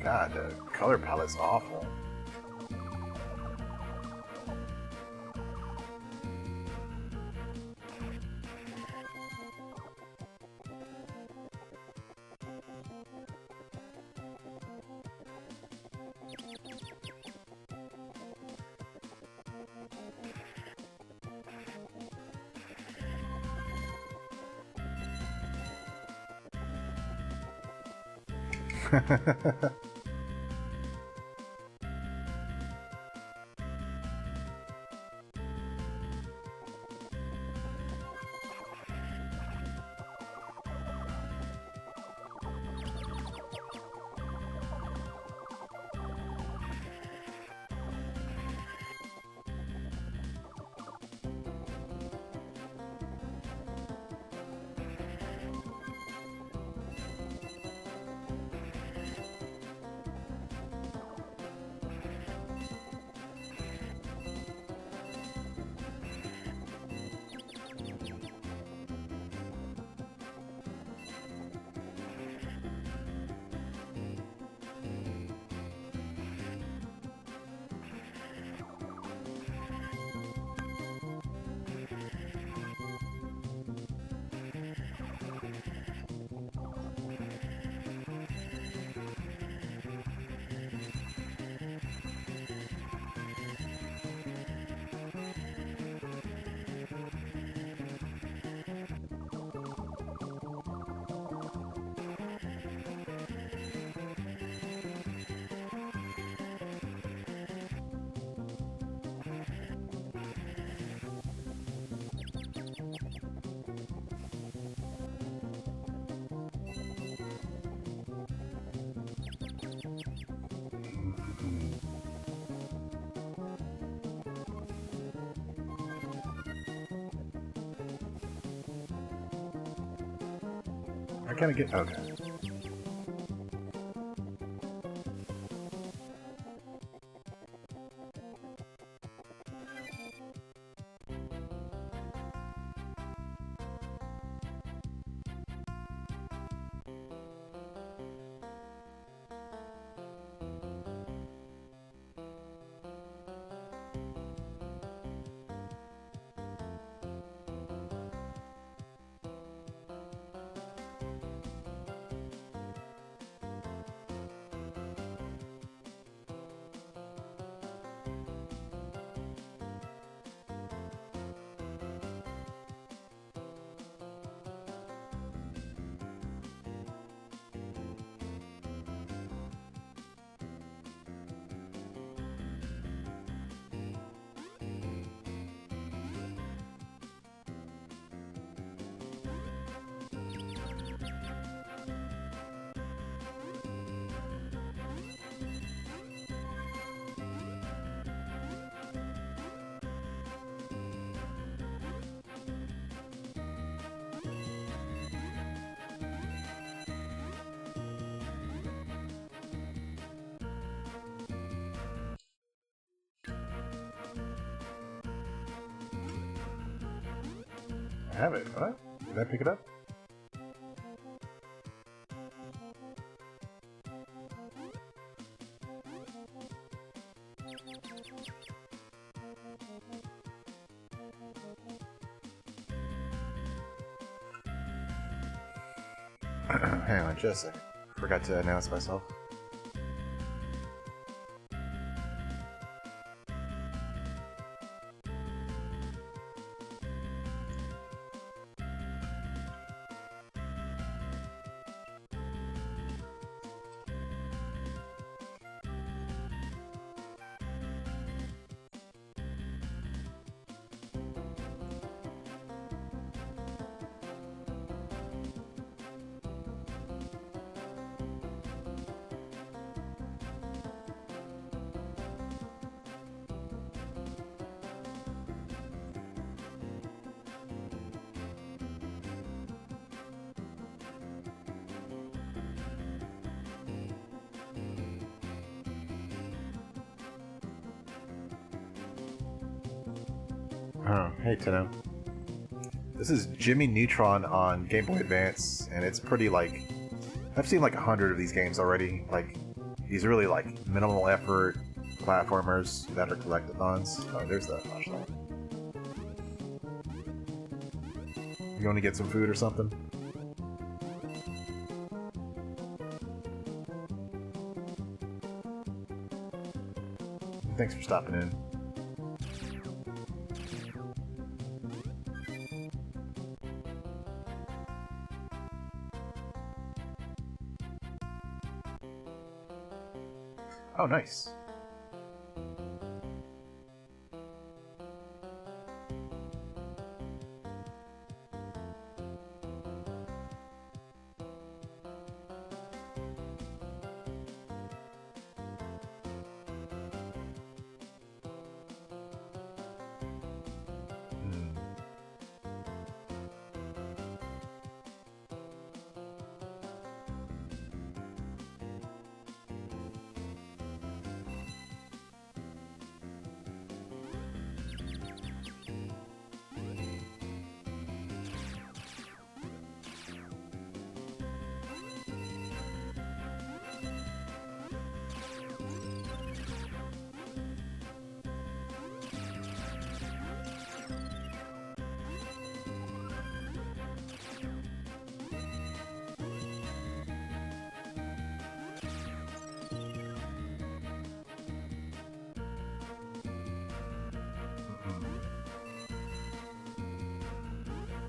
God, the color palette's awful. I kind of get okay. I have it. What? Did I pick it up? Hang on just a second. Forgot to announce myself. Oh, hey Tenno. This is Jimmy Neutron on Game Boy Advance, and it's pretty like... I've seen like 100 of these games already. Like, these really like minimal effort platformers that are collectathons. Oh, there's the flashlight. You want to get some food or something? Thanks for stopping in. Oh, nice.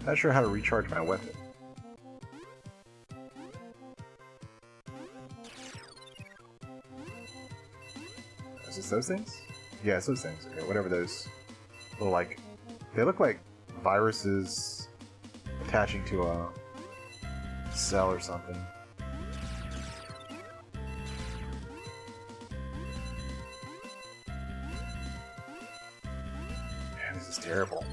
Not sure how to recharge my weapon. Is this those things? Yeah, it's those things. Okay, whatever those little, like... They look like viruses attaching to a cell or something. Man, this is terrible.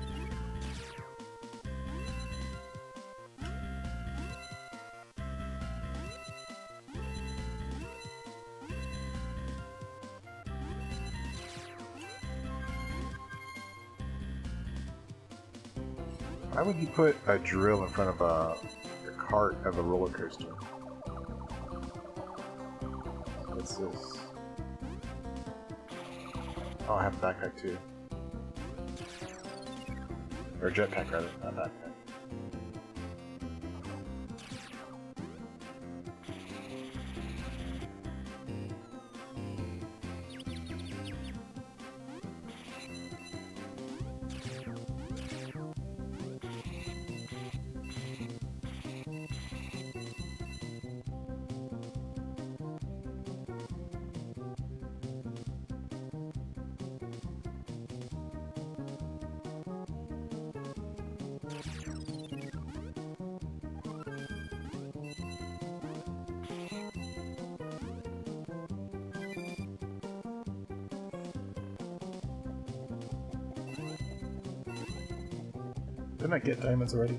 Why would you put a drill in front of a cart of a roller coaster? What's this? Oh, I have a backpack too. Or a jetpack rather, not a backpack. Didn't I get diamonds already?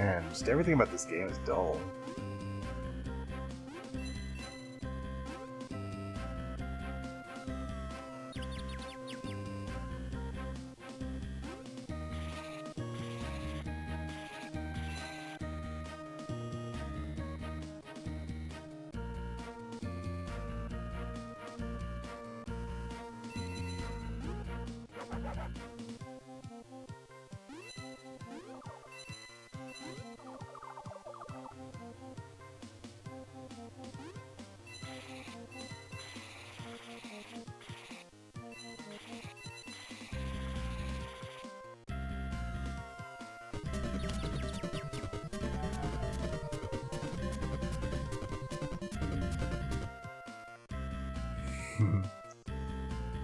Man, just everything about this game is dull.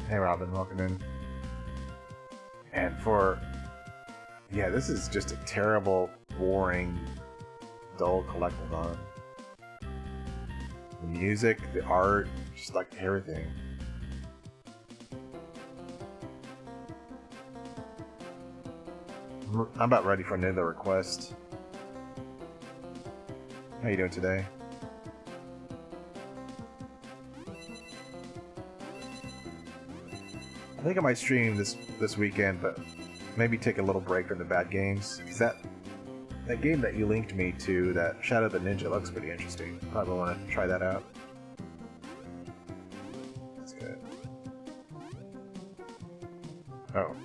Hey Robin, welcome in. And yeah, this is just a terrible, boring, dull collectathon. The music, the art, just like everything. I'm about ready for another request. How you doing today? I think I might stream this weekend, but maybe take a little break from the bad games. Cause that game that you linked me to, that Shadow the Ninja, looks pretty interesting. Probably want to try that out. That's good. Oh.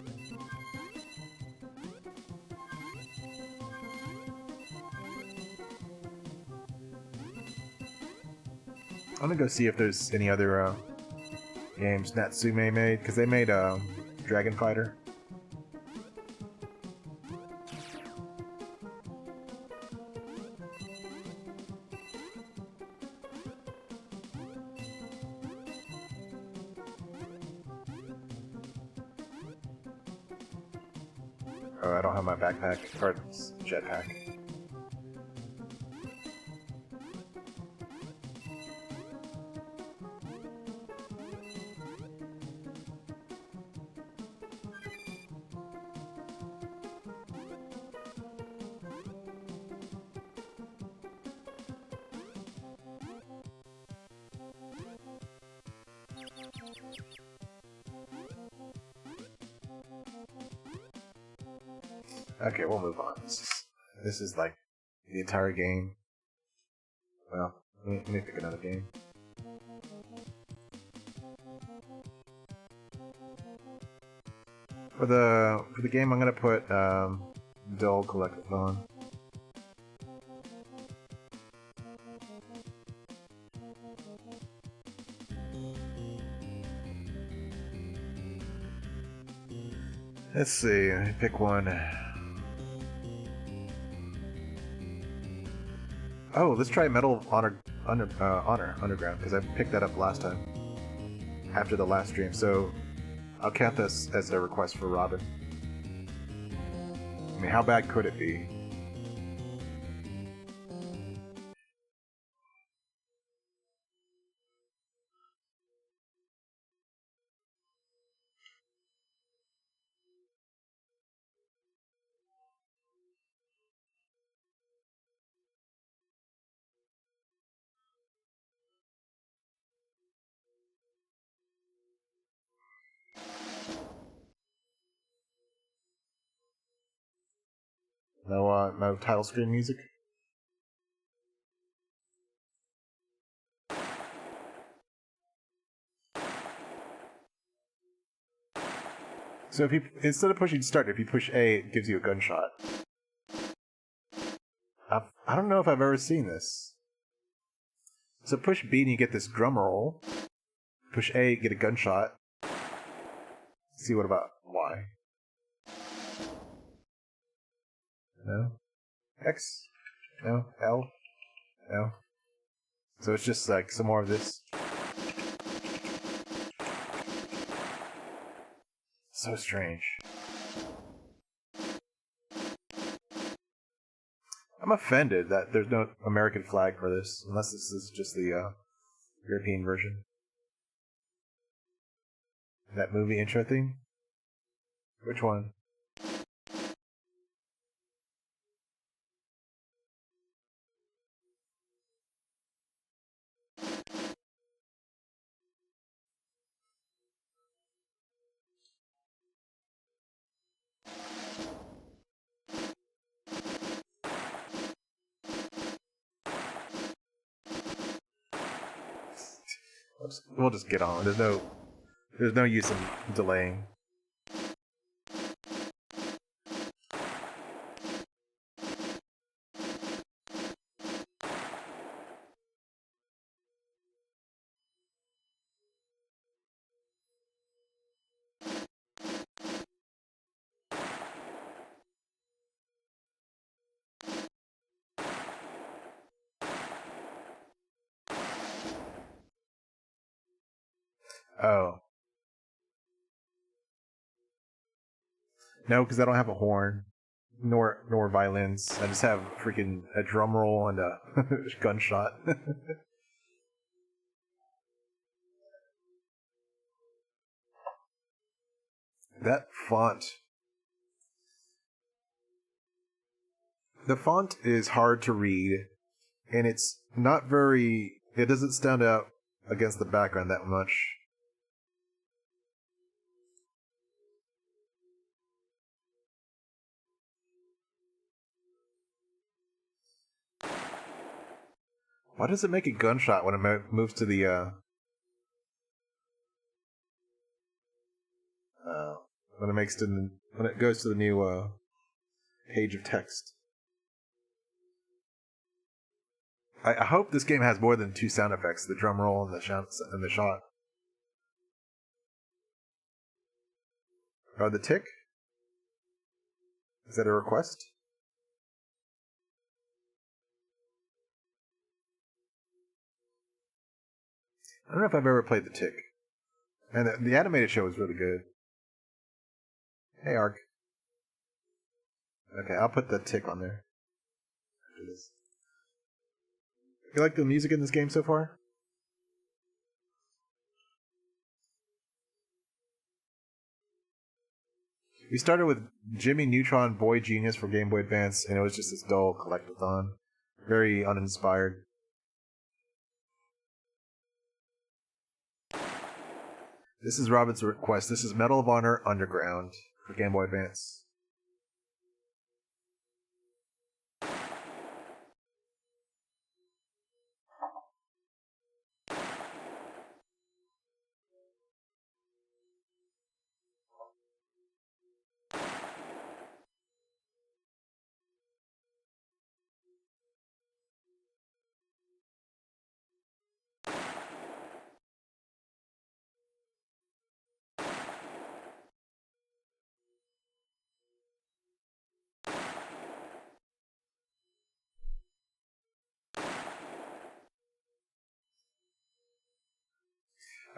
I'm gonna go see if there's any other games Natsume made, because they made Dragon Fighter. Oh, I don't have my backpack, or jetpack. Okay, we'll move on. This is like the entire game. Well, let me pick another game. For the game, I'm gonna put Dull Collectathon. Let's see. Pick one. Oh, let's try Metal Honor Underground, because I picked that up last time after the last stream. So I'll count this as a request for Robin. I mean, how bad could it be? No title screen music? So if you, instead of pushing start, if you push A, it gives you a gunshot. I don't know if I've ever seen this. So push B and you get this drum roll. Push A, get a gunshot. See what about Y? No? X? No? L? No? So it's just like some more of this. So strange. I'm offended that there's no American flag for this, unless this is just the European version. That movie intro thing? Which one? We'll just get on. There's no use in delaying. Oh. No, because I don't have a horn, nor violins. I just have freaking a drum roll and a gunshot. That font. The font is hard to read, and it's not very. It doesn't stand out against the background that much. Why does it make a gunshot when it moves to the when it when it goes to the new page of text? I hope this game has more than two sound effects: the drum roll and the shot. Oh, the tick? Is that a request? I don't know if I've ever played the tick. And the animated show was really good. Hey, Ark. Okay, I'll put the tick on there. You like the music in this game so far? We started with Jimmy Neutron Boy Genius for Game Boy Advance, and it was just this dull collectathon. Very uninspired. This is Robin's request. This is Medal of Honor Underground for Game Boy Advance.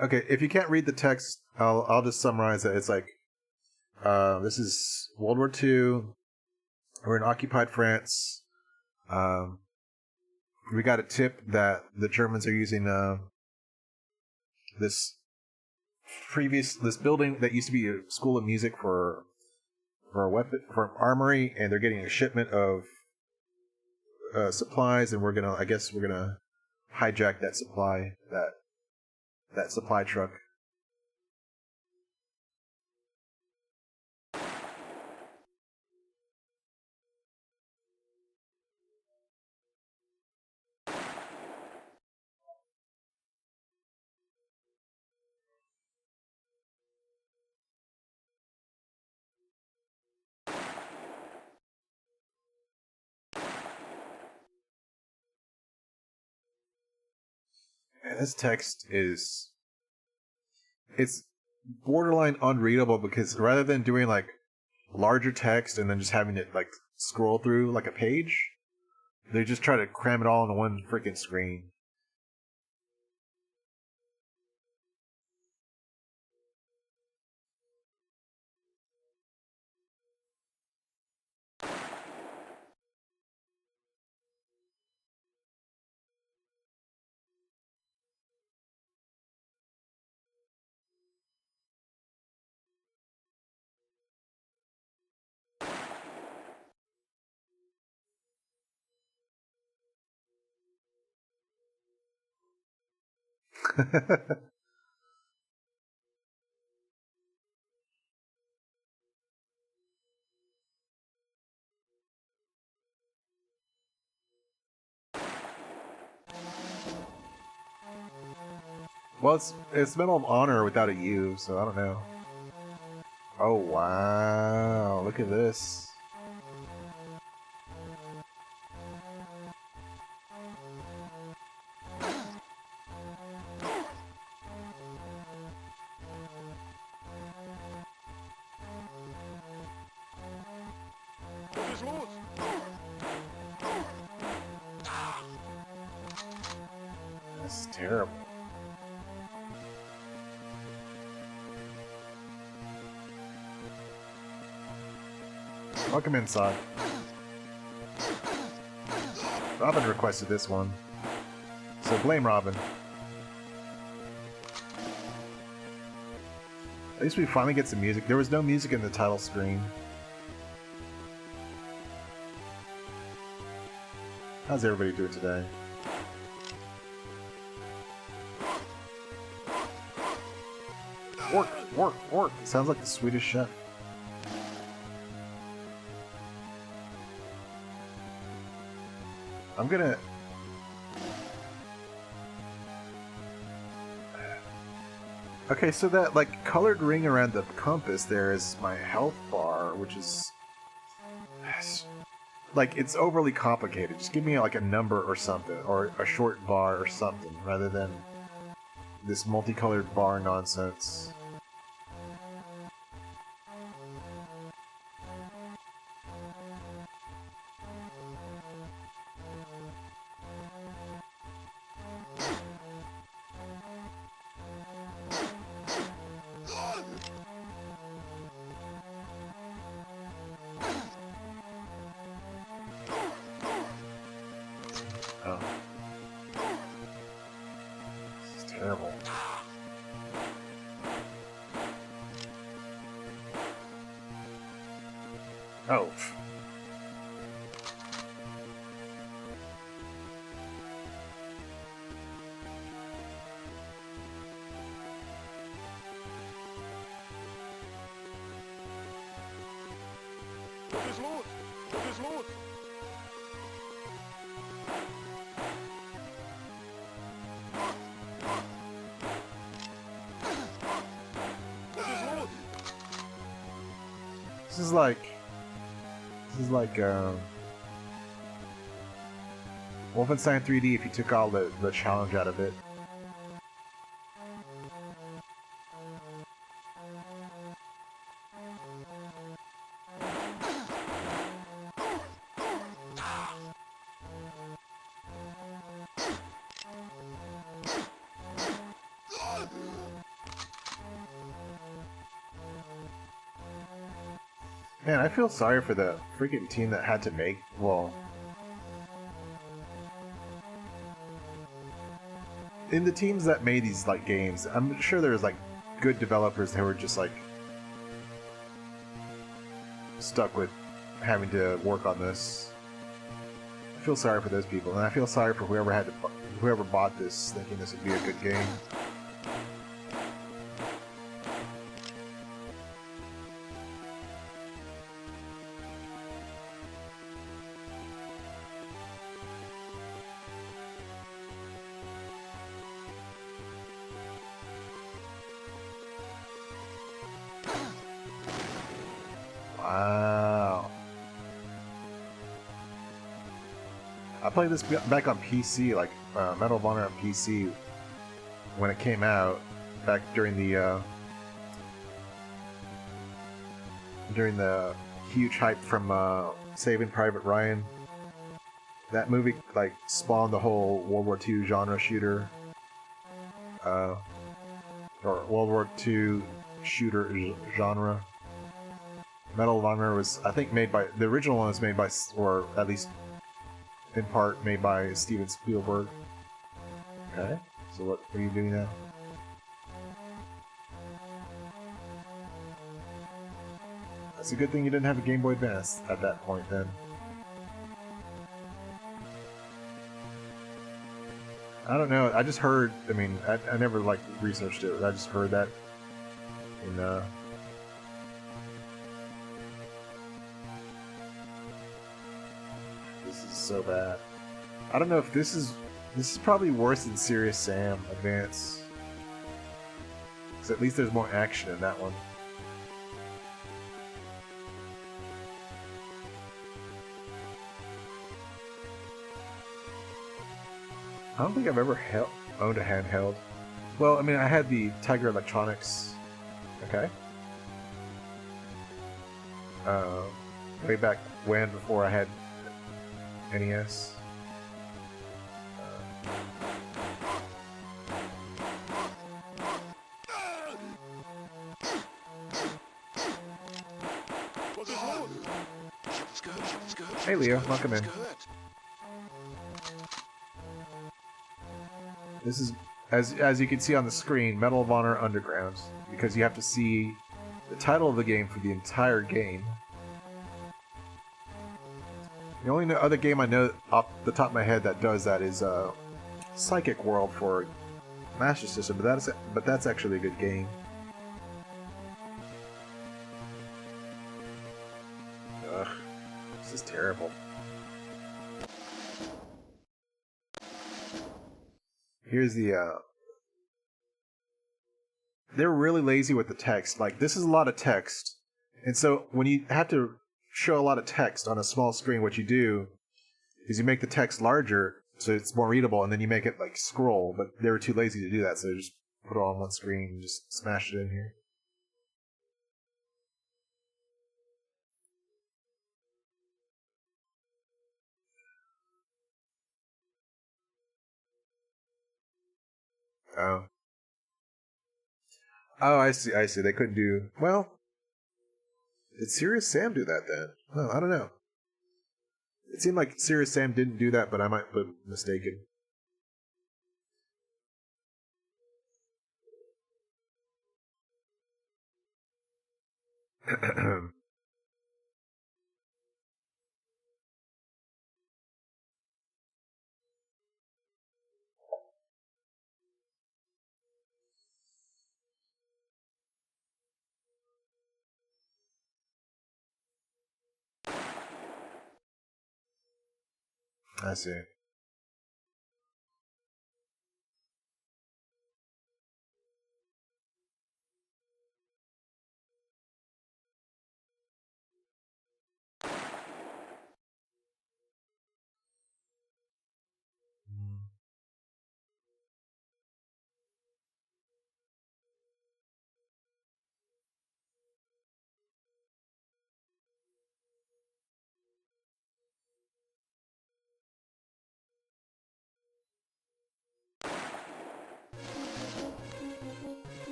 Okay, if you can't read the text, I'll just summarize it. It's like this is World War II. We're in occupied France. We got a tip that the Germans are using this this building that used to be a school of music for a weapon for armory, and they're getting a shipment of supplies, and I guess we're gonna hijack that supply truck. And this text it's borderline unreadable because rather than doing like larger text and then just having it like scroll through like a page, they just try to cram it all into one freaking screen. Well, it's Medal of Honor without a U, so I don't know. Oh wow! Look at this. This is terrible. Welcome inside. Robin requested this one, so blame Robin. At least we finally get some music. There was no music in the title screen. How's everybody doing today? Work. Sounds like the Swedish Chef. I'm gonna... Okay, so that, like, colored ring around the compass there is my health bar, which is... Like, it's overly complicated. Just give me, like, a number or something, or a short bar or something, rather than this multicolored bar nonsense. Oh. This is terrible. Oh. This is like Wolfenstein 3D if you took all the challenge out of it. Man, I feel sorry for the freaking team that had to make, well... In the teams that made these, like, games, I'm sure there's, like, good developers that were just, like... stuck with having to work on this. I feel sorry for those people, and I feel sorry for whoever bought this thinking this would be a good game. Wow. I played this back on PC, like Medal of Honor on PC, when it came out, back during the huge hype from Saving Private Ryan. That movie like spawned the whole World War II genre shooter, or World War II shooter genre. Medal of Honor was, I think, made by... The original one was made by, or at least in part, made by Steven Spielberg. Okay, so what are you doing now? It's a good thing you didn't have a Game Boy Advance at that point then. I don't know, I just heard, I mean, I never, like, researched it, I just heard that in, this is so bad. I don't know if this is probably worse than Serious Sam Advance. Because at least there's more action in that one. I don't think I've ever owned a handheld. Well, I mean, I had the Tiger Electronics. Okay. Way back when, before I had NES. Hey Leo, welcome in. This is, as you can see on the screen, Medal of Honor Underground, because you have to see the title of the game for the entire game. The only other game I know off the top of my head that does that is Psychic World for Master System, but that's actually a good game. Ugh, this is terrible. Here's the they're really lazy with the text. Like, this is a lot of text, and so when you have to show a lot of text on a small screen, what you do is you make the text larger so it's more readable, and then you make it like scroll, but they were too lazy to do that, so they just put it all on one screen and just smash it in here. Oh. Oh, I see, I see. They couldn't do... Well, did Serious Sam do that then? No, I don't know. It seemed like Serious Sam didn't do that, but I might be mistaken. I see.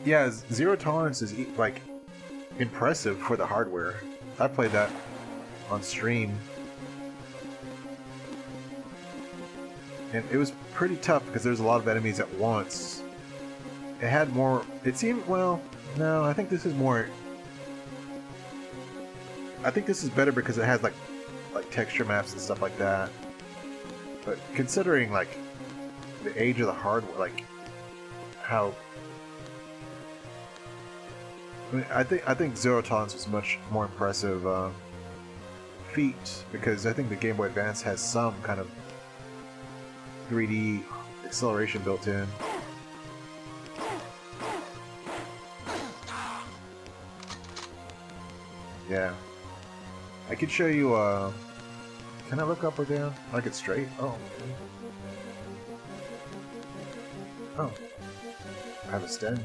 Yeah, Zero Tolerance is like impressive for the hardware. I played that on stream, and it was pretty tough because there's a lot of enemies at once. It had more. It seemed, well, no, I think this is more. I think this is better because it has like texture maps and stuff like that. But considering like the age of the hardware, like how. I think Zero Tolerance was much more impressive feat, because I think the Game Boy Advance has some kind of 3D acceleration built in. Yeah, I could show you. Can I look up or down? I get straight. Oh. Okay. Oh. I have a stem.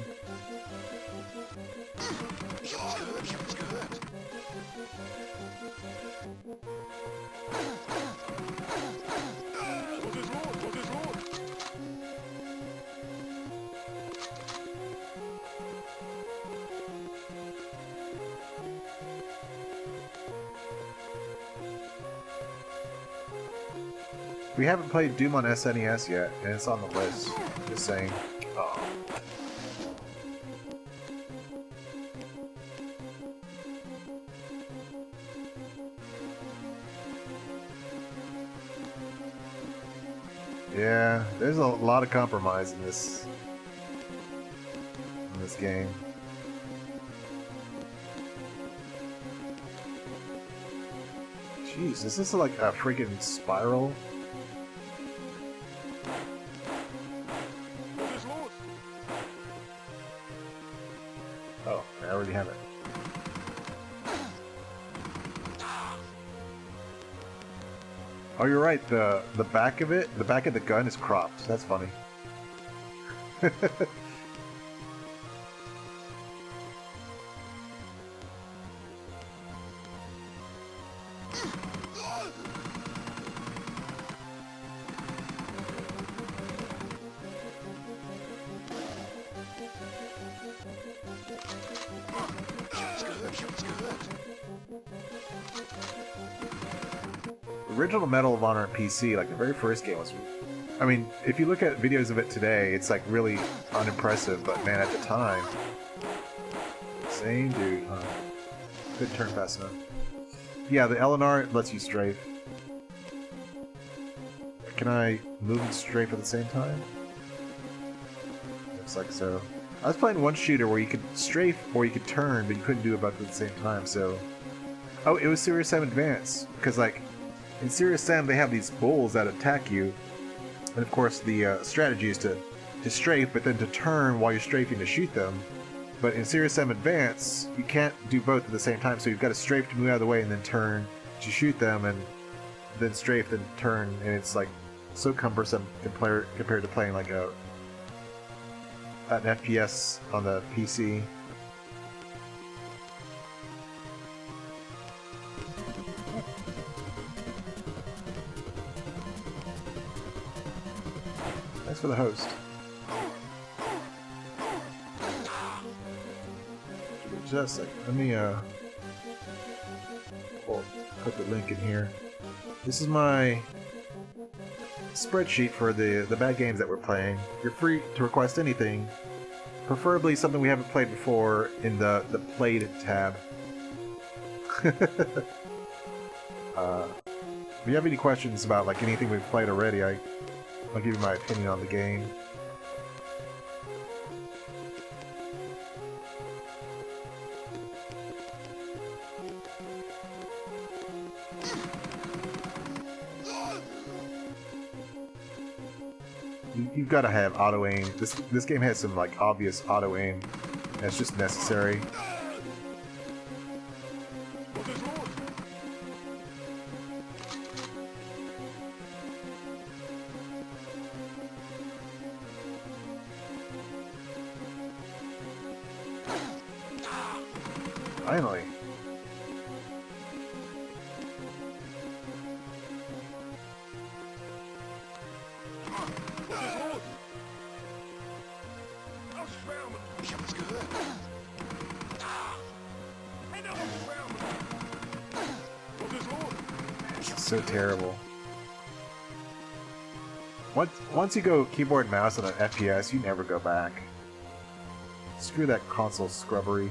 We haven't played Doom on SNES yet, and it's on the list. Just saying. Oh. Yeah, there's a lot of compromise in this game. Jeez, is this like a freaking spiral? Oh, I already have it. Oh, you're right. The back of it, the back of the gun is cropped. That's funny. Original Medal of Honor on PC, like the very first game was... I mean, if you look at videos of it today, it's like really unimpressive, but man, at the time... Same dude, huh? Couldn't turn fast enough. Yeah, the LNR lets you strafe. Can I move and strafe at the same time? Looks like so. I was playing one shooter where you could strafe or you could turn, but you couldn't do it both at the same time, so... Oh, it was Serious Sam Advance, because like, in Serious Sam they have these bulls that attack you, and of course the strategy is to strafe, but then to turn while you're strafing to shoot them. But in Serious Sam Advance, you can't do both at the same time, so you've got to strafe to move out of the way and then turn to shoot them, and then strafe, then turn, and it's like so cumbersome compared to playing like an FPS on the PC. Thanks for the host. Just a second. Let me put the link in here. This is my spreadsheet for the bad games that we're playing. You're free to request anything, preferably something we haven't played before, in the played tab. If you have any questions about like anything we've played already, I'll give you my opinion on the game. You've got to have auto aim. This game has some like obvious auto aim. That's just necessary. Finally. It's so terrible. Once you go keyboard and mouse on an FPS, you never go back. Screw that console scrubbery.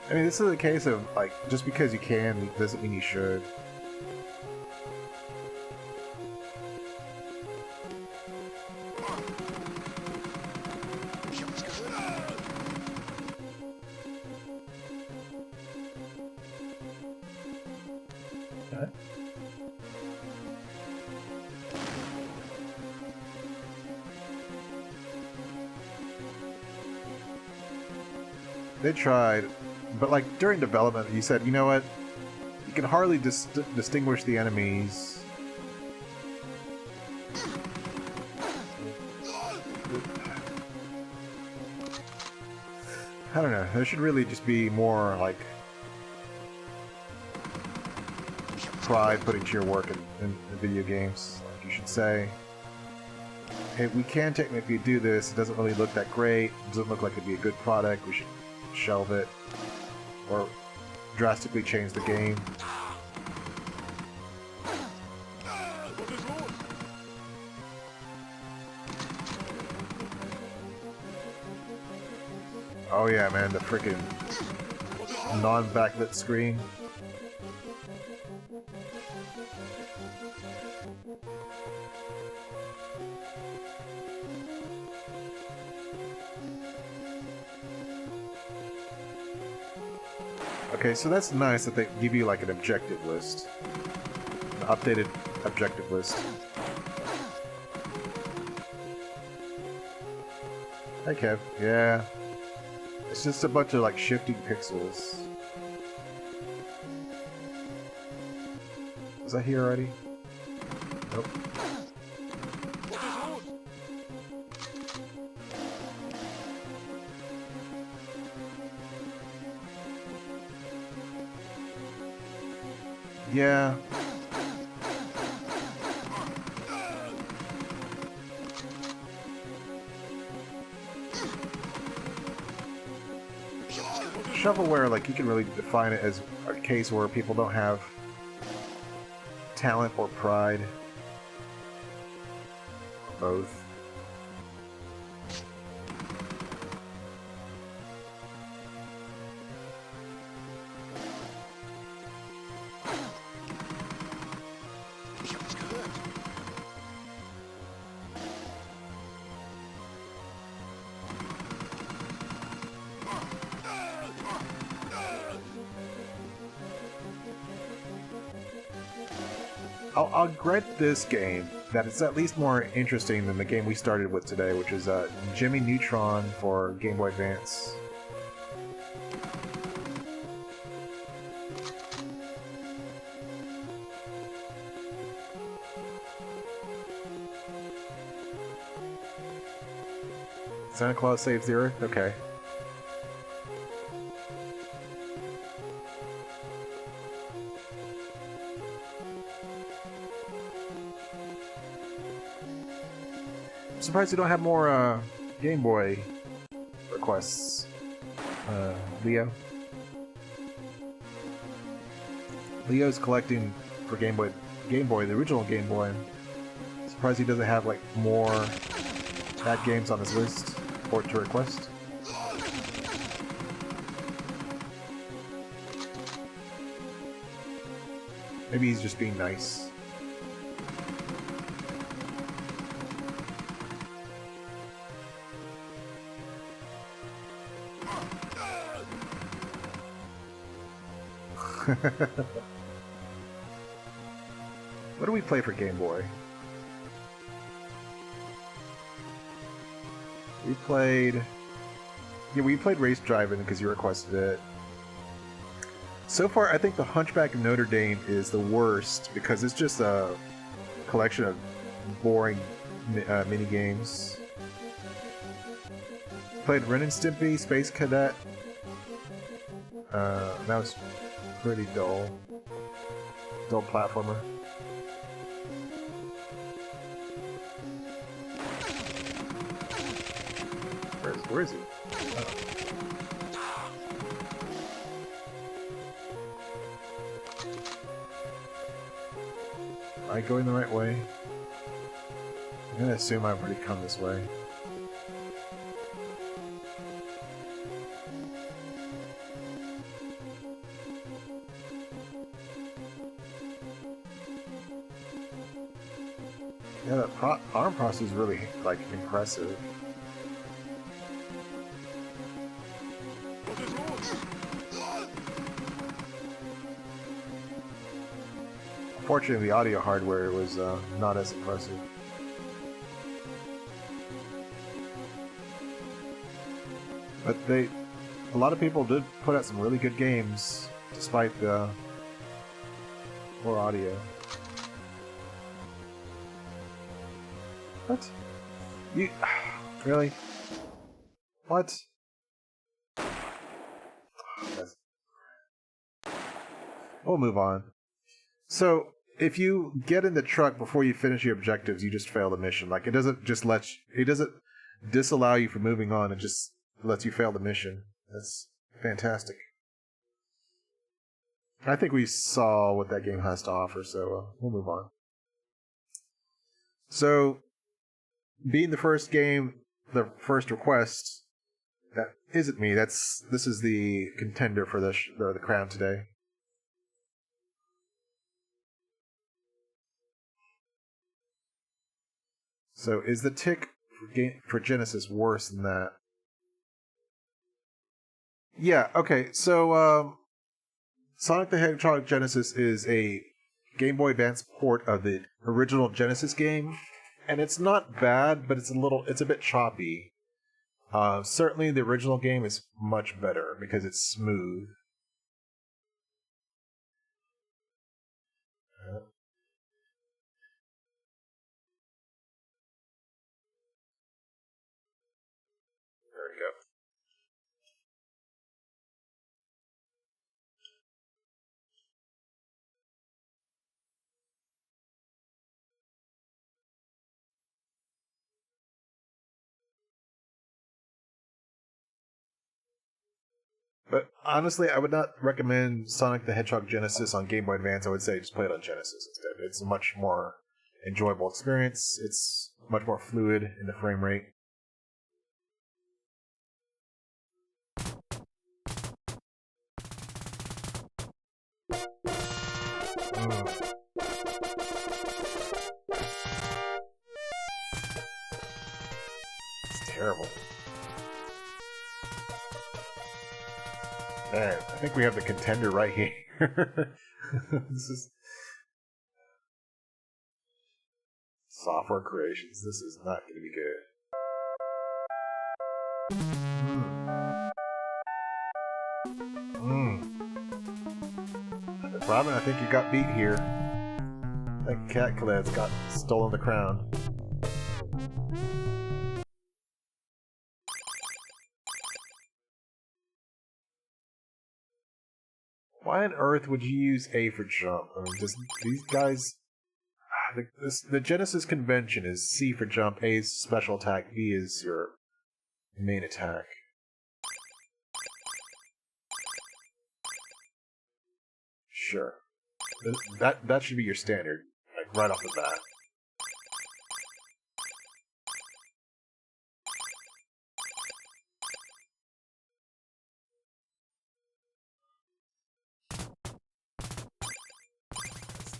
I mean, this is a case of, like, just because you can doesn't mean you should. Okay. They tried. But like during development, you said, you know what? You can hardly distinguish the enemies. I don't know. There should really just be more like pride put into your work in video games. Like you should say, hey, we can technically do this. It doesn't really look that great. It doesn't look like it'd be a good product. We should shelve it. Or drastically change the game. Oh yeah, man, the freaking non-backlit screen. Okay, so that's nice that they give you like an objective list. An updated objective list. Hey Kev. Yeah. It's just a bunch of like shifting pixels. Was I here already? Nope. Yeah. Shovelware, like, you can really define it as a case where people don't have talent or pride. Both. I'll grant this game that it's at least more interesting than the game we started with today, which is Jimmy Neutron for Game Boy Advance. Santa Claus Saves the Earth? Okay. I'm surprised you don't have more Game Boy requests, Leo. Leo's collecting for Game Boy, the original Game Boy. Surprised he doesn't have like more bad games on his list or to request. Maybe he's just being nice. What do we play for Game Boy? We played Race Driving because you requested it. So far, I think the Hunchback of Notre Dame is the worst because it's just a collection of boring mini games. Played Ren and Stimpy, Space Cadet. That was pretty dull. Dull platformer. Where is he? Oh. Am I going the right way? I'm gonna assume I've already come this way. Yeah, that arm process is really, like, impressive. Unfortunately, the audio hardware was not as impressive. But a lot of people did put out some really good games, despite the poor audio. What? You... Really? What? We'll move on. So, if you get in the truck before you finish your objectives, you just fail the mission. Like, it doesn't just it doesn't disallow you from moving on, it just lets you fail the mission. That's fantastic. I think we saw what that game has to offer, so we'll move on. So, being the first game, the first request, That isn't me. This is the contender for the crown today. So is the tick for Genesis worse than that? Yeah. Okay. So Sonic the Hedgehog Genesis is a Game Boy Advance port of the original Genesis game, and it's not bad, but it's a bit choppy. Certainly, the original game is much better because it's smooth. There we go. But honestly, I would not recommend Sonic the Hedgehog Genesis on Game Boy Advance. I would say just play it on Genesis instead. It's a much more enjoyable experience. It's much more fluid in the frame rate. Mm, it's terrible. Man, I think we have the contender right here. This is software creations. This is not going to be good. Mm. Robin, I think you got beat here. That cat Kled's got stolen the crown. Why on earth would you use A for jump? I mean, just these guys. The Genesis convention is C for jump, A is special attack, B is your main attack. Sure. That should be your standard, like right off the bat.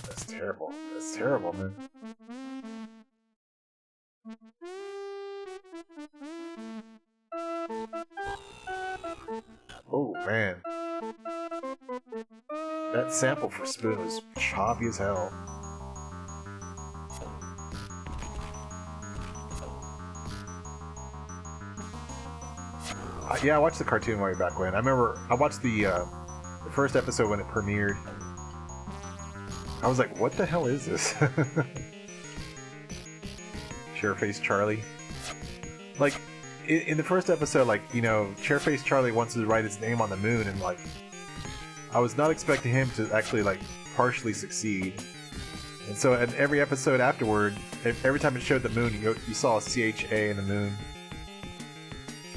That's terrible. That's terrible, man. Oh man. That sample for Spoon was choppy as hell. Yeah, I watched the cartoon way back when. I remember I watched the first episode when it premiered. I was like, what the hell is this? Chairface Charlie. Like, in the first episode, like, you know, Chairface Charlie wants to write his name on the moon, and like, I was not expecting him to actually like partially succeed. And so in every episode afterward, every time it showed the moon, you saw a CHA in the moon.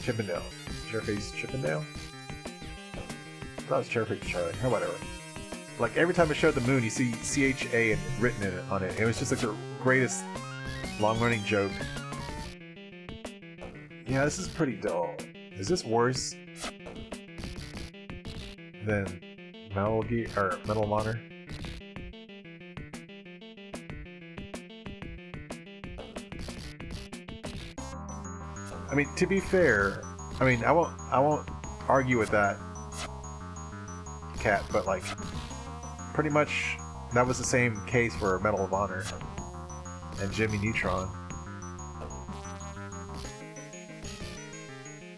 Chippendale. Chairface Chippendale? That was Chairface Charlie. Or whatever. Like every time it showed the moon, you see CHA and written in it on it. It was just like the greatest long-running joke. Yeah, this is pretty dull. Is this worse than Metal Gear or Medal of Honor? I mean, to be fair, I mean, I won't argue with that, Cat, but like, pretty much that was the same case for Medal of Honor and Jimmy Neutron.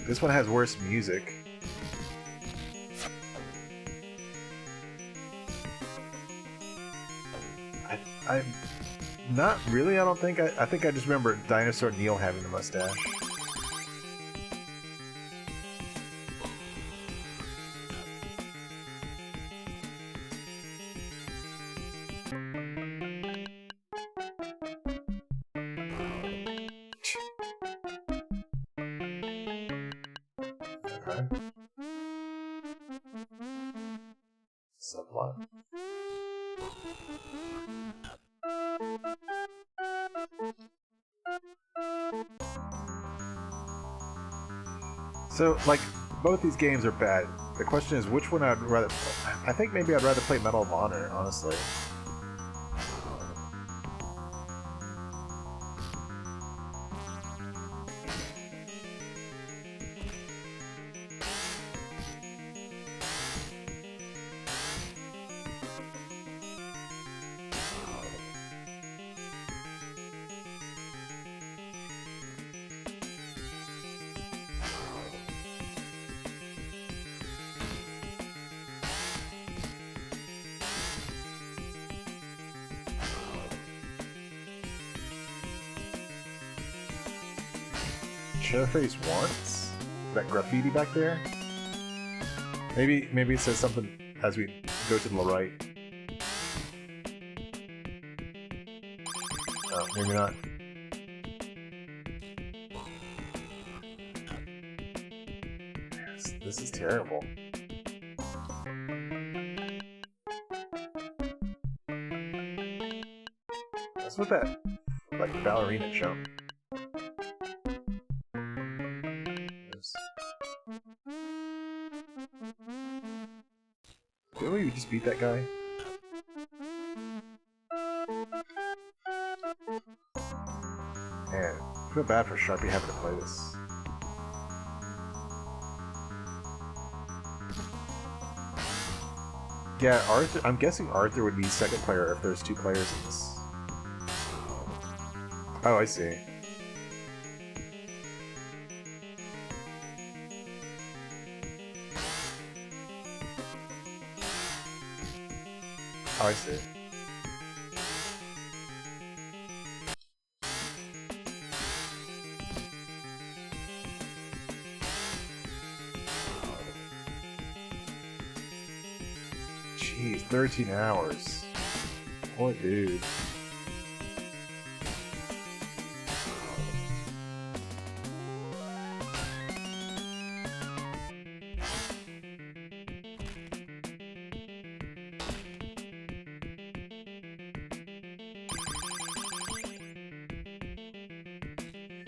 This one has worse music. I'm not really. I don't think. I think I just remember Dinosaur Neil having the mustache. Okay. Subplot. So, like, both these games are bad. The question is, which one I'd rather... I think maybe I'd rather play Medal of Honor, honestly. Chairface once? That graffiti back there? Maybe it says something as we go to the right. Oh, maybe not. This is terrible. What's with that, like, ballerina jump? Didn't we just beat that guy? Man, I feel bad for Sharpie having to play this. Yeah, Arthur. I'm guessing Arthur would be second player if there's two players in this. Oh, I see. Oh, I see. Jeez, 13 hours. Poor dude.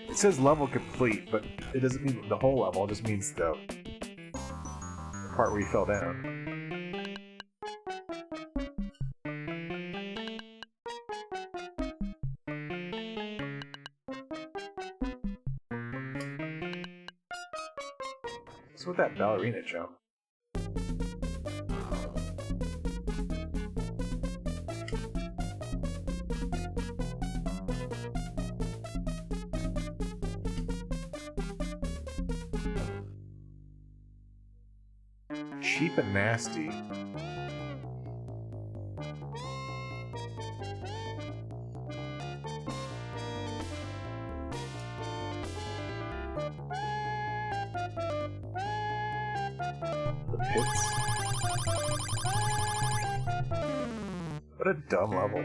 It says level complete, but it doesn't mean the whole level, it just means the part where you fell down. What's with that ballerina jump? Cheap and nasty. The pits. What a dumb level.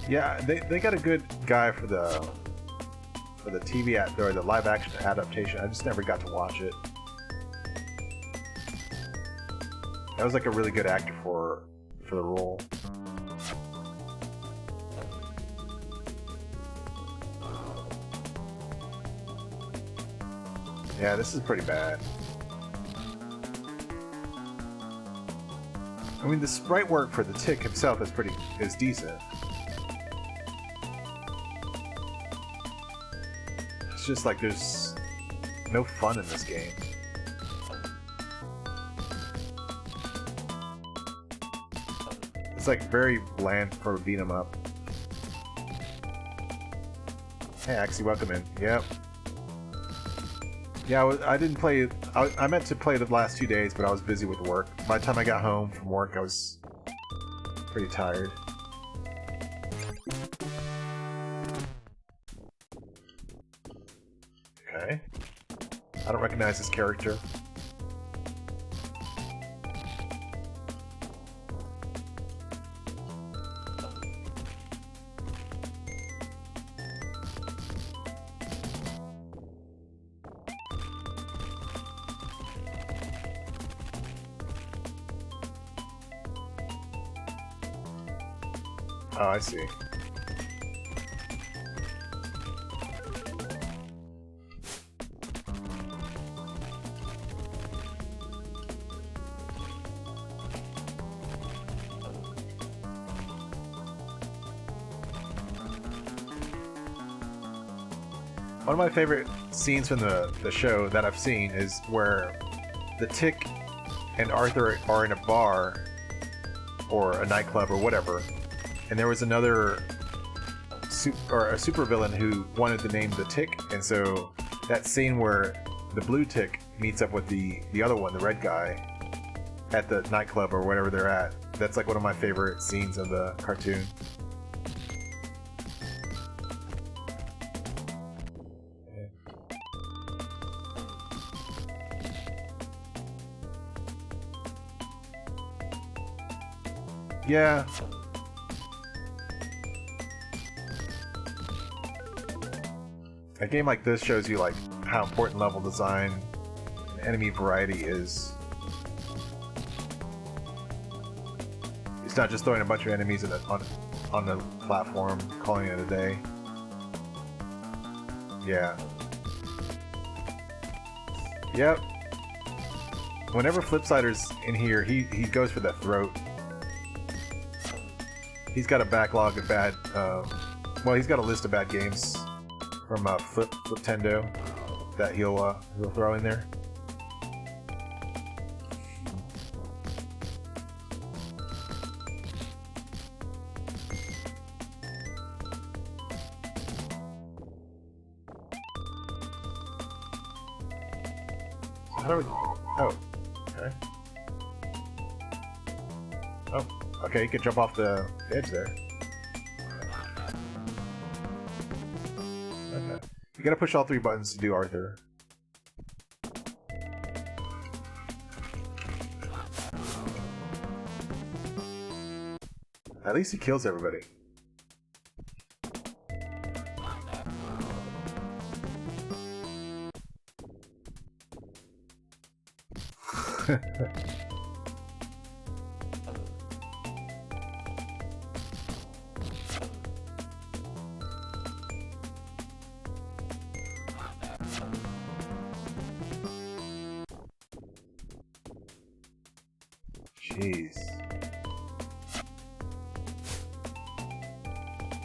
Yeah, they got a good guy for the TV or the live action adaptation. I just never got to watch it. That was like a really good actor for the role. Yeah, this is pretty bad. I mean, the sprite work for the Tick himself is decent. It's just like there's no fun in this game. It's like very bland for a beat 'em up. Hey, Axie, welcome in. Yep. Yeah, I didn't play. I meant to play the last 2 days, but I was busy with work. By the time I got home from work, I was pretty tired. Okay. I don't recognize this character. Oh, I see. One of my favorite scenes from the show that I've seen is where the Tick and Arthur are in a bar or a nightclub or whatever, and there was another a supervillain who wanted to name the Tick, and so that scene where the blue Tick meets up with the other one, the red guy, at the nightclub or whatever they're at, that's like one of my favorite scenes of the cartoon. Yeah. A game like this shows you like how important level design and enemy variety is. It's not just throwing a bunch of enemies on the platform, calling it a day. Yeah. Yep. Whenever Flipsider's in here, he goes for the throat. He's got a backlog of bad, well, he's got a list of bad games from Fliptendo that he'll throw in there. How do we? Oh, okay. Oh. Okay, you can jump off the edge there. Okay. You gotta push all 3 buttons to do Arthur. At least he kills everybody. Jeez.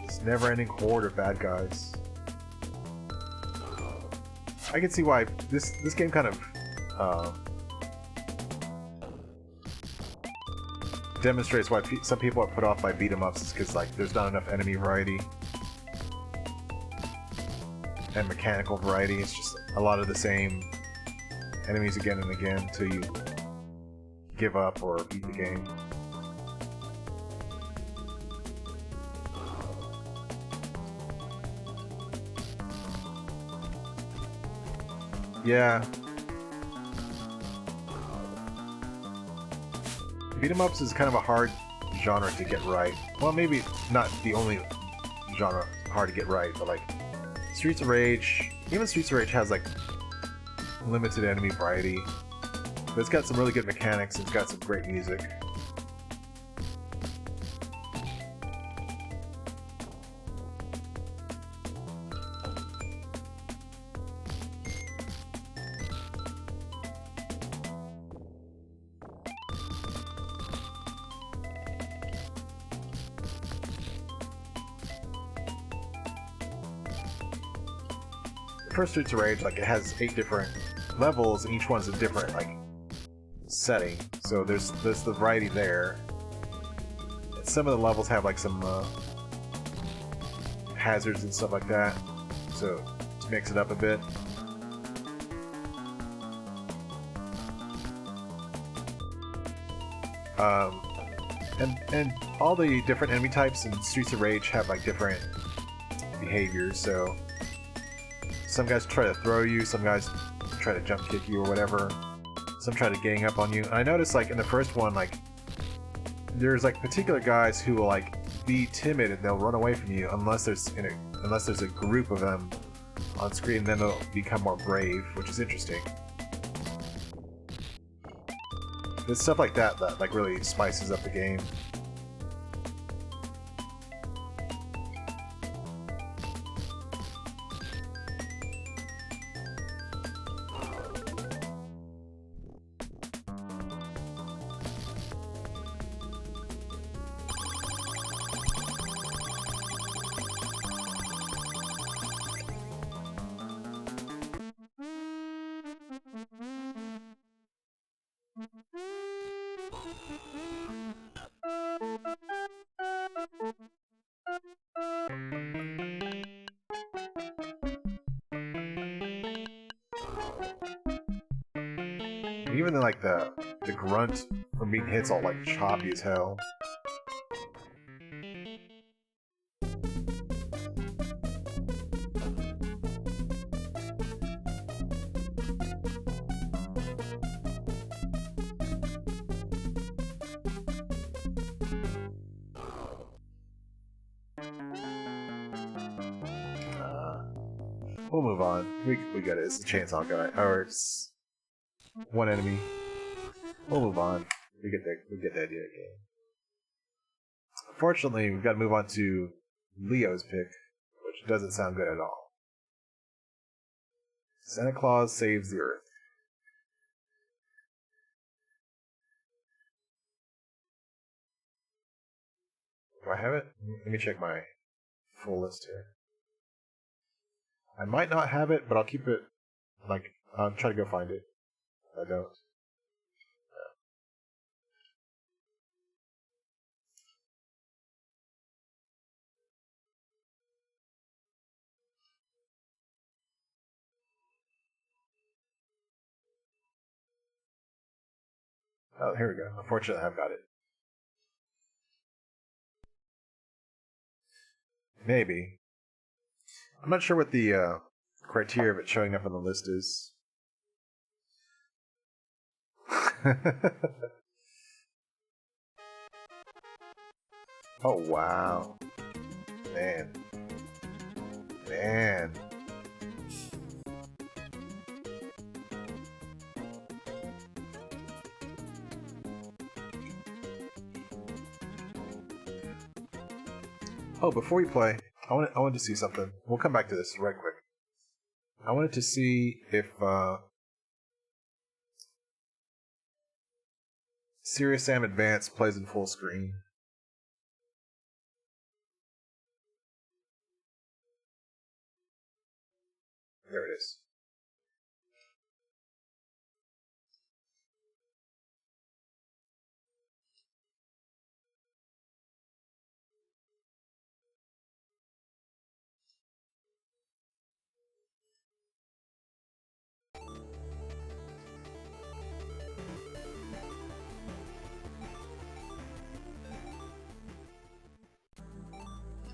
This never-ending horde of bad guys. I can see why this game kind of demonstrates why some people are put off by beat-em-ups, because like there's not enough enemy variety and mechanical variety. It's just a lot of the same enemies again and again until you give up or beat the game. Yeah. Beat-em-ups is kind of a hard genre to get right. Well, maybe not the only genre hard to get right, but like Streets of Rage, even Streets of Rage has like limited enemy variety. But it's got some really good mechanics, and it's got some great music. The first Streets of Rage, like, it has 8 different levels, and each one's a different, like, setting, so there's the variety there. Some of the levels have like some hazards and stuff like that, so to mix it up a bit. And all the different enemy types in Streets of Rage have like different behaviors, so some guys try to throw you, some guys try to jump kick you or whatever. Some try to gang up on you. And I noticed, like, in the first one, like, there's, like, particular guys who will, like, be timid and they'll run away from you unless there's a group of them on screen, then they'll become more brave, which is interesting. There's stuff like that that, like, really spices up the game. Even like the grunt from being hit's all like choppy as hell. We'll move on. We got it. It's the chainsaw guy, or it's one enemy. We'll move on. We get the idea again. Unfortunately, we've got to move on to Leo's pick, which doesn't sound good at all. Santa Claus saves the Earth. Do I have it? Let me check my full list here. I might not have it, but I'll keep it. Like, I'll try to go find it. I don't. Oh, here we go. Unfortunately, I've got it. Maybe. I'm not sure what the criteria of it showing up on the list is. Oh, wow. Man. Man. Oh, before we play, I wanted to see something. We'll come back to this right quick. I wanted to see if Serious Sam Advance plays in full screen. There it is.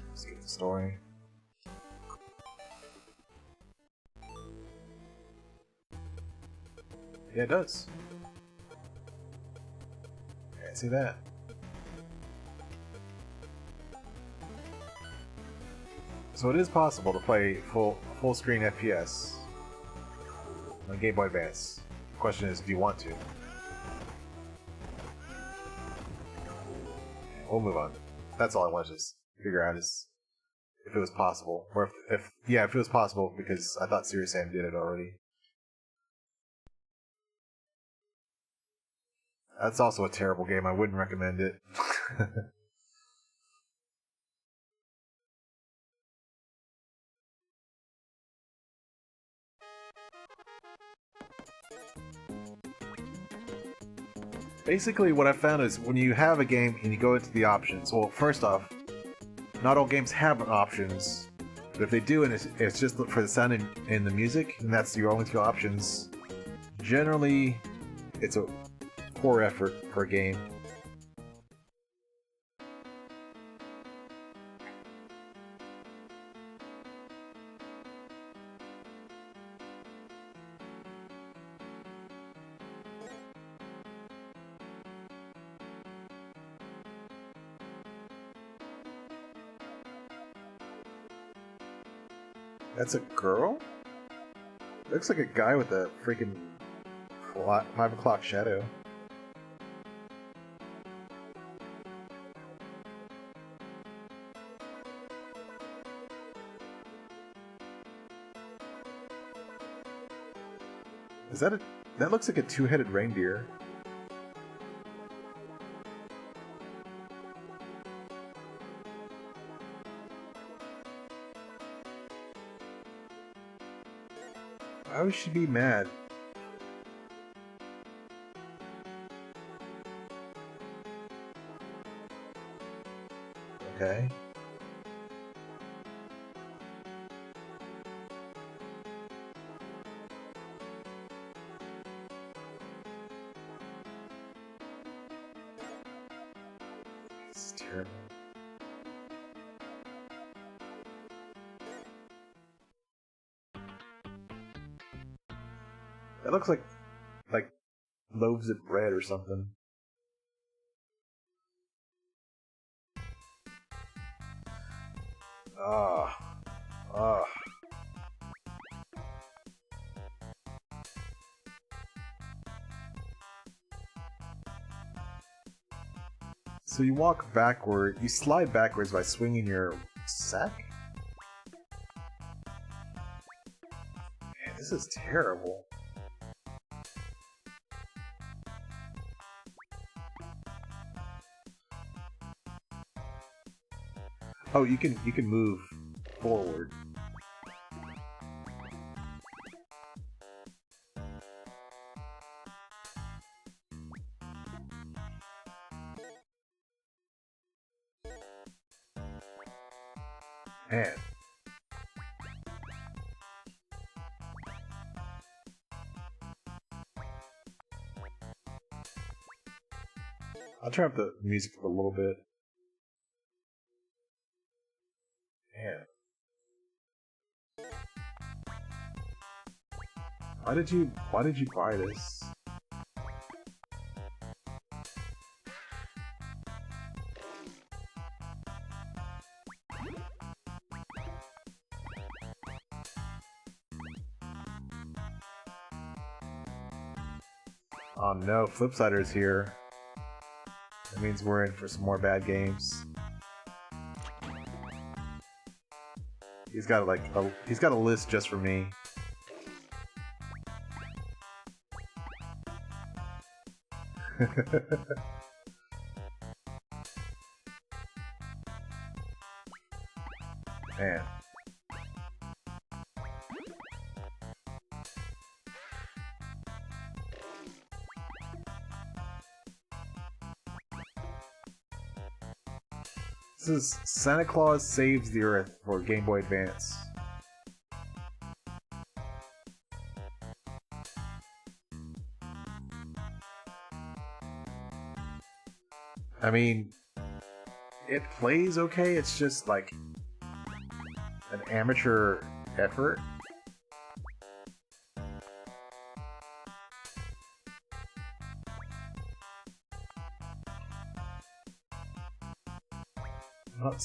Let's get the story. Yeah, it does. Can't see that. So it is possible to play full screen FPS on Game Boy Advance. The question is, do you want to? We'll move on. That's all I wanted to figure out is if it was possible, or if it was possible, because I thought Serious Sam did it already. That's also a terrible game. I wouldn't recommend it. Basically, what I found is when you have a game and you go into the options, well, first off, not all games have options, but if they do and it's just for the sound and the music, and that's your only two options, generally, it's a poor effort for a game. That's a girl? Looks like a guy with a freaking 5 o'clock shadow. Is that that looks like a two-headed reindeer. Why would she be mad? Okay. It's terrible. It looks like loaves of bread or something. Ah, ah. So you walk backward, you slide backwards by swinging your sack? Man, this is terrible. Oh, you can move forward. Man. I'll turn up the music a little bit. Man. Why did you buy this? Oh no, Flipsider's here. That means we're in for some more bad games. He's got he's got a list just for me. Man. This is Santa Claus Saves the Earth for Game Boy Advance. I mean, it plays okay, it's just like an amateur effort.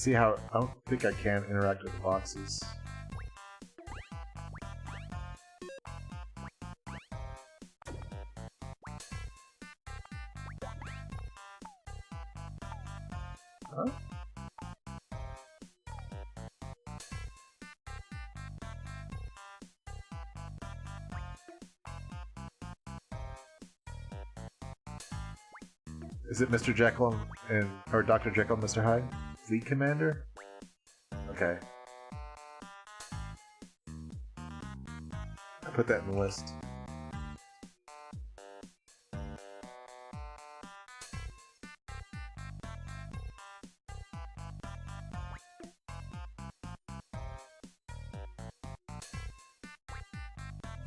I don't think I can interact with the boxes. Huh? Is it Mr. Jekyll or Dr. Jekyll and Mr. Hyde? Fleet Commander? Okay. I put that in the list.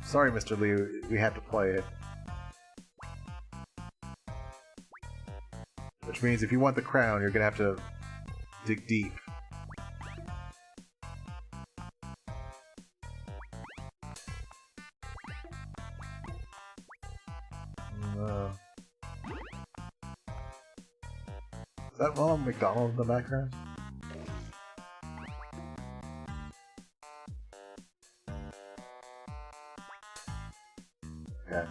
Sorry, Mr. Liu, we have to play it. Which means if you want the crown, you're gonna have to dig deep. Is that Ronald McDonald in the background? Yeah.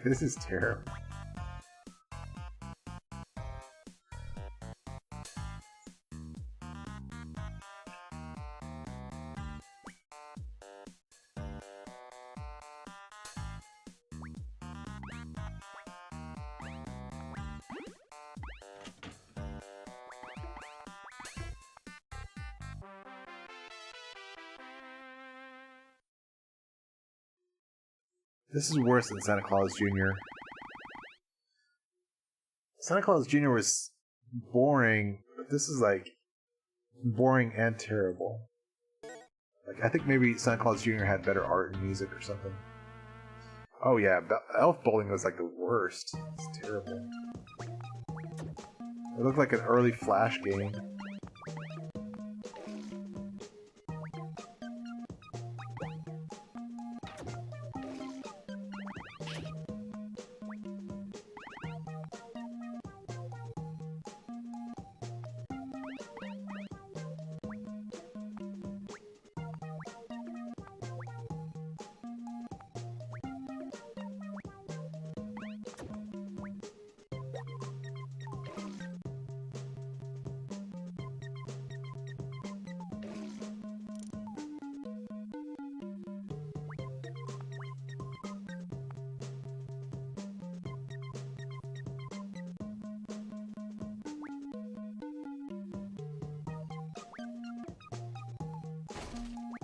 This is terrible. This is worse than Santa Claus Jr. Santa Claus Jr. was boring, but this is like boring and terrible. Like, I think maybe Santa Claus Jr. had better art and music or something. Oh yeah, Elf Bowling was like the worst. It's terrible. It looked like an early Flash game.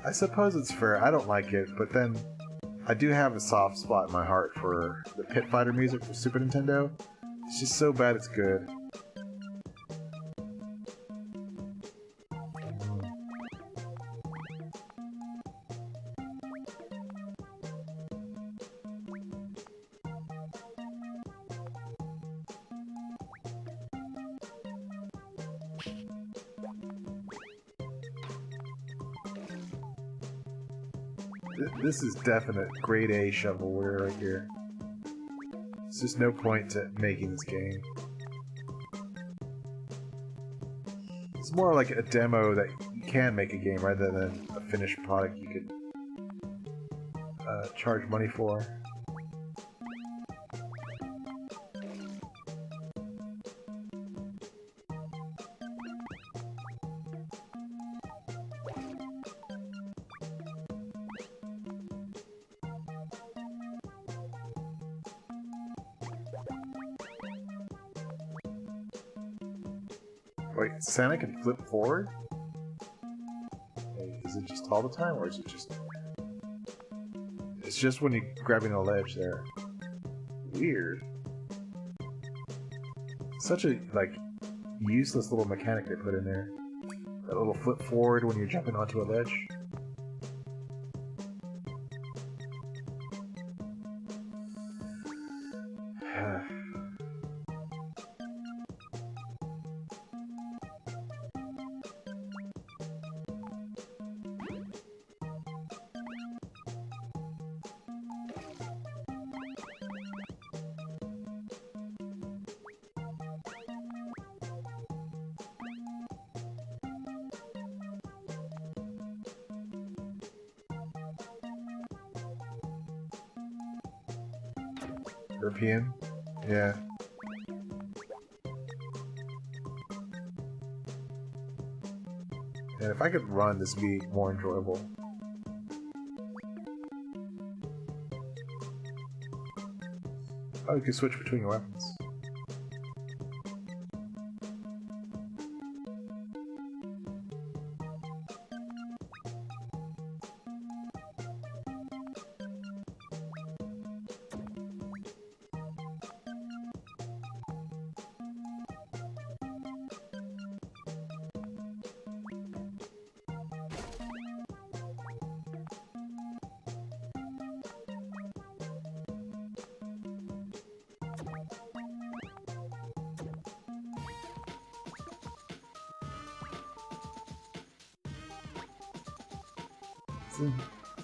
I suppose it's fair. I don't like it, but then I do have a soft spot in my heart for the Pit Fighter music for Super Nintendo. It's just so bad it's good. This is definite grade A shovelware right here. There's just no point to making this game. It's more like a demo that you can make a game rather than a finished product you could charge money for. Wait, Santa can flip forward? Wait, is it just all the time, or is it just... It's just when you're grabbing a ledge there. Weird. Such a, like, useless little mechanic they put in there. That little flip forward when you're jumping onto a ledge. European? Yeah. And if I could run, this would be more enjoyable. Oh, you can switch between your weapons.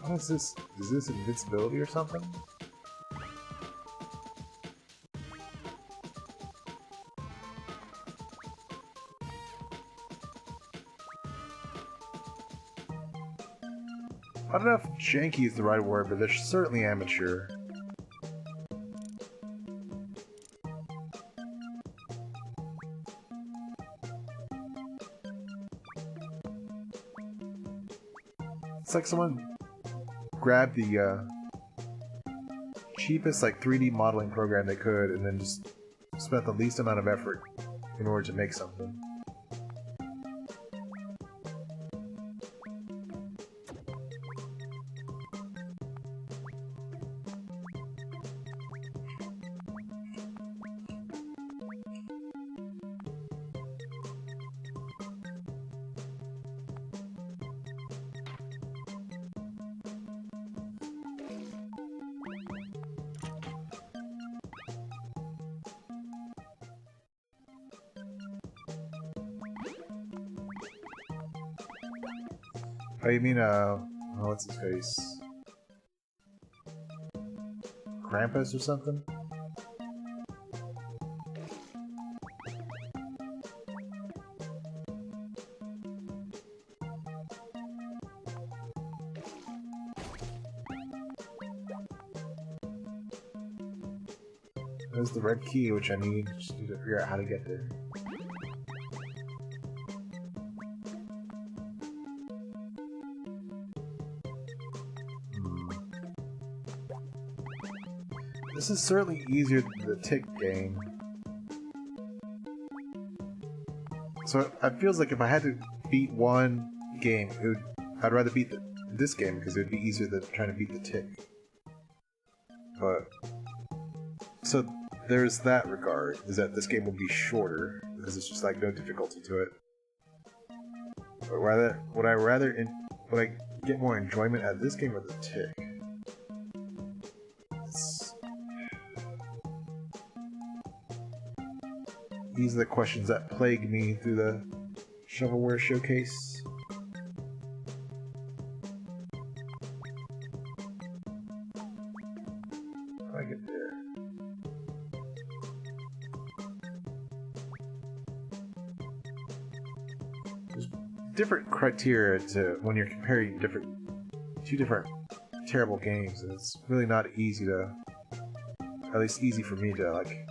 What is this? Is this invincibility or something? I don't know if janky is the right word, but they're certainly amateur. It's like someone grabbed the cheapest like 3D modeling program they could and then just spent the least amount of effort in order to make something. Oh, you mean, what's his face? Krampus or something? There's the red key, which I need. Just need to figure out how to get there. This is certainly easier than the Tick game. So it feels like if I had to beat one game, I'd rather beat this game because it would be easier than trying to beat the Tick. But so there's that regard, is that this game will be shorter because it's just like no difficulty to it. But would I get more enjoyment out of this game or the Tick? These are the questions that plague me through the Shovelware showcase. How do I get there? There's different criteria to when you're comparing two different terrible games, and it's really not easy to, at least easy for me to like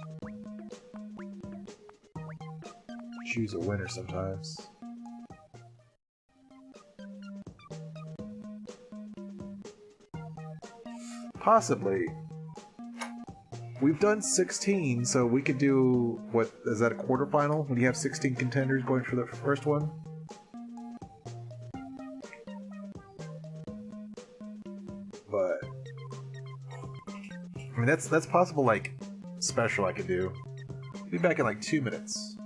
choose a winner sometimes. Possibly. We've done 16, so we could do, what, is that a quarterfinal? When you have 16 contenders going for the first one? But I mean that's possible, like, special I could do. Be back in like 2 minutes.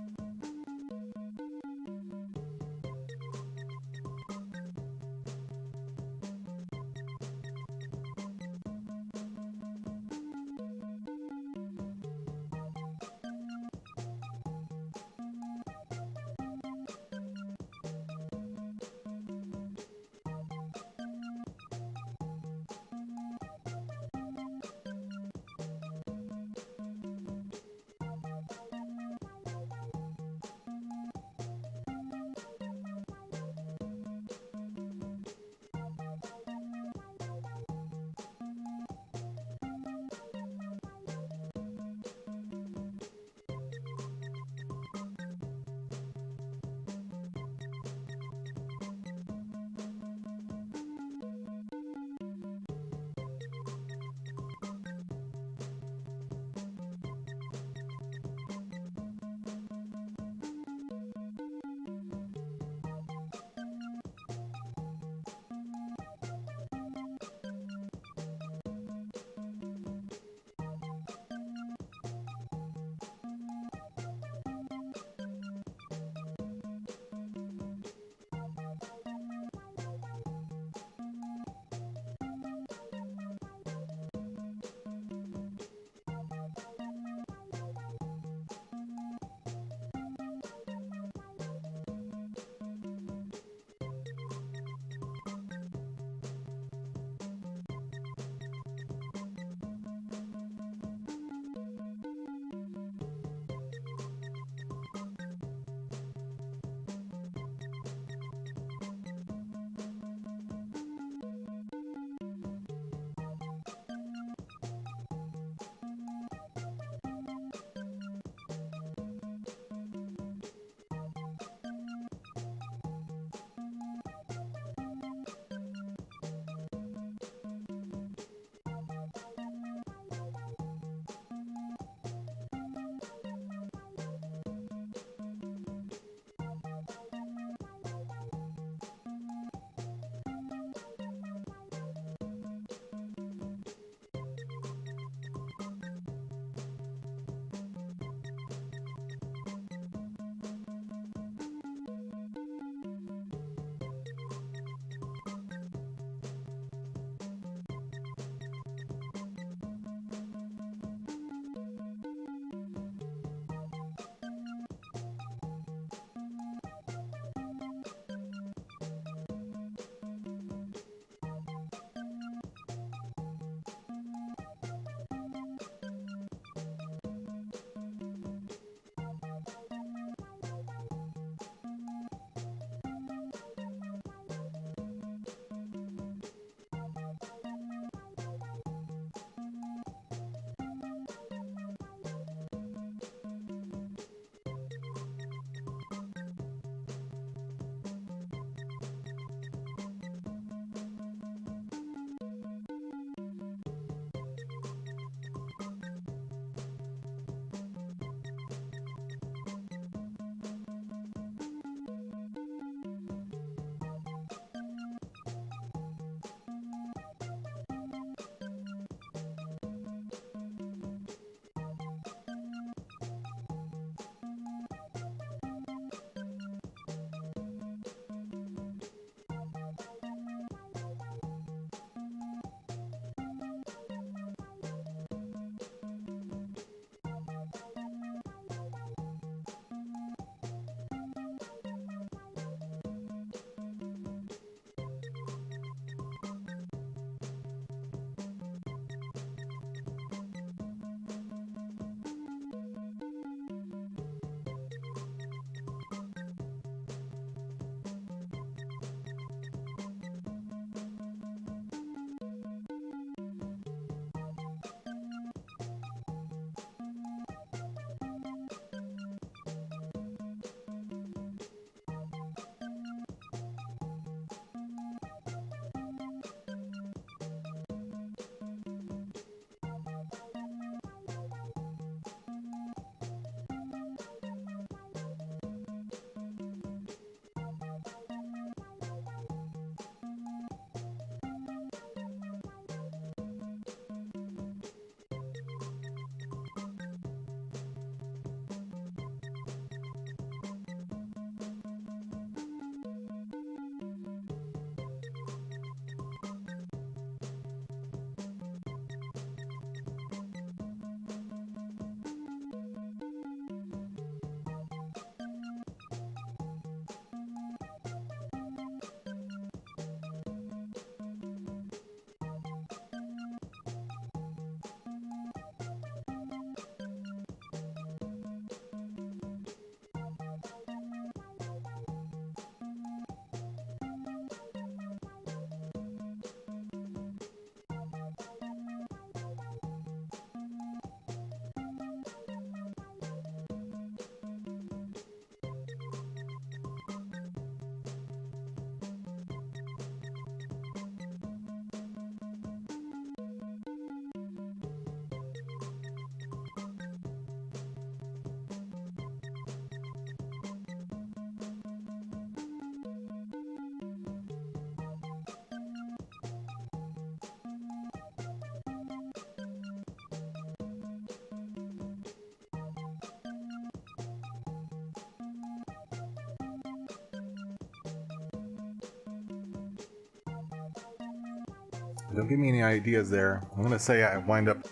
Don't give me any ideas there. I'm gonna say I wind up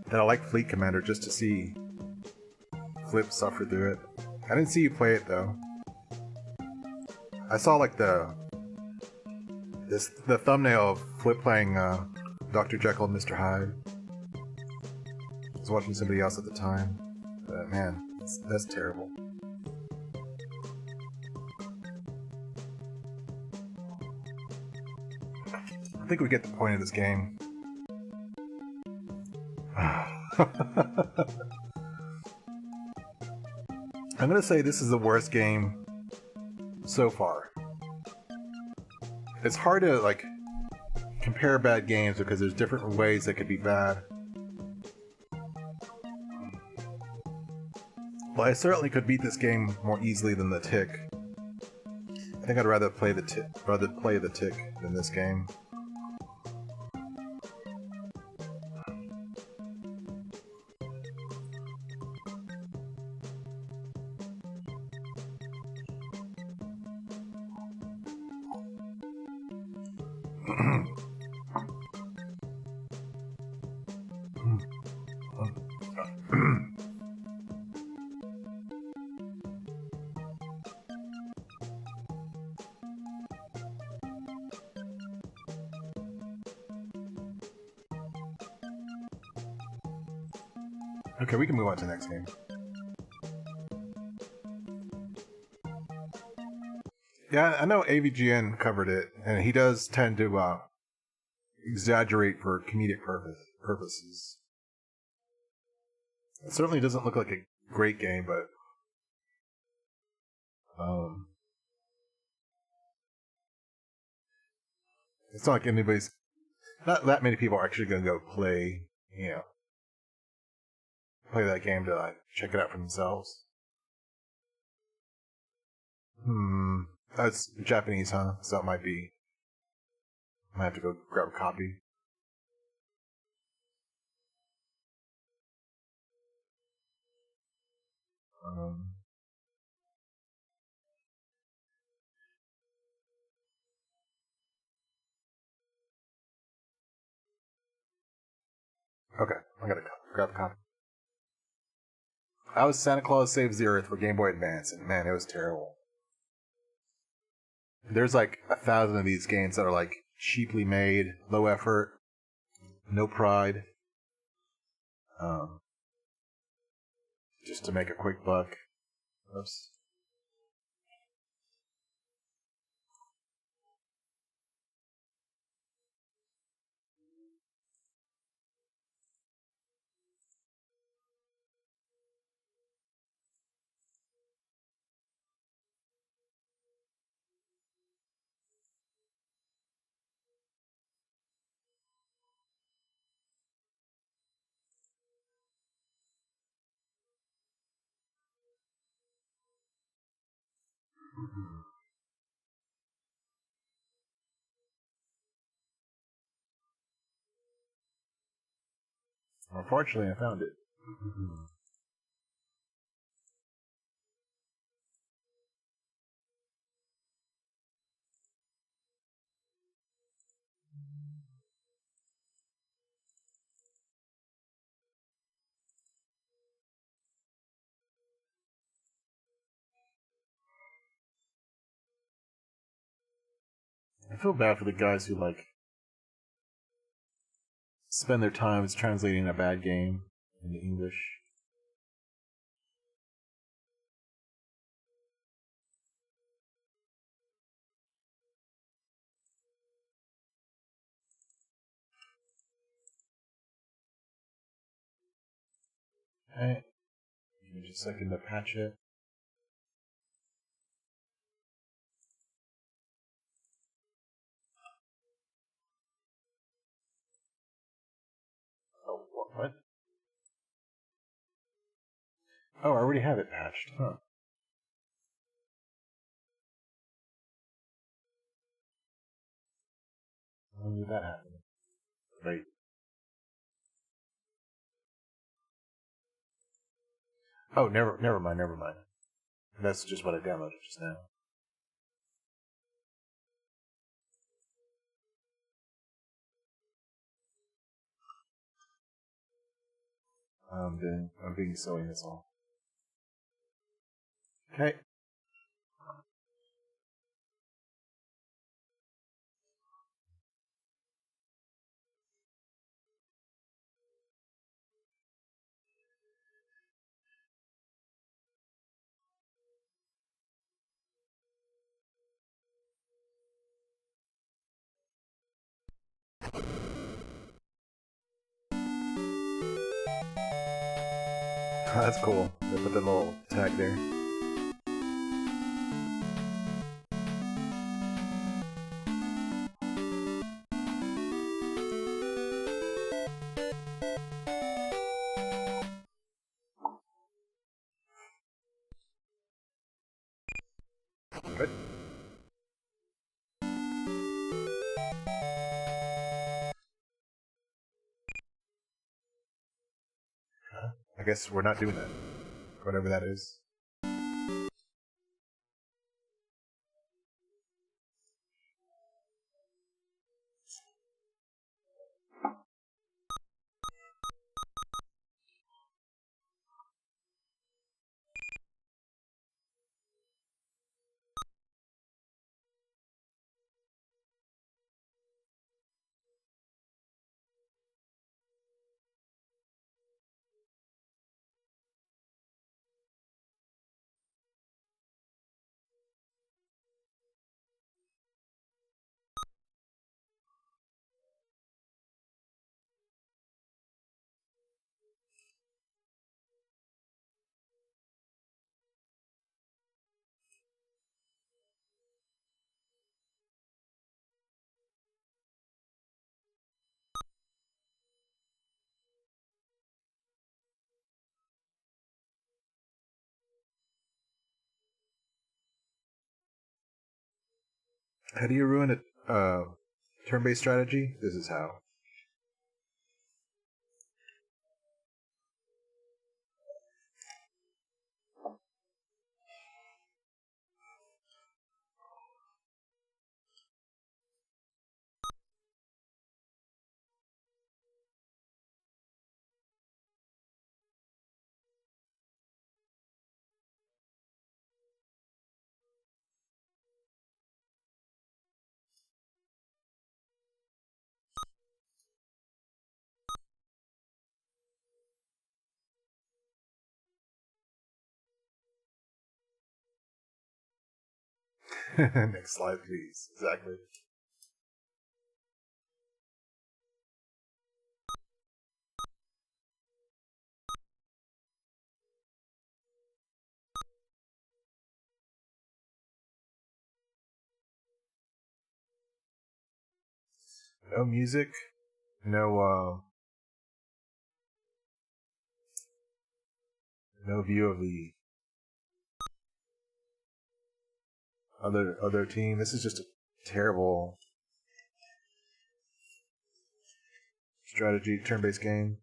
that I like Fleet Commander just to see Flip suffer through it. I didn't see you play it though. I saw like the thumbnail of Flip playing Dr. Jekyll and Mr. Hyde. I was watching somebody else at the time. But man, that's terrible. I think we get the point of this game. I'm gonna say this is the worst game so far. It's hard to like compare bad games because there's different ways that could be bad. Well, I certainly could beat this game more easily than the Tick. I think I'd rather play the Tick than this game. Okay, we can move on to the next game. Yeah, I know AVGN covered it, and he does tend to exaggerate for comedic purposes. It certainly doesn't look like a great game, but it's not like not that many people are actually going to go play that game to like, check it out for themselves. That's Japanese, huh? So it might have to go grab a copy. Okay, I gotta grab a copy. I was Santa Claus Saves the Earth for Game Boy Advance, and man, it was terrible. There's like 1,000 of these games that are like cheaply made, low effort, no pride, just to make a quick buck. Oops. Unfortunately, I found it. I feel bad for the guys who like spend their time translating a bad game into English. Okay. Give me just a second to patch it. Oh, what? Oh, I already have it patched. Huh. When did that happen? Great. Oh, never mind. That's just what I downloaded just now. I'm being silly, that's all. Okay. That's cool. They put the little tag there. Good. I guess we're not doing that. Whatever that is. How do you ruin a turn-based strategy? This is how. Next slide, please. Exactly. No music. No view of the other team. This is just a terrible strategy turn-based game.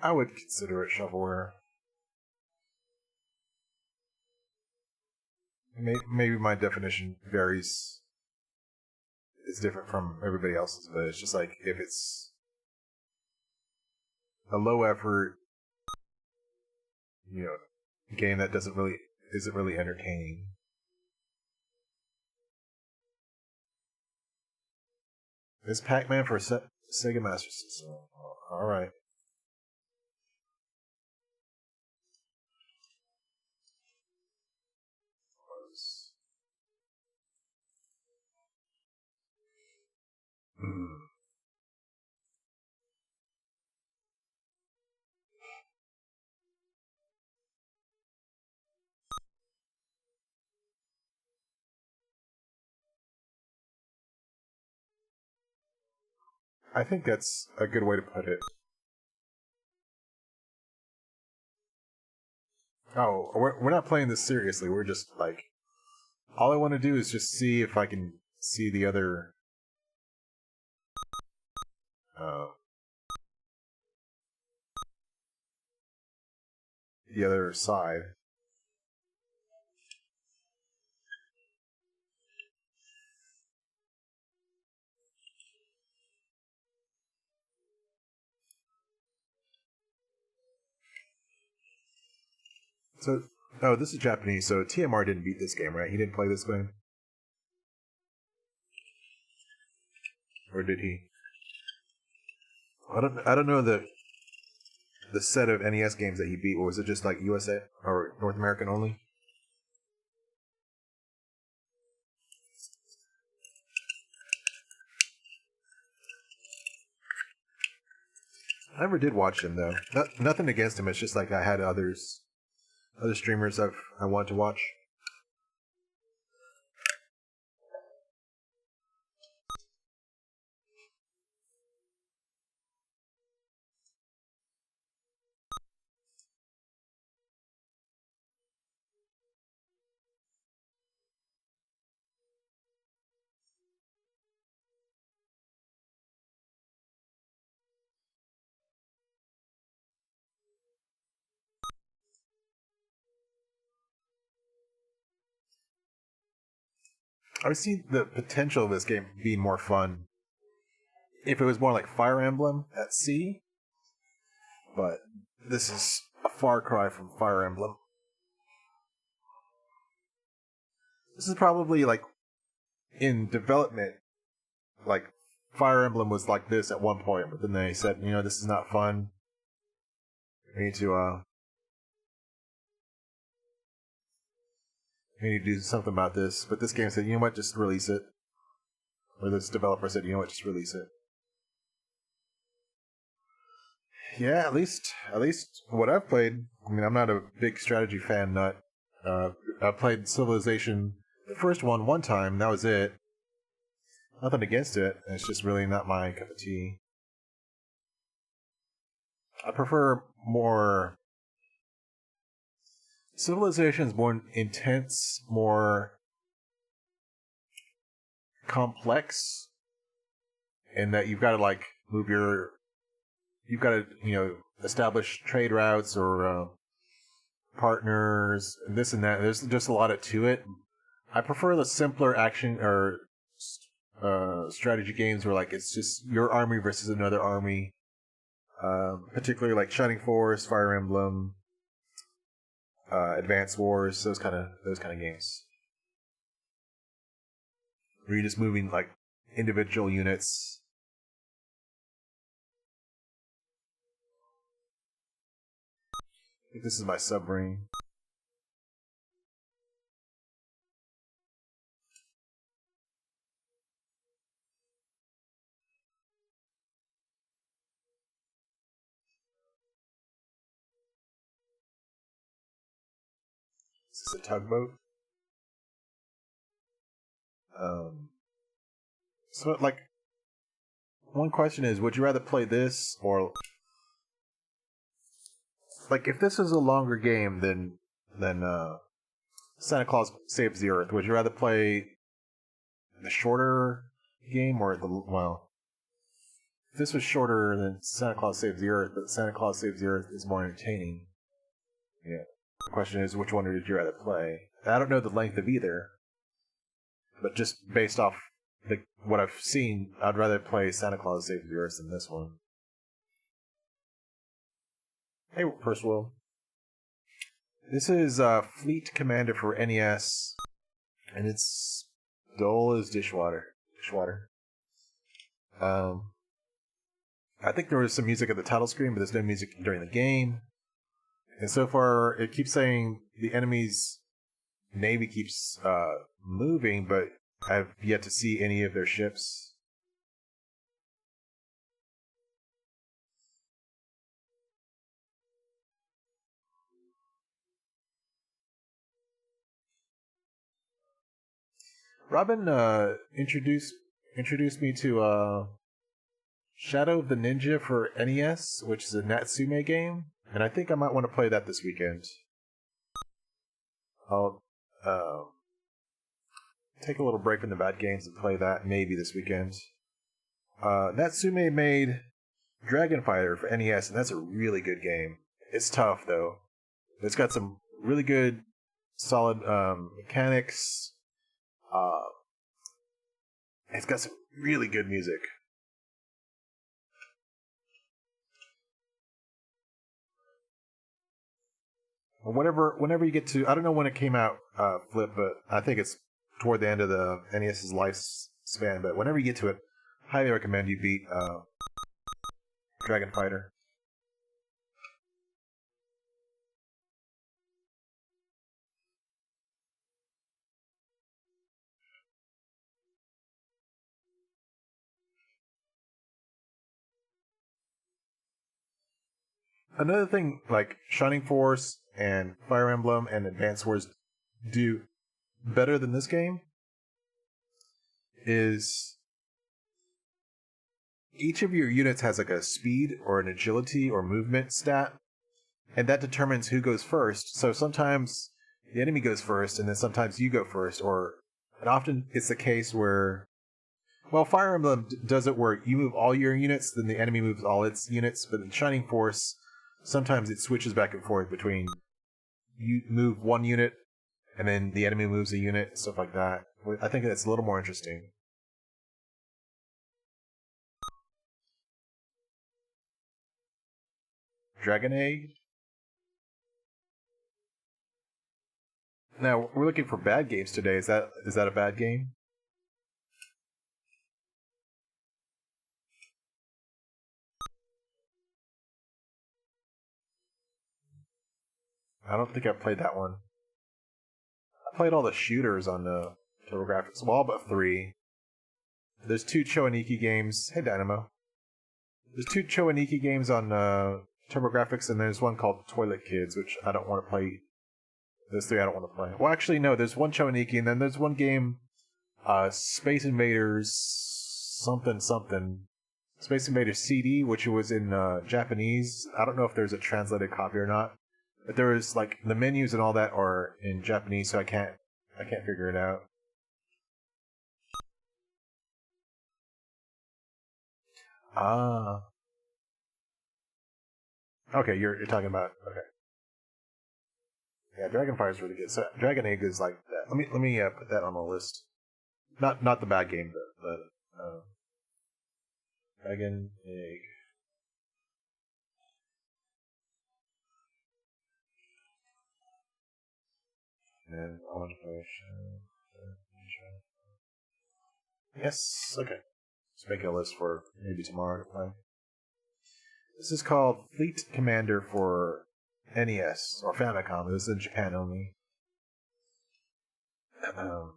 I would consider it shovelware. Maybe my definition varies. It's different from everybody else's, but it's just like if it's a low effort, game that isn't really entertaining. It's Pac-Man for Sega Master System. All right. Hmm. I think that's a good way to put it. Oh, we're not playing this seriously. We're just like, all I want to do is just see if I can see uh, the other side. So, oh, this is Japanese. So TMR didn't beat this game, right? He didn't play this game, or did he? I don't know the set of NES games that he beat. Or was it just like USA or North American only? I never did watch him though. Nothing against him. It's just like I had other streamers I want to watch. I see the potential of this game being more fun if it was more like Fire Emblem at sea, but this is a far cry from Fire Emblem. This is probably like in development, like Fire Emblem was like this at one point, but then they said, this is not fun. We need to do something about this. But this game said, you know what, just release it. Or this developer said, you know what, just release it. Yeah, at least what I've played. I mean, I'm not a big strategy fan nut. I played Civilization, the first one time. That was it. Nothing against it. It's just really not my cup of tea. I prefer more. Civilization is more intense, more complex, in that you've got to like you've got to establish trade routes or partners, and this and that. There's just a lot to it. I prefer the simpler action or strategy games where like it's just your army versus another army. Particularly like Shining Force, Fire Emblem, Advance Wars, those kind of games. Where you're just moving like individual units. I think this is my submarine. Is this a tugboat? Um, so like one question is, would you rather play this or like if this is a longer game than Santa Claus Saves the Earth, would you rather play the shorter game or if this was shorter than Santa Claus Saves the Earth, but Santa Claus Saves the Earth is more entertaining. Yeah. The question is, which one would you rather play? I don't know the length of either, but just based off what I've seen, I'd rather play Santa Claus Saves the Earth than this one. Hey, first Will. This is Fleet Commander for NES, and it's dull as dishwater. Dishwater. Um, I think there was some music at the title screen, but there's no music during the game. And so far, it keeps saying the enemy's navy keeps moving, but I've yet to see any of their ships. Robin introduced me to Shadow of the Ninja for NES, which is a Natsume game, and I think I might want to play that this weekend. I'll take a little break from the bad games and play that maybe this weekend. Natsume made Dragon Fighter for NES, and that's a really good game. It's tough though. It's got some really good, solid mechanics. It's got some really good music. Whenever you get to, I don't know when it came out, Flip, but I think it's toward the end of the NES's lifespan. But whenever you get to it, highly recommend you beat Dragon Fighter. Another thing, like Shining Force and Fire Emblem and Advance Wars do better than this game is each of your units has like a speed or an agility or movement stat, and that determines who goes first. So sometimes the enemy goes first, and then sometimes you go first, and often it's the case where, well, Fire Emblem does it where you move all your units, then the enemy moves all its units, but in Shining Force, sometimes it switches back and forth between you move one unit and then the enemy moves a unit, stuff like that. I think that's a little more interesting. Dragon Egg? Now, we're looking for bad games today. Is that a bad game? I don't think I played that one. I played all the shooters on the TurboGrafx, well, all but 3. There's 2 Choaniki games. Hey, Dynamo. There's 2 Choaniki games on TurboGrafx, and there's one called Toilet Kids, which I don't want to play. Those 3 I don't want to play. Well, actually, no. There's one Choaniki, and then there's one game, Space Invaders something. Space Invaders CD, which was in Japanese. I don't know if there's a translated copy or not. But there is, like, the menus and all that are in Japanese, so I can't figure it out. Ah. Okay, you're talking about, okay. Yeah, Dragonfire is really good. So Dragon Egg is like that. Let me put that on the list. Not the bad game, but Dragon Egg. And I want to play. Yes. Okay. Let's make a list for maybe tomorrow to play. This is called Fleet Commander for NES or Famicom. It was in Japan only. Um,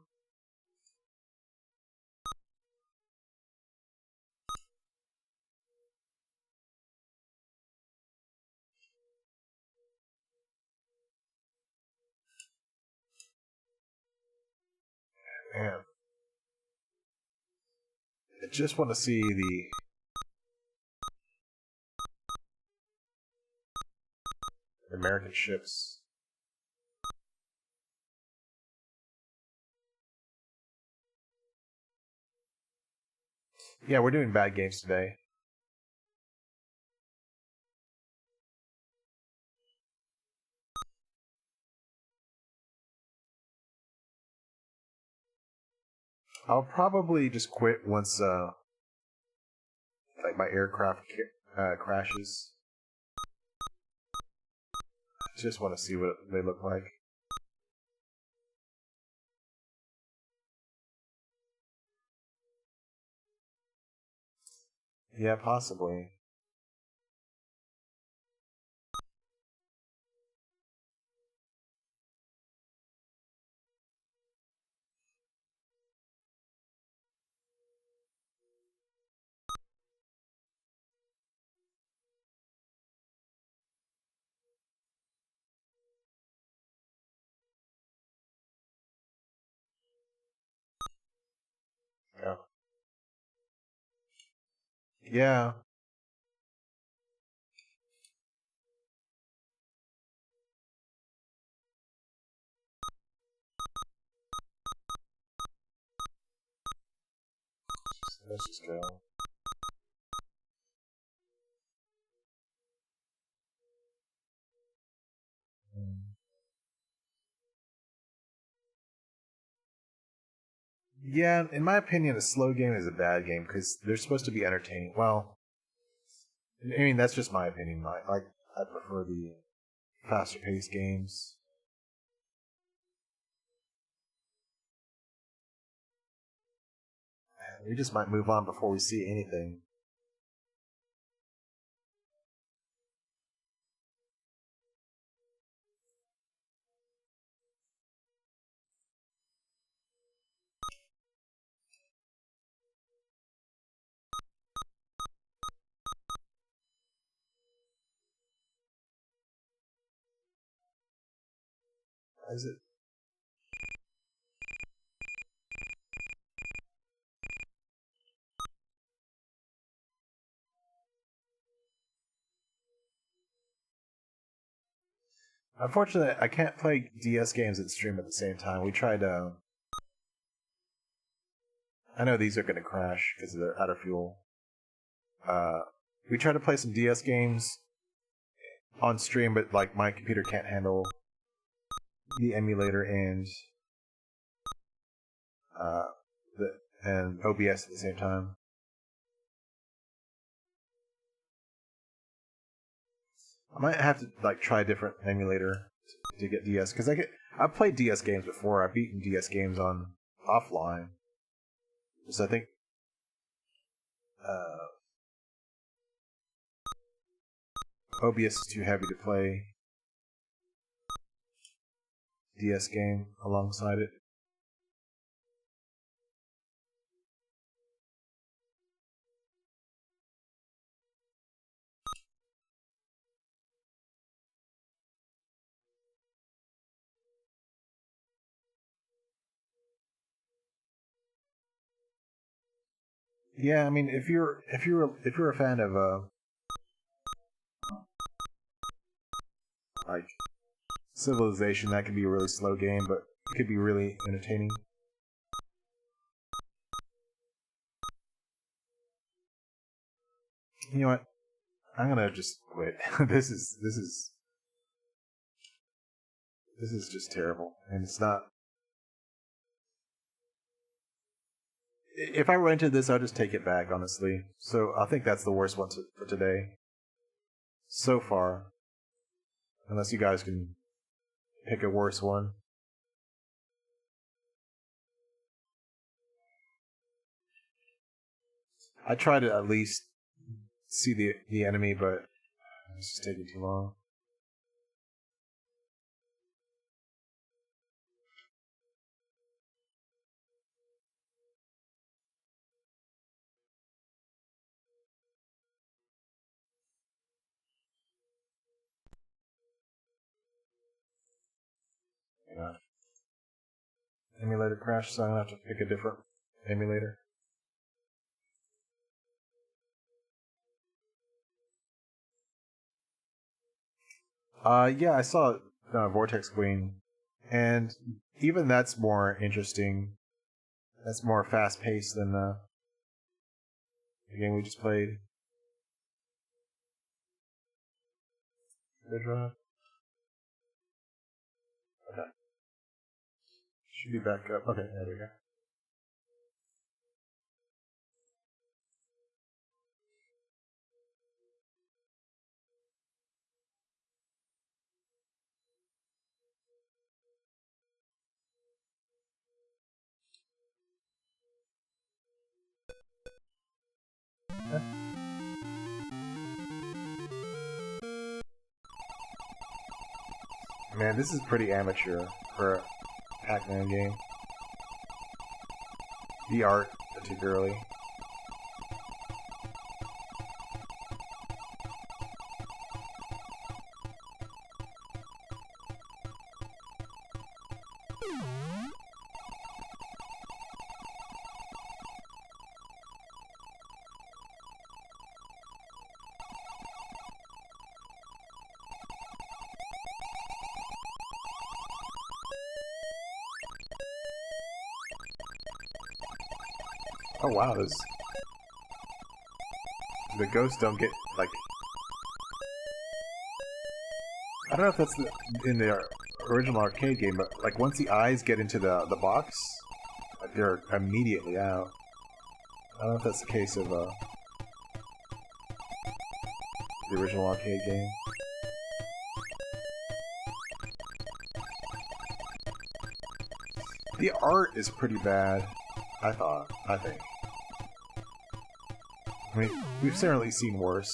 man, I just want to see the American ships. Yeah, we're doing bad games today. I'll probably just quit once like my aircraft crashes. Just want to see what they look like. Yeah, possibly. Yeah. Let's just go. Yeah, in my opinion, a slow game is a bad game because they're supposed to be entertaining. Well, I mean that's just my opinion. I prefer the faster paced games. We just might move on before we see anything. Is it? Unfortunately, I can't play DS games and stream at the same time. We tried. I know these are going to crash because they're out of fuel. Uh, we tried to play some DS games on stream, but like my computer can't handle the emulator and uh, the and OBS at the same time. I might have to like try a different emulator to get DS because I've played DS games before. I've beaten DS games on offline. So I think uh, OBS is too heavy to play DS game alongside it. Yeah, I mean, if you're a fan of like Civilization, that could be a really slow game, but it could be really entertaining. You know what? I'm gonna just quit. This is just terrible, and it's not. If I rented this, I'll just take it back, honestly. So I think that's the worst one for today so far. Unless you guys can pick a worse one. I try to at least see the enemy, but it's just taking too long. Yeah. Emulator crashed, so I'm gonna have to pick a different emulator. Yeah, I saw Vortex Queen, and even that's more interesting. That's more fast paced than the game we just played. Good drive. Okay, should be back up. Okay, there we go. Man, this is pretty amateur for a Pac-Man game. The art, particularly. Oh wow, the ghosts don't get, like... I don't know if that's in the original arcade game, but like once the eyes get into the box, like they're immediately out. I don't know if that's the case of the original arcade game. The art is pretty bad, I think. I mean, we've certainly seen worse.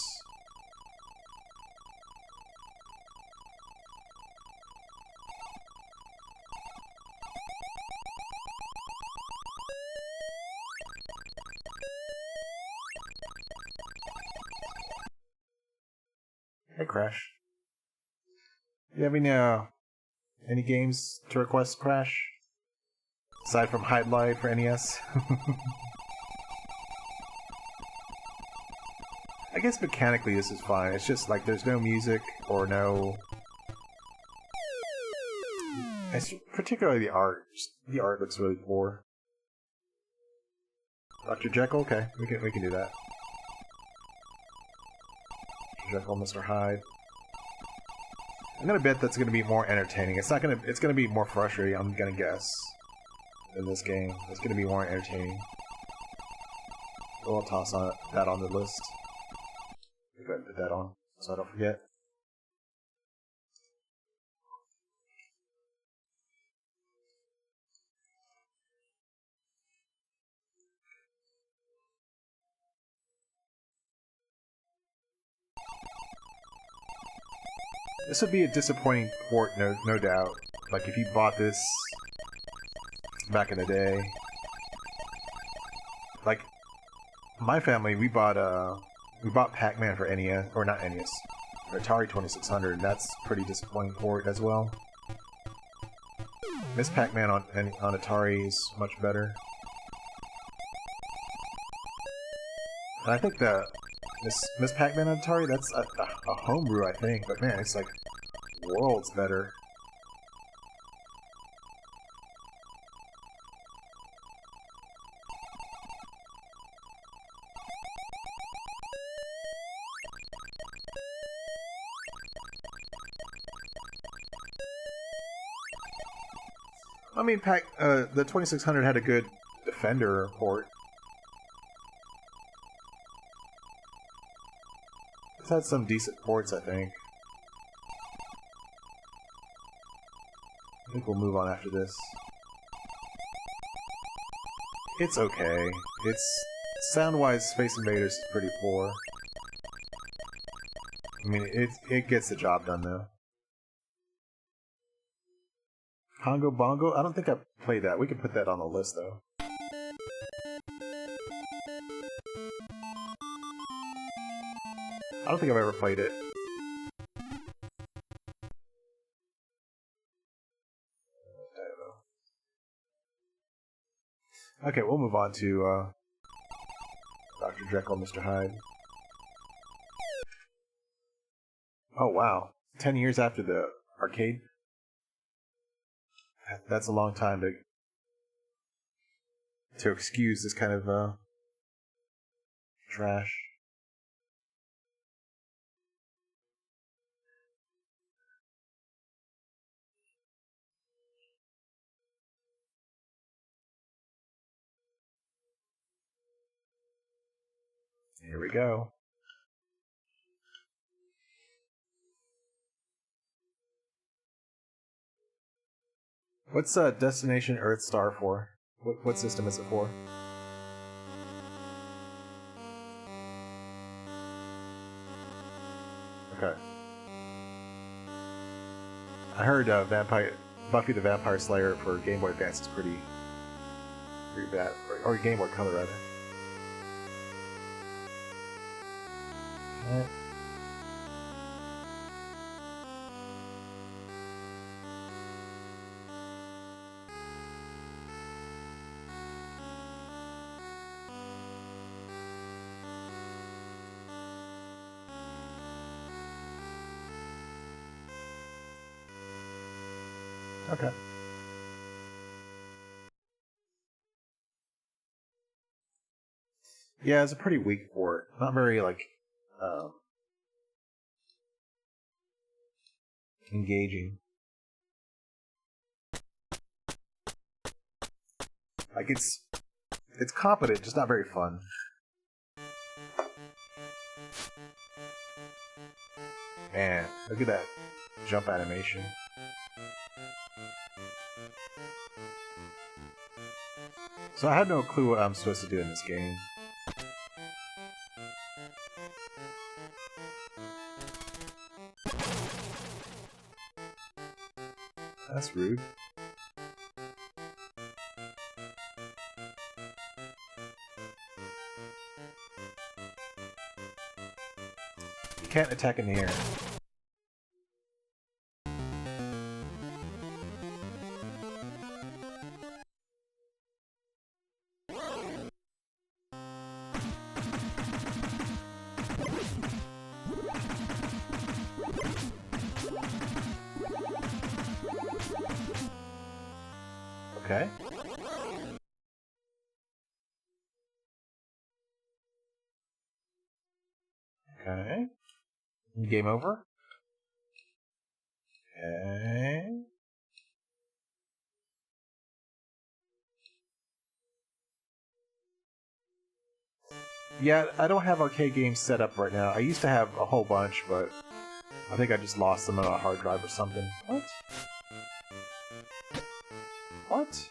Hey, Crash. You have any games to request, Crash? Aside from Hide Light for NES? I guess mechanically this is fine. It's just like there's no music or no... It's particularly the art. The art looks really poor. Dr. Jekyll? Okay, we can do that. Dr. Jekyll, Mr. Hyde. I'm gonna bet that's gonna be more entertaining. It's gonna be more frustrating, I'm gonna guess, in this game. It's gonna be more entertaining. We'll toss that on the list. Go ahead and put that on, so I don't forget. This would be a disappointing port, no doubt. Like if you bought this back in the day. Like my family, we bought Pac-Man for NES, or not NES, or Atari 2600, and that's pretty disappointing port as well. Miss Pac-Man on Atari is much better. And I think the Miss Pac-Man on Atari, that's a homebrew, I think, but man, it's like worlds better. I mean, the 2600 had a good Defender port. It's had some decent ports, I think. I think we'll move on after this. It's okay. It's sound-wise, Space Invaders is pretty poor. I mean, it gets the job done though. Congo Bongo? I don't think I've played that. We can put that on the list though. I don't think I've ever played it. Okay, we'll move on to Dr. Jekyll and Mr. Hyde. Oh wow. 10 years after the arcade? That's a long time to excuse this kind of trash. Here we go. What's Destination Earthstar for? What system is it for? Okay. I heard Buffy the Vampire Slayer for Game Boy Advance is pretty bad, or Game Boy Color rather. Okay. Yeah, it's a pretty weak port. Not very like um, engaging. Like it's competent, just not very fun. Man, look at that jump animation. So I have no clue what I'm supposed to do in this game. That's rude. You can't attack in the air. Okay. Okay. Game over. Okay. Yeah, I don't have arcade games set up right now. I used to have a whole bunch, but I think I just lost them on a hard drive or something. What? What?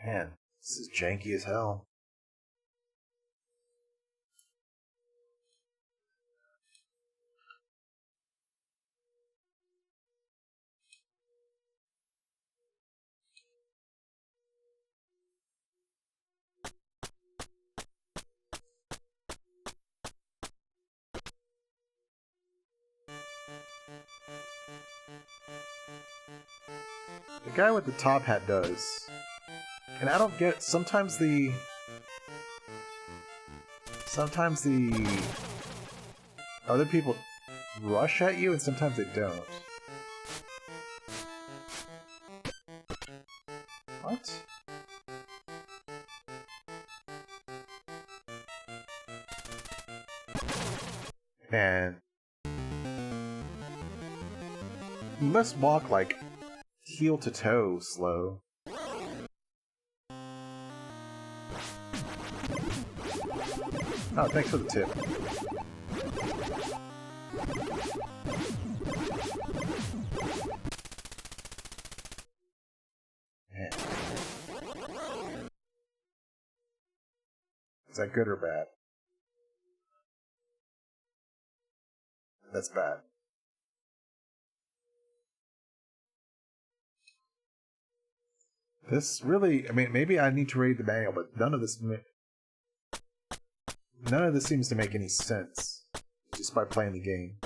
Man, this is janky as hell. The guy with the top hat does. And I don't get sometimes the other people rush at you and sometimes they don't. What? And you must walk like heel to toe slow. Oh, thanks for the tip. Man. Is that good or bad? That's bad. This really, I mean, maybe I need to read the manual, but none of this seems to make any sense just by playing the game.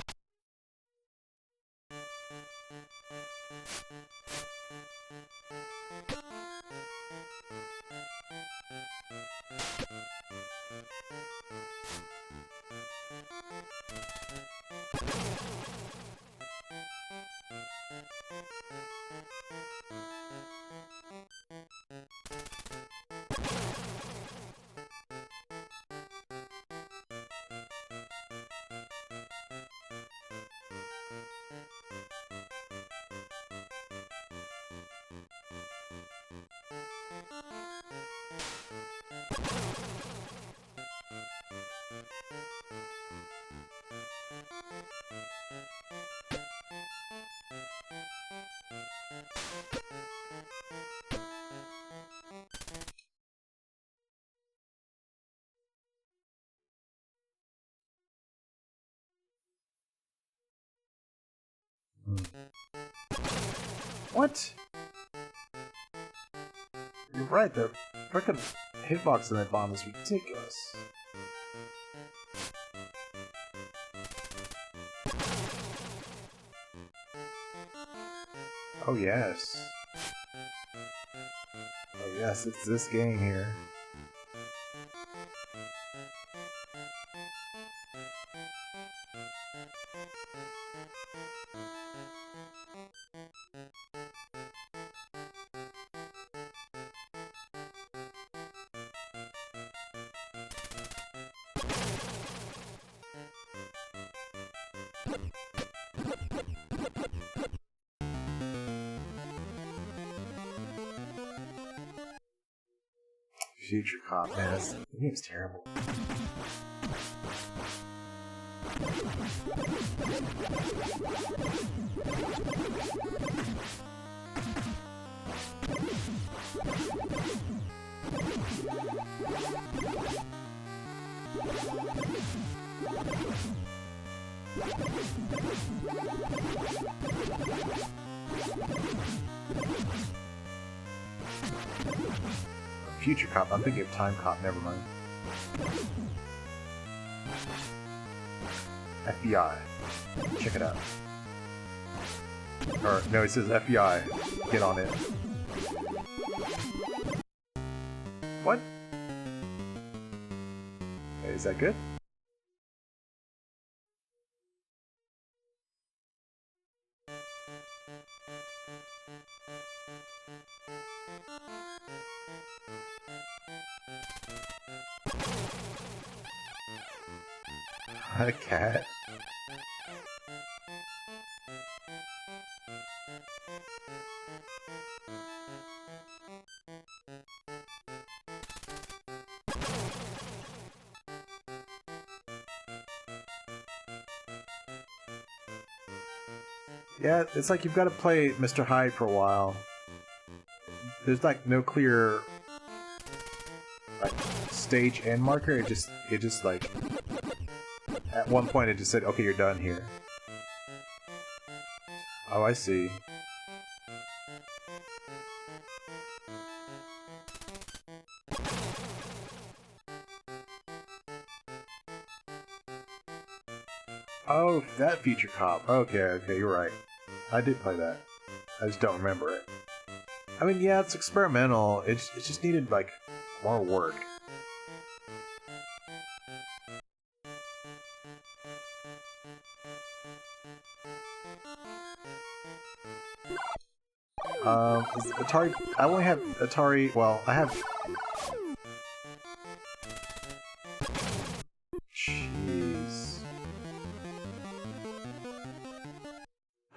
What? You're right, the frickin' hitbox in that bomb is ridiculous. Oh yes. Oh yes, it's this game here. Future Cop, man, the game's terrible. Future Cop, I'm thinking of Time Cop, never mind. FBI. Check it out. Or, no, it says FBI. Get on it. What? Is that good? A cat. Yeah, it's like you've got to play Mr. Hyde for a while. There's like no clear like stage end marker. It just like at one point it just said, "Okay, you're done here." Oh, I see. Oh, that Future Cop. Okay, you're right. I did play that. I just don't remember it. I mean, yeah, it's experimental. It just needed, like, more work. Atari... I only have Atari... Well, I have... Jeez.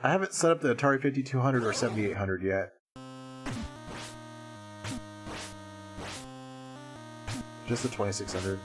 I haven't set up the Atari 5200 or 7800 yet. Just the 2600.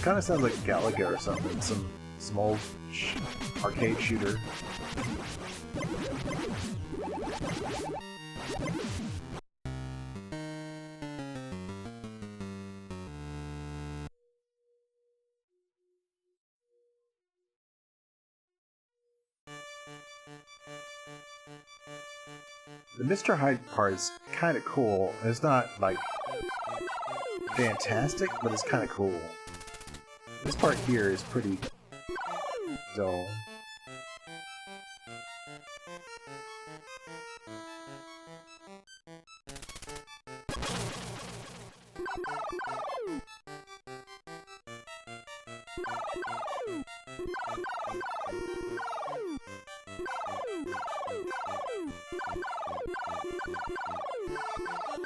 Kind of sounds like Galaga or something. Some old arcade shooter. The Mr. Hyde part is kind of cool. It's not like fantastic, but it's kind of cool. This part here is pretty dull.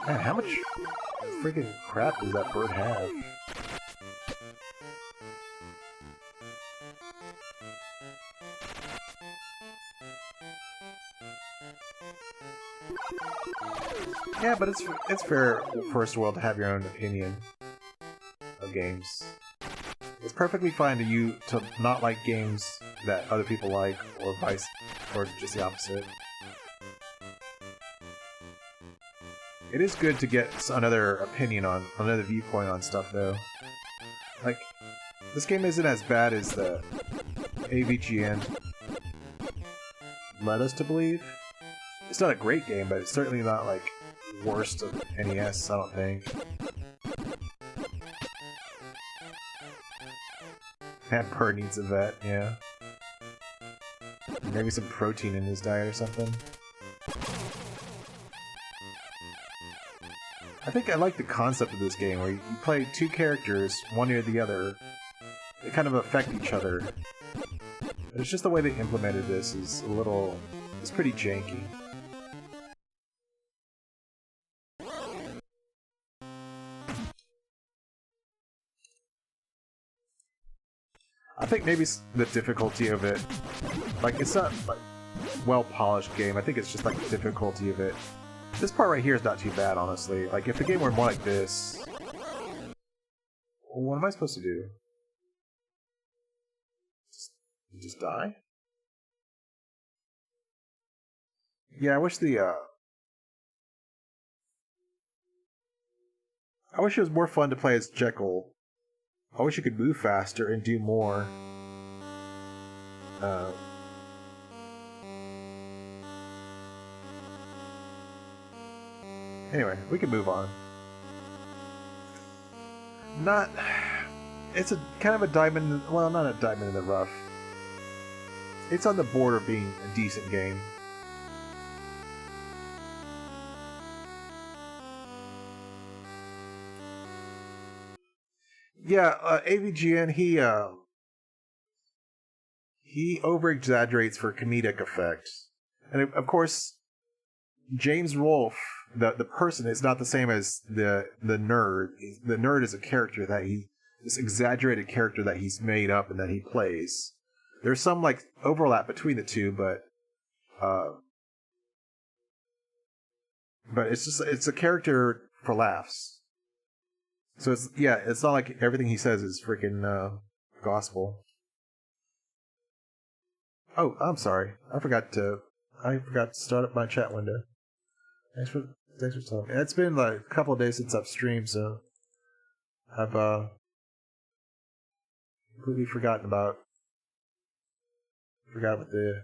Man, how much freaking crap does that bird have? Yeah, but it's fair, first world, to have your own opinion of games. It's perfectly fine to not like games that other people like, or just the opposite. It is good to get another viewpoint on stuff, though. Like, this game isn't as bad as the AVGN led us to believe. It's not a great game, but it's certainly not, like, worst of NES, I don't think. Hamper needs a vet, yeah. Maybe some protein in his diet or something. I think I like the concept of this game, where you play two characters, one near the other. They kind of affect each other. But it's just the way they implemented this is it's pretty janky. I think maybe the difficulty of it, like, it's not like well-polished game. I think it's just like the difficulty of it. This part right here is not too bad, honestly. Like, if the game were more like this, what am I supposed to do? Just die? Yeah, I wish I wish it was more fun to play as Jekyll. I wish you could move faster and do more. Anyway, we can move on. It's a kind of a diamond. Well, not a diamond in the rough. It's on the border of being a decent game. Yeah, AVGN, he over-exaggerates for comedic effect. And of course, James Rolfe, the person, is not the same as the nerd. The nerd is a character this exaggerated character that he's made up and that he plays. There's some, like, overlap between the two, but it's a character for laughs. So it's not like everything he says is freaking gospel. Oh, I'm sorry. I forgot to start up my chat window. Thanks for talking. It's been like a couple of days since I've streamed, so I've completely forgot about the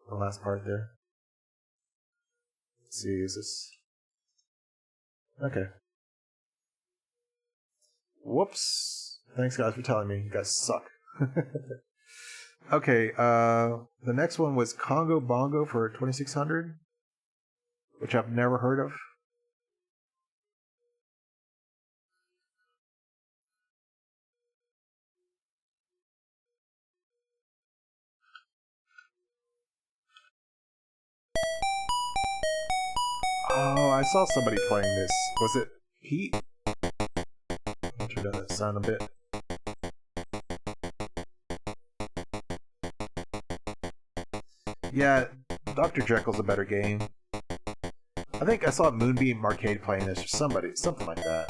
last part there. Let's see, is this okay? Whoops. Thanks, guys, for telling me. You guys suck. Okay, the next one was Congo Bongo for 2600, which I've never heard of. Oh, I saw somebody playing this. Was it Pete? I'll turn down that sound a bit. Yeah, Dr. Jekyll's a better game. I think I saw Moonbeam Arcade playing this, or something like that.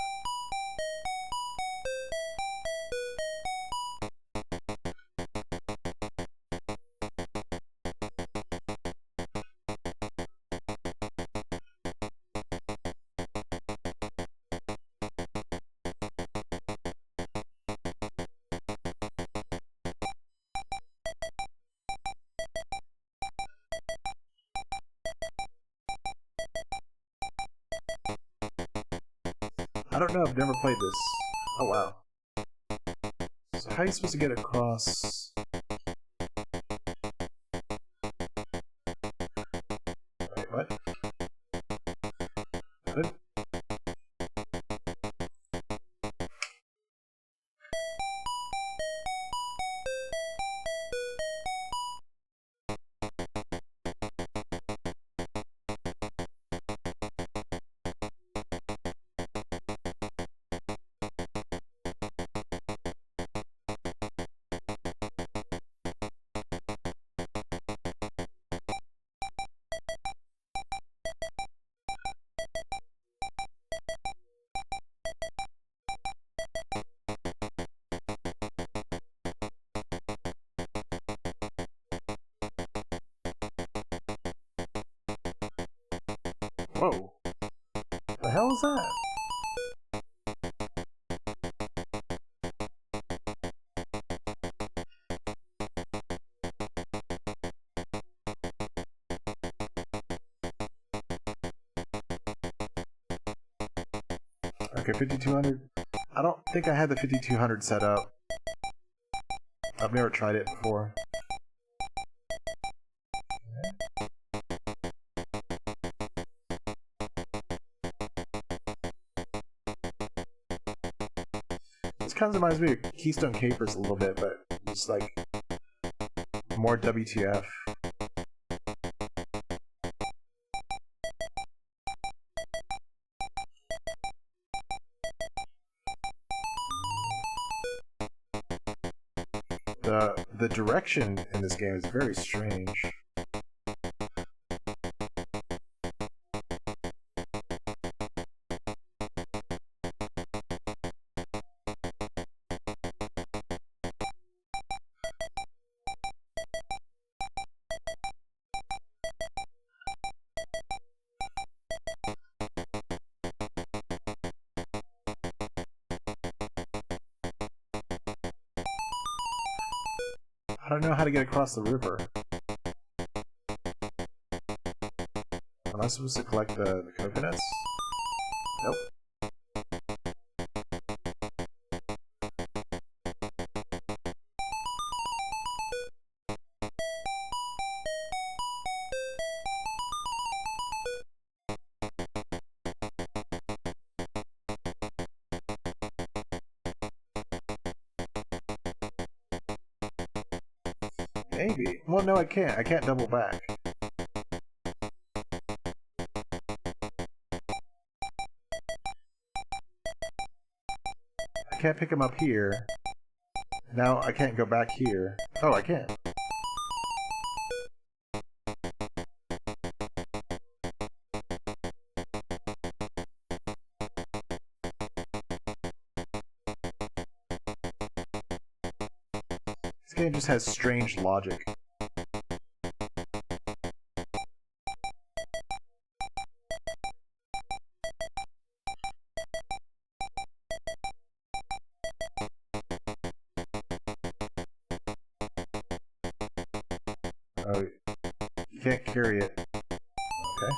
I don't know, I've never played this. Oh wow. So how are you supposed to get across? Wait, what? What? Whoa. The hell is that? Okay, 5200. I don't think I had the 5200 set up. I've never tried it before. This kind of reminds me of Keystone Capers a little bit, but it's like more WTF. The direction in this game is very strange. I don't know how to get across the river. Am I supposed to collect the coconuts? Nope. Maybe. Well, no, I can't. I can't double back. I can't pick him up here. Now I can't go back here. Oh, I can. This game just has strange logic. Oh, you can't carry it. Okay.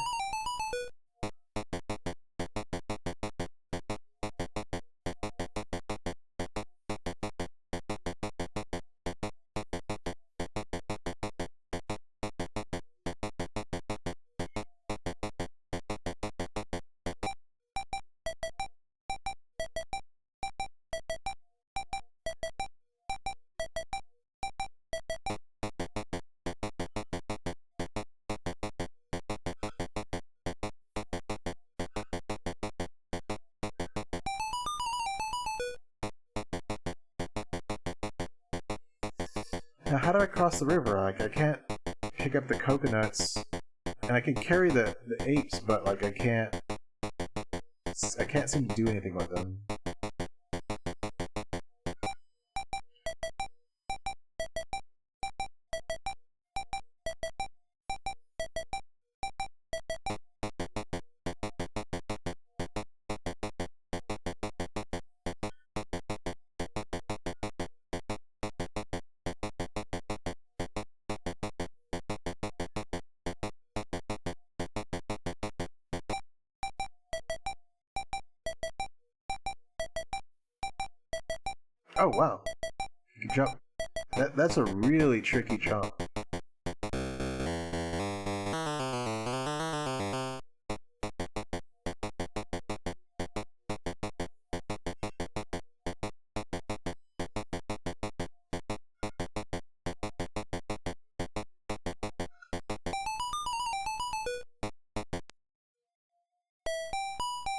Now, how do I cross the river? Like, I can't pick up the coconuts, and I can carry the apes, but like, I can't seem to do anything with them. Oh, wow. You can jump. That's a really tricky jump.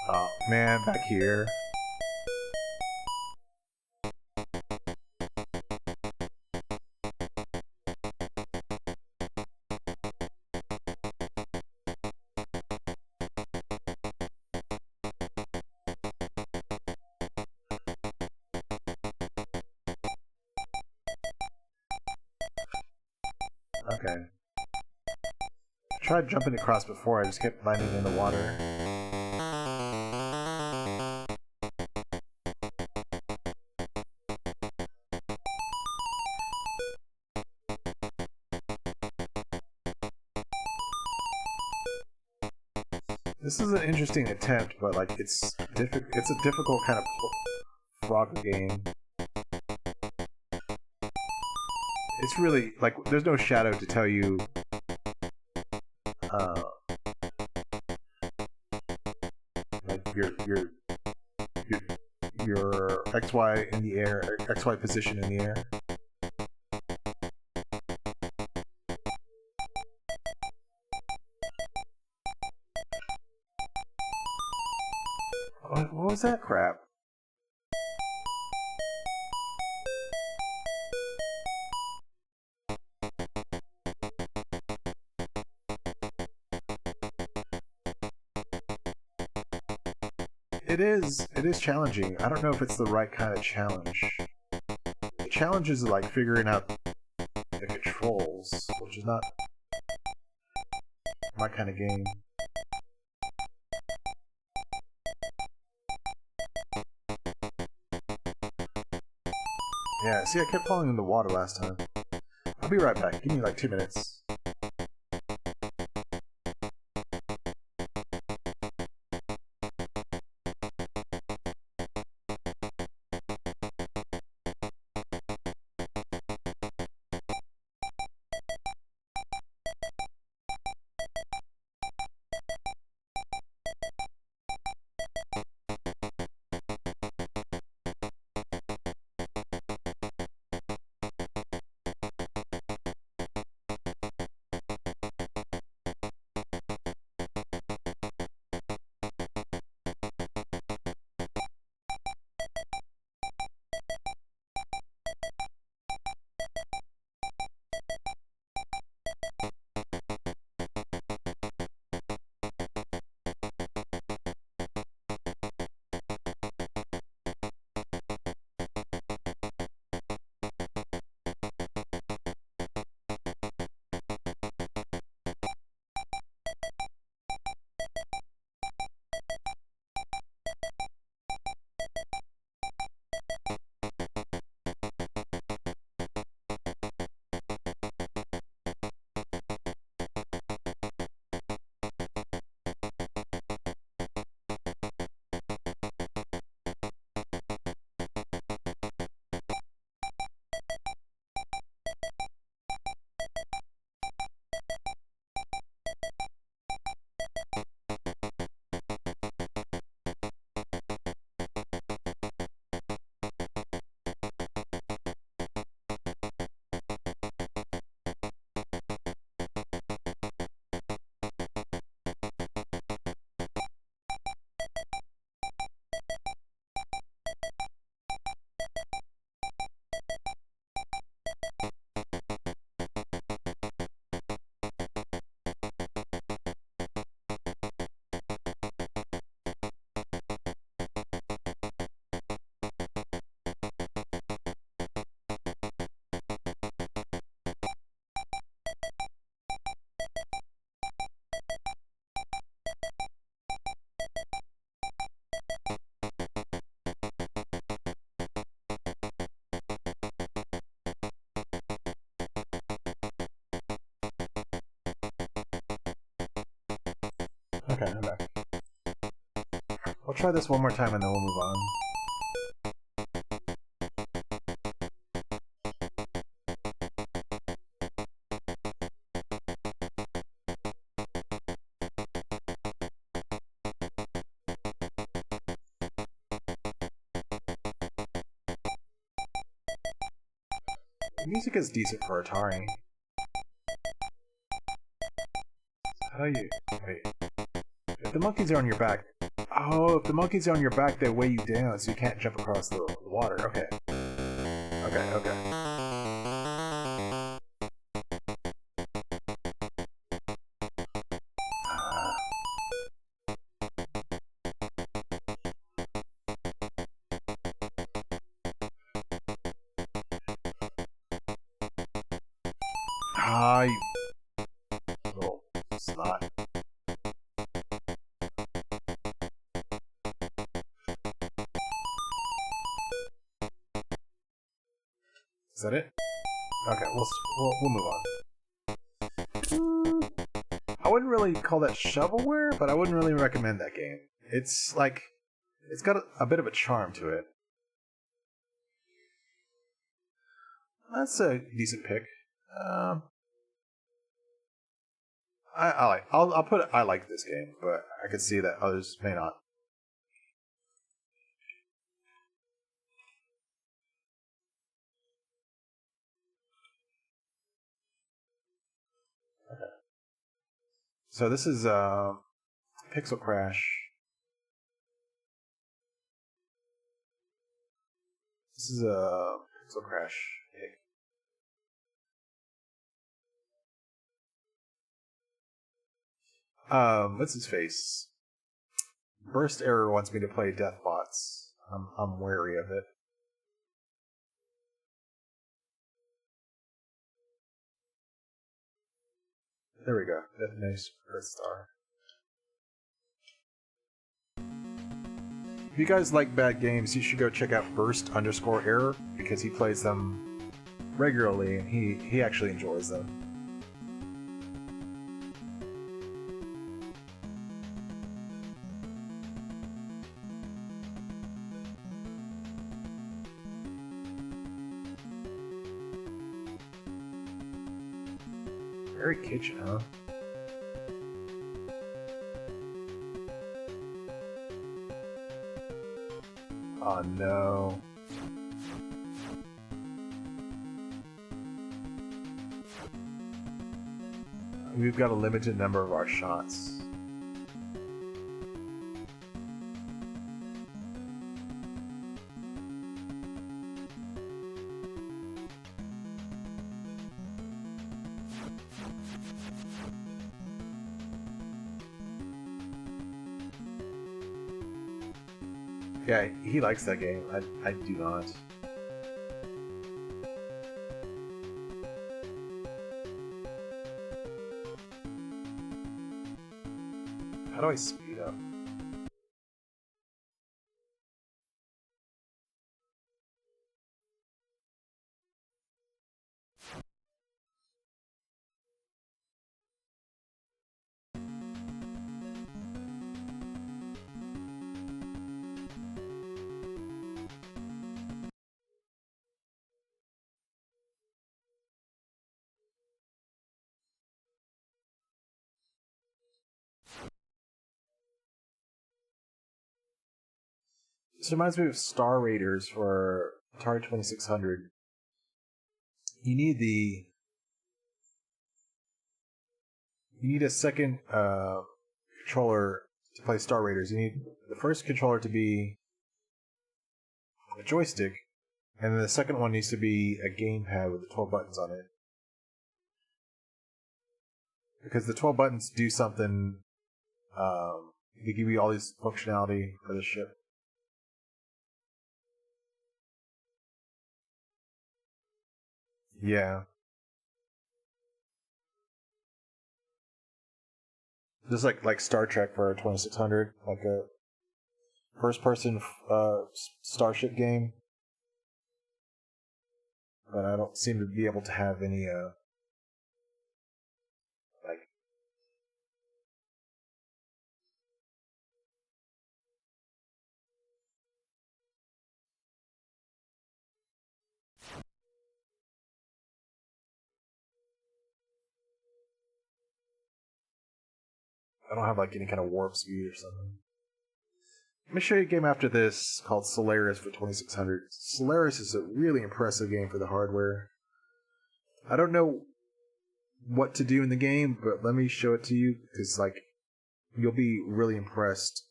Oh, man, back here. Okay. tried jumping across before, I just kept landing in the water. This is an interesting attempt, but like it's a difficult kind of frog game. It's really like there's no shadow to tell you like your XY in the air, XY position in the air. What was that crap? It is challenging. I don't know if it's the right kind of challenge. The challenge is like figuring out the controls, which is not my kind of game. Yeah, see, I kept falling in the water last time. I'll be right back. Give me like 2 minutes. Okay, I'm back. I'll try this one more time and then we'll move on. The music is decent for Atari. How do you... Wait. If the monkeys are on your back... Oh, if the monkeys are on your back, they weigh you down, so you can't jump across the water. Okay. Okay. You little slime. that it? Okay, we'll move on. I wouldn't really call that shovelware, but I wouldn't really recommend that game. It's like it's got a bit of a charm to it. That's a decent pick. I like this game, but I could see that others may not. So this is Pixel Crash. This is a Pixel Crash pick. What's his face? Burst Error wants me to play Deathbots. I'm wary of it. There we go. That nice Earth Star. If you guys like bad games, you should go check out Burst_Error because he plays them regularly and he actually enjoys them. Very kitchen, huh? Oh no. We've got a limited number of our shots. Yeah, he likes that game. I do not. How do I speed up? This reminds me of Star Raiders for Atari 2600. You need a second controller to play Star Raiders. You need the first controller to be a joystick, and then the second one needs to be a gamepad with the 12 buttons on it. Because the 12 buttons do something, they give you all this functionality for the ship. Yeah. Just like Star Trek for 2600, like a first-person starship game. But I don't seem to be able to have any like. I don't have like any kind of warp speed or something. Let me show you a game after this called Solaris for 2600. Solaris is a really impressive game for the hardware. I don't know what to do in the game, but let me show it to you because like you'll be really impressed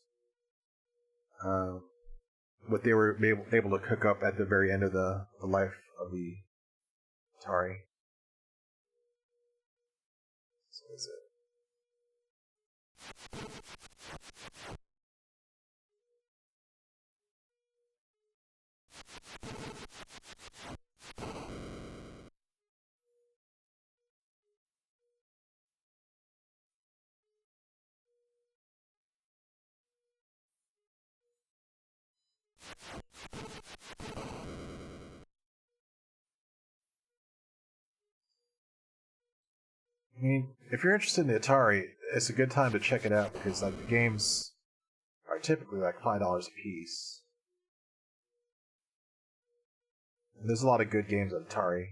what they were able to cook up at the very end of the life of the Atari. So is it? mean, if you're interested in the Atari, it's a good time to check it out because like the games are typically like $5 a piece. And there's a lot of good games on Atari.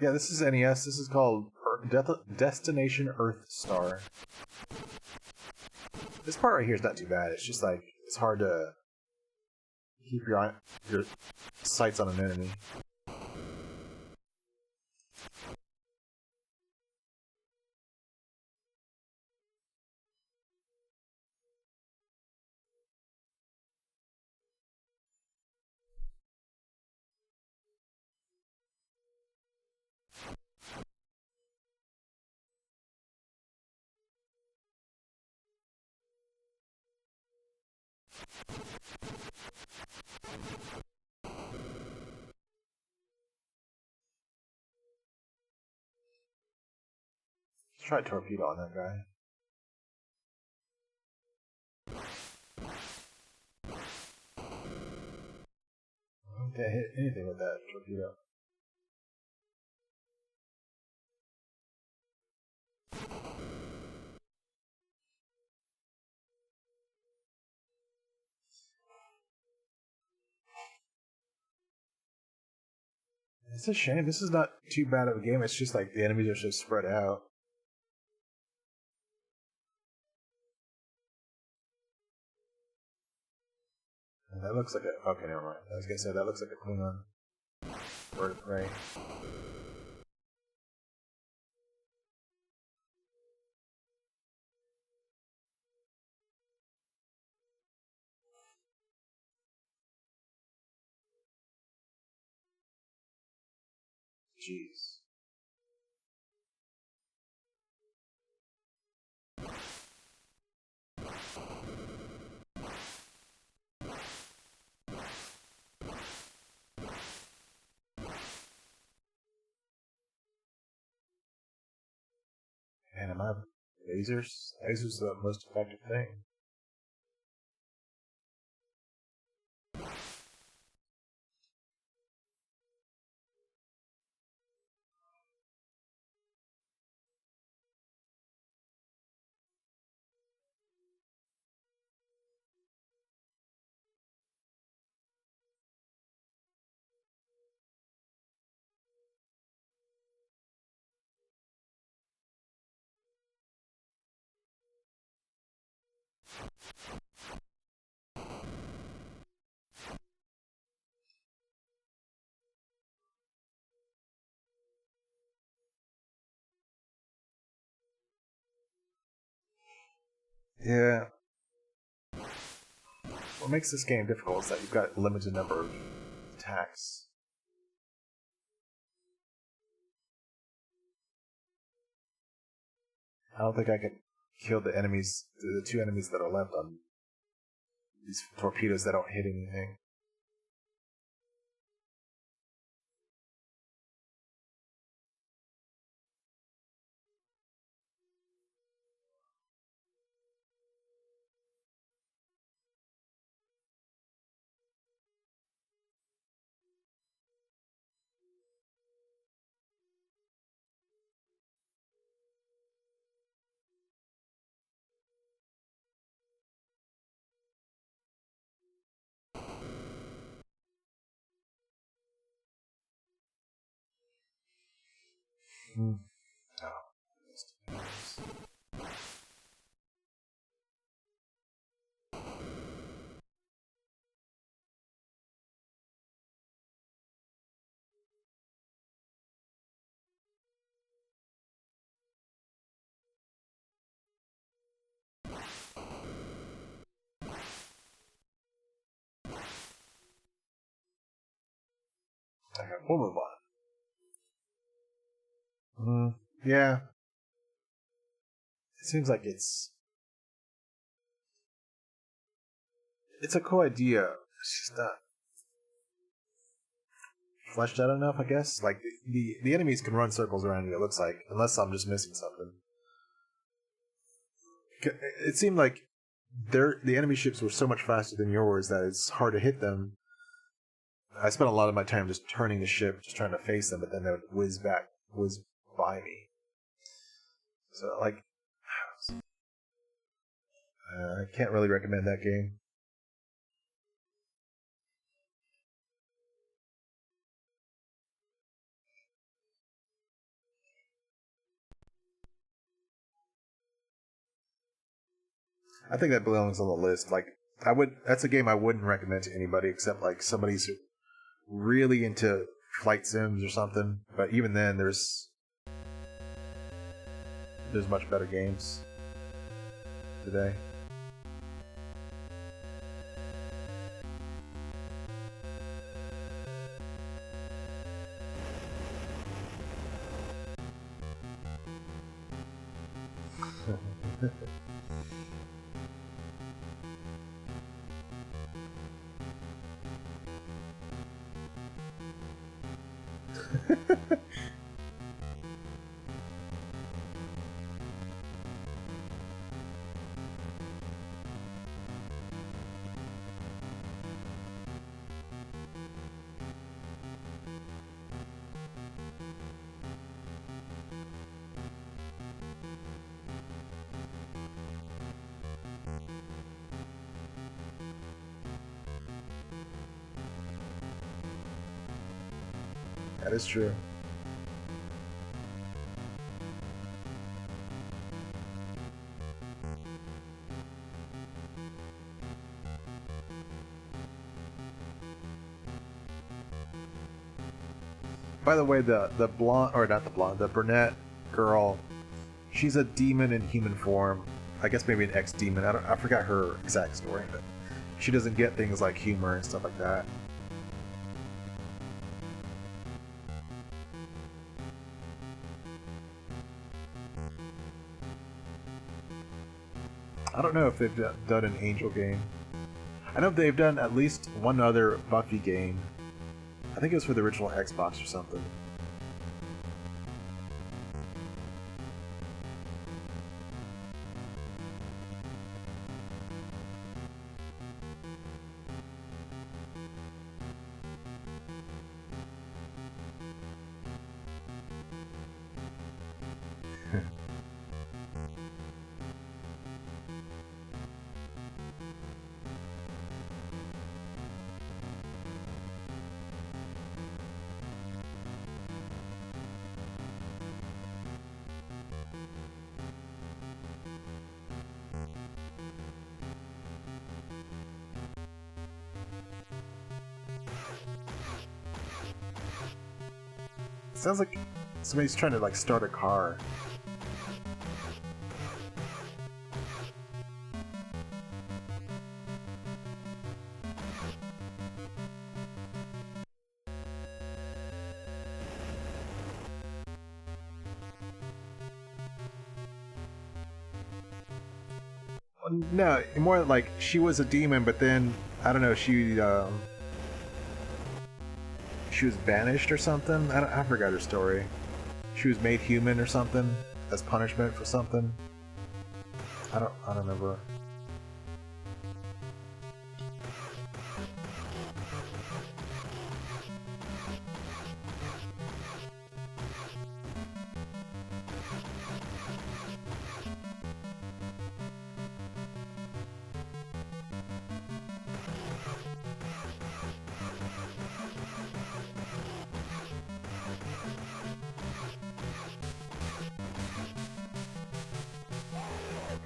Yeah, this is NES. This is called Destination Earth Star. This part right here is not too bad. It's just like it's hard to keep your sights on an enemy. Let's try a torpedo on that guy. I can't hit anything with that torpedo. It's a shame. This is not too bad of a game. It's just like the enemies are so spread out. And that looks like a... Okay, never mind. I was gonna say, that looks like a Klingon. Bird of prey. Jeez. Man, am I... Lasers? Lasers are the most effective thing. Yeah. What makes this game difficult is that you've got a limited number of attacks. I don't think I can kill the enemies, the two enemies that are left on these torpedoes that don't hit anything. Hmm. Oh. Okay, we'll move on. Yeah. It seems like it's a cool idea. It's just not fleshed out enough, I guess. Like the enemies can run circles around you, it looks like, unless I'm just missing something. It seemed like the enemy ships were so much faster than yours that it's hard to hit them. I spent a lot of my time just turning the ship, just trying to face them, but then they would whiz by me. So, like, I can't really recommend that game. I think that belongs on the list. Like, that's a game I wouldn't recommend to anybody except like somebody's really into flight sims or something. But even then, there's much better games today. That is true. By the way, the blonde, or not the blonde, the brunette girl, she's a demon in human form. I guess maybe an ex-demon. I forgot her exact story, but she doesn't get things like humor and stuff like that. I don't know if they've done an Angel game. I know they've done at least one other Buffy game. I think it was for the original Xbox or something. Sounds like somebody's trying to like start a car. No, more like she was a demon, but then I don't know. She was banished or something. I forgot her story. She was made human or something as punishment for something. I don't remember.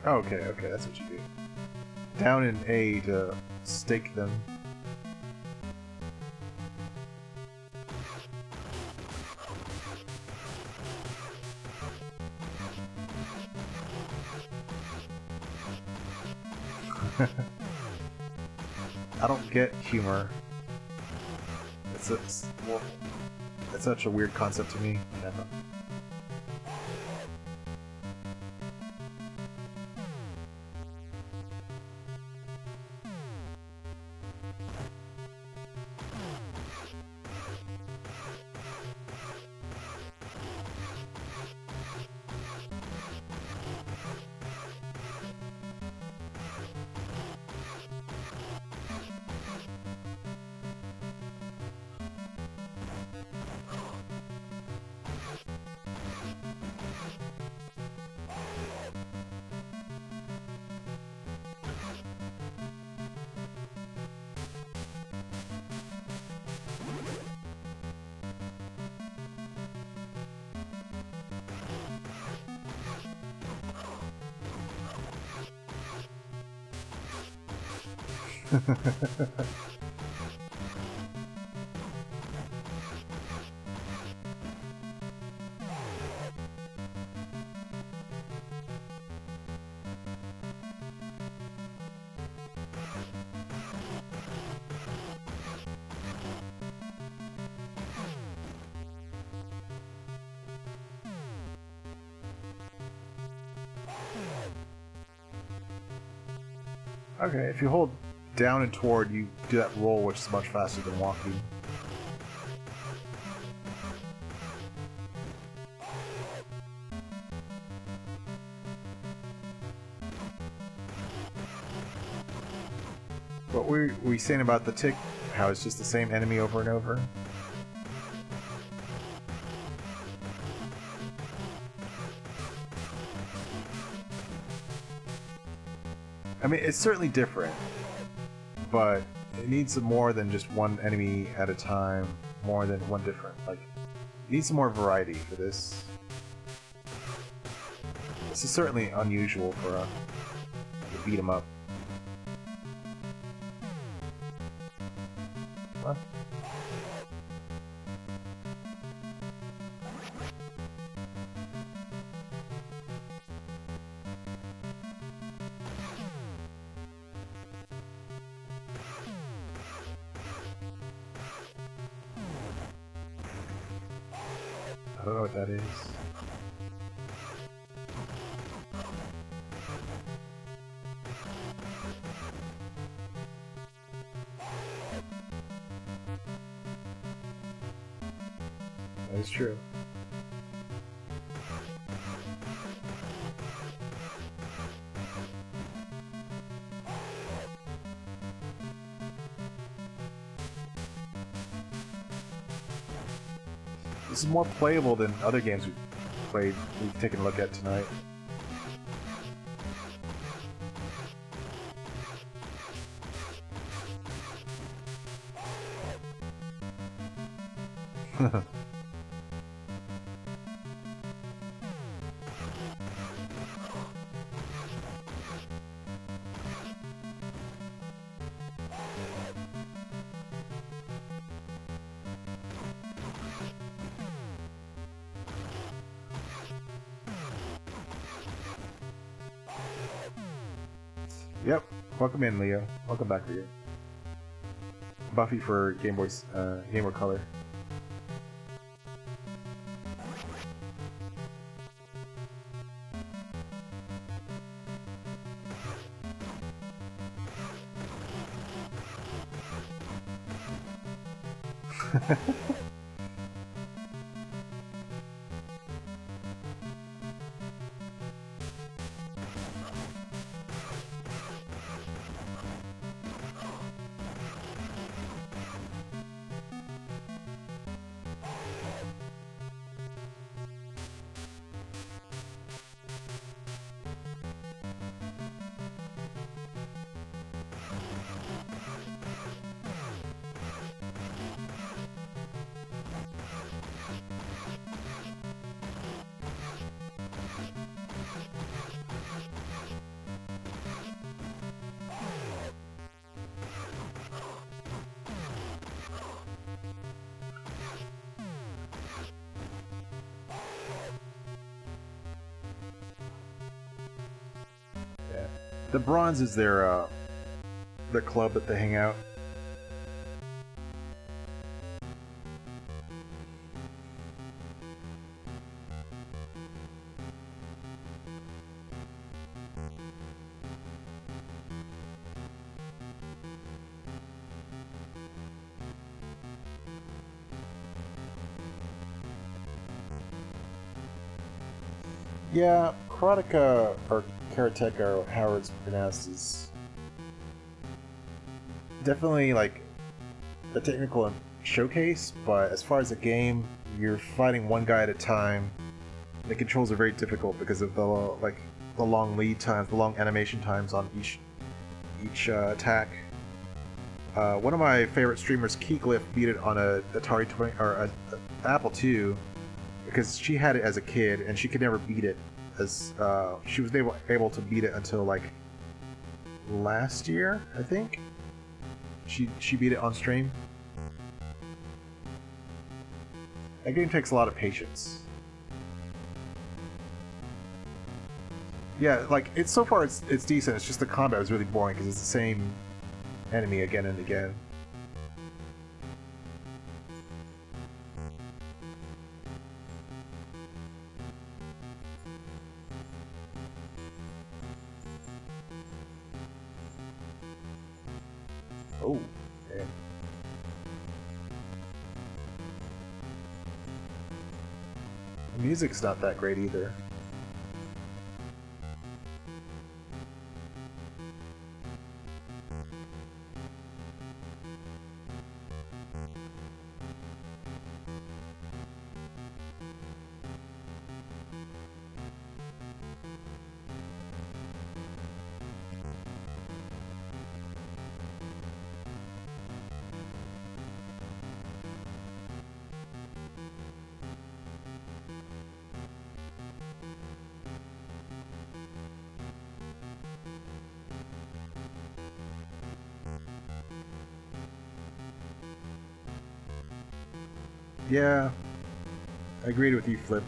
Okay, that's what you do. Down in A to stake them. I don't get humor. It's such a weird concept to me. Okay, if you hold down and toward, you do that roll, which is much faster than walking. What were we saying about the tick? How it's just the same enemy over and over? I mean, it's certainly different, but it needs more than just one enemy at a time, more than one different. Like, it needs some more variety for this. This is certainly unusual for a beat 'em up. What? I don't know what that is. That is true. This is more playable than other games we've taken a look at tonight. Yep. Welcome in, Leo. Welcome back, Leo. Buffy for Game Boy Color. The Bronze is their club that they hang out. Yeah, Karateka, or Karateka, or however it's pronounced, is definitely like a technical showcase, but as far as the game, you're fighting one guy at a time. The controls are very difficult because of the long lead times, the long animation times on each attack. One of my favorite streamers, Keyglyph, beat it on a Atari 20 or a Apple II because she had it as a kid and she could never beat it. As she was able to beat it until like last year, I think. She beat it on stream. That game takes a lot of patience. Yeah, like it's so far it's decent. It's just the combat is really boring because it's the same enemy again and again. Oh, man. The music's not that great either. Yeah, I agreed with you, Flip.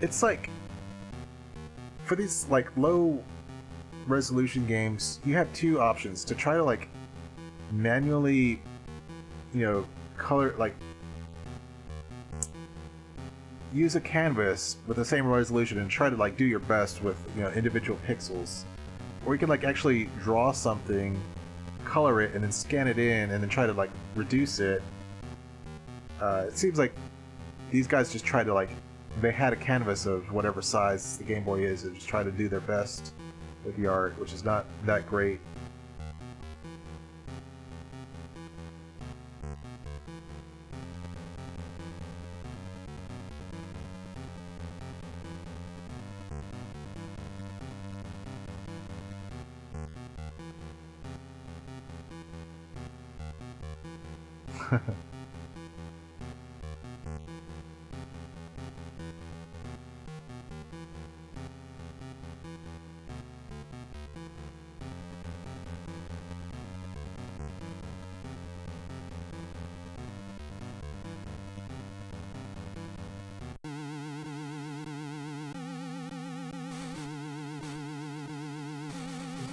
It's like, for these like low resolution games, you have two options: to try to like manually, color, like use a canvas with the same resolution and try to like do your best with individual pixels, or you can like actually draw something, color it, and then scan it in, and then try to like reduce it. It seems like these guys just try to like, they had a canvas of whatever size the Game Boy is and just try to do their best with the art, which is not that great.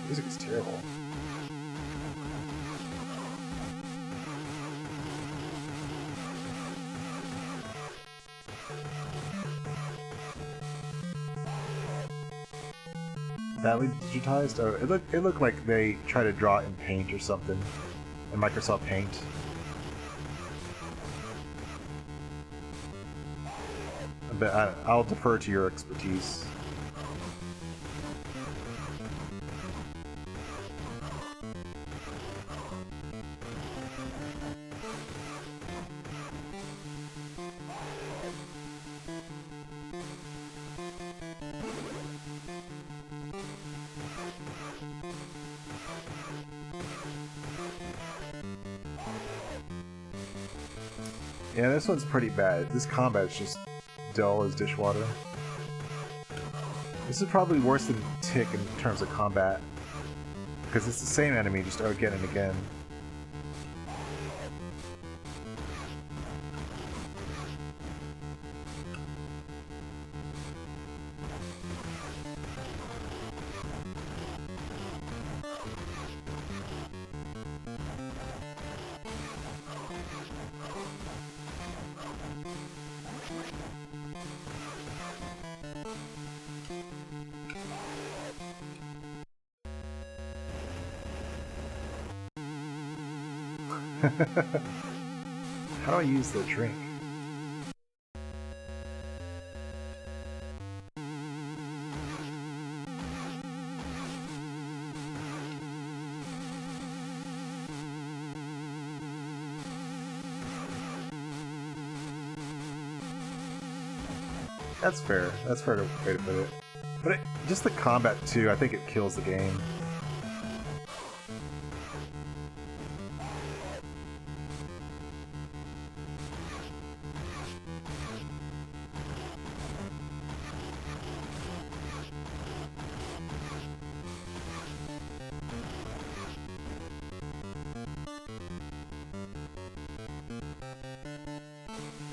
Music is terrible. Badly digitized? Oh, it looked like they tried to draw it in Paint or something, in Microsoft Paint. But I'll defer to your expertise. Yeah, this one's pretty bad. This combat's just dull as dishwater. This is probably worse than Tick in terms of combat, because it's the same enemy just again and again. How do I use the drink? That's fair. That's fair way to put it. But just the combat too, I think it kills the game.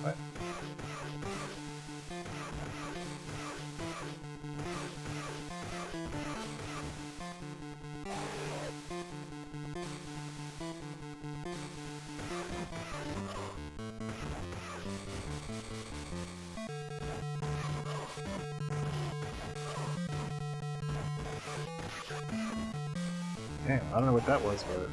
What? Damn, I don't know what that was, but...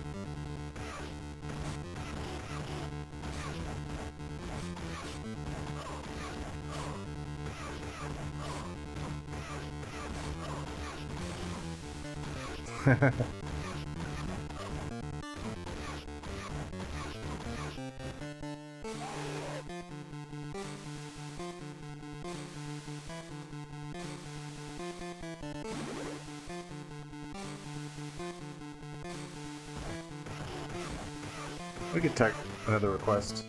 We could take another request.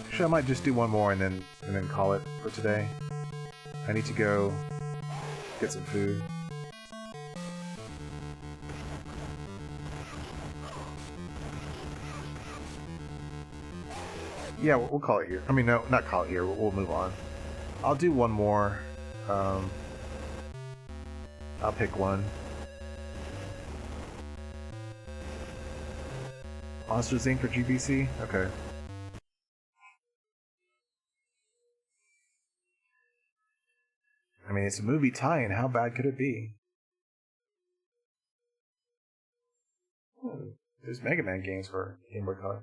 Actually, I might just do one more and then call it for today. I need to go get some food. Yeah, we'll call it here. I mean, no, not call it here. We'll move on. I'll do one more. I'll pick one. Monsters Inc. for GBC? Okay. I mean, it's a movie tie-in. How bad could it be? There's Mega Man games for Game Boy Color.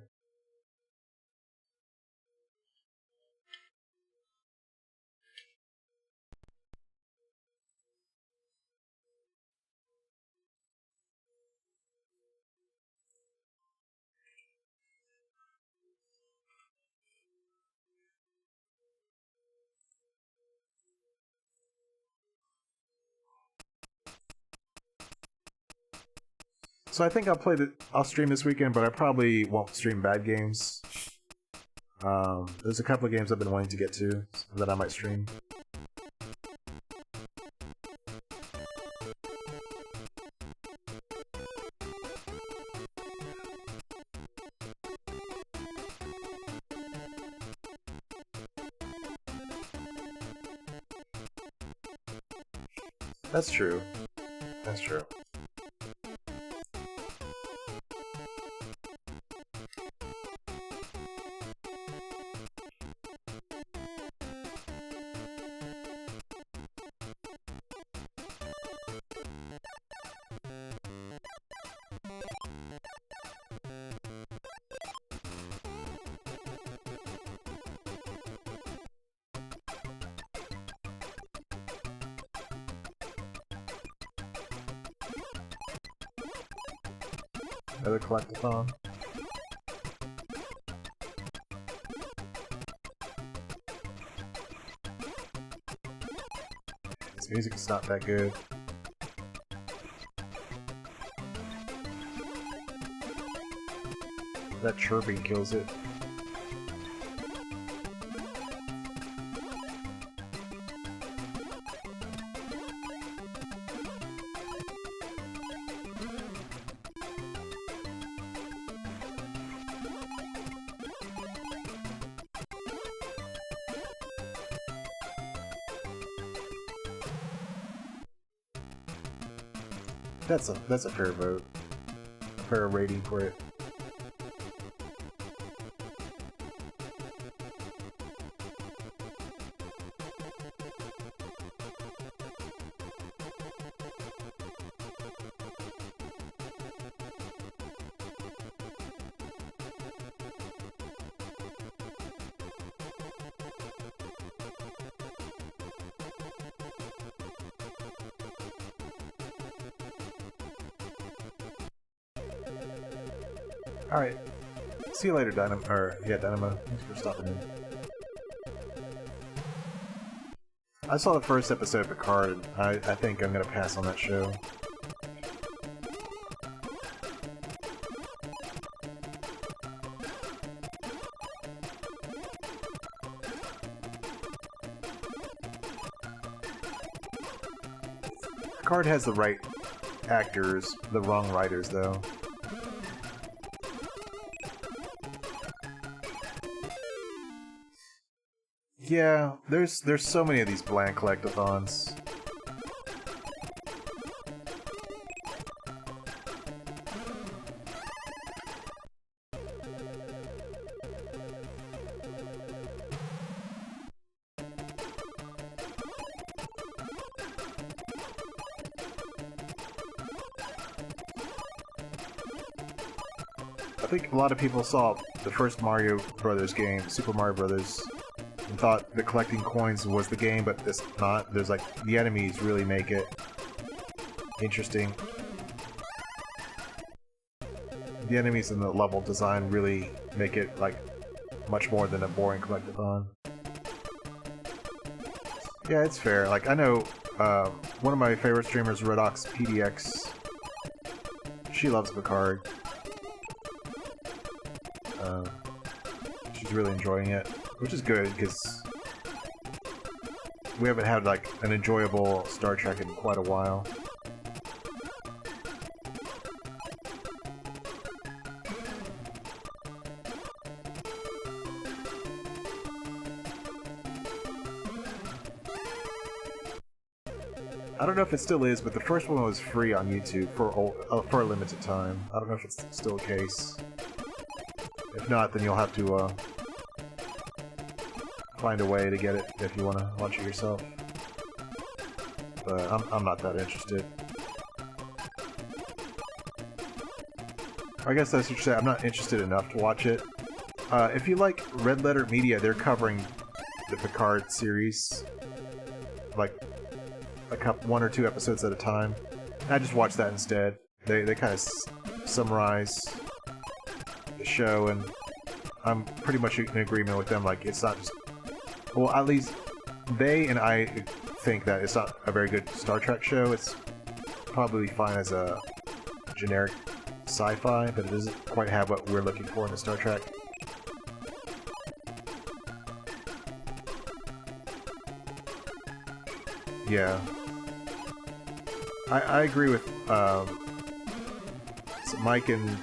So I think I'll stream this weekend, but I probably won't stream bad games. There's a couple of games I've been wanting to get to that I might stream. That's true. That's true. Another collectathon. This music is not that good. That chirping kills it. That's a fair vote. A fair rating for it. Alright. See you later, Dynamo. Dynamo. Thanks for stopping in. I saw the first episode of Picard, and I think I'm gonna pass on that show. Picard has the right actors, the wrong writers, though. Yeah, there's so many of these blank collectathons. I think a lot of people saw the first Mario Brothers game, Super Mario Brothers, and thought the collecting coins was the game, but it's not. There's like, the enemies really make it interesting. The enemies and the level design really make it like much more than a boring collectathon. Yeah, it's fair. Like, I know one of my favorite streamers, Redox PDX, she loves Picard. She's really enjoying it, which is good, because we haven't had like an enjoyable Star Trek in quite a while. I don't know if it still is, but the first one was free on YouTube for a limited time. I don't know if it's still the case. If not, then you'll have to find a way to get it if you want to watch it yourself. But I'm not that interested. I guess that's what you say. I'm not interested enough to watch it. If you like Red Letter Media, they're covering the Picard series, like one or two episodes at a time. I just watch that instead. They kind of summarize the show, and I'm pretty much in agreement with them. Like, it's not just, well, at least they and I think that it's not a very good Star Trek show. It's probably fine as a generic sci-fi, but it doesn't quite have what we're looking for in the Star Trek. Yeah. I agree with Mike and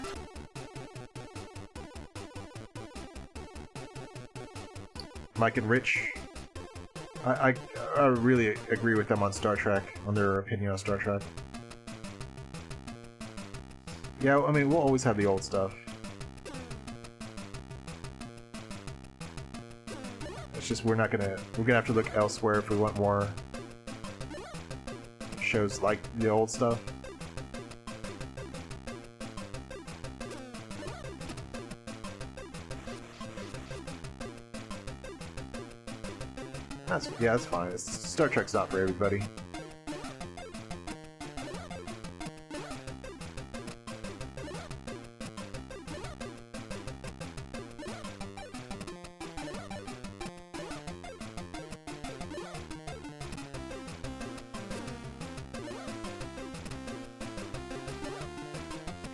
Rich. I really agree with them on Star Trek, on their opinion on Star Trek. Yeah, I mean, we'll always have the old stuff. It's just we're gonna have to look elsewhere if we want more shows like the old stuff. That's fine. Star Trek's not for everybody.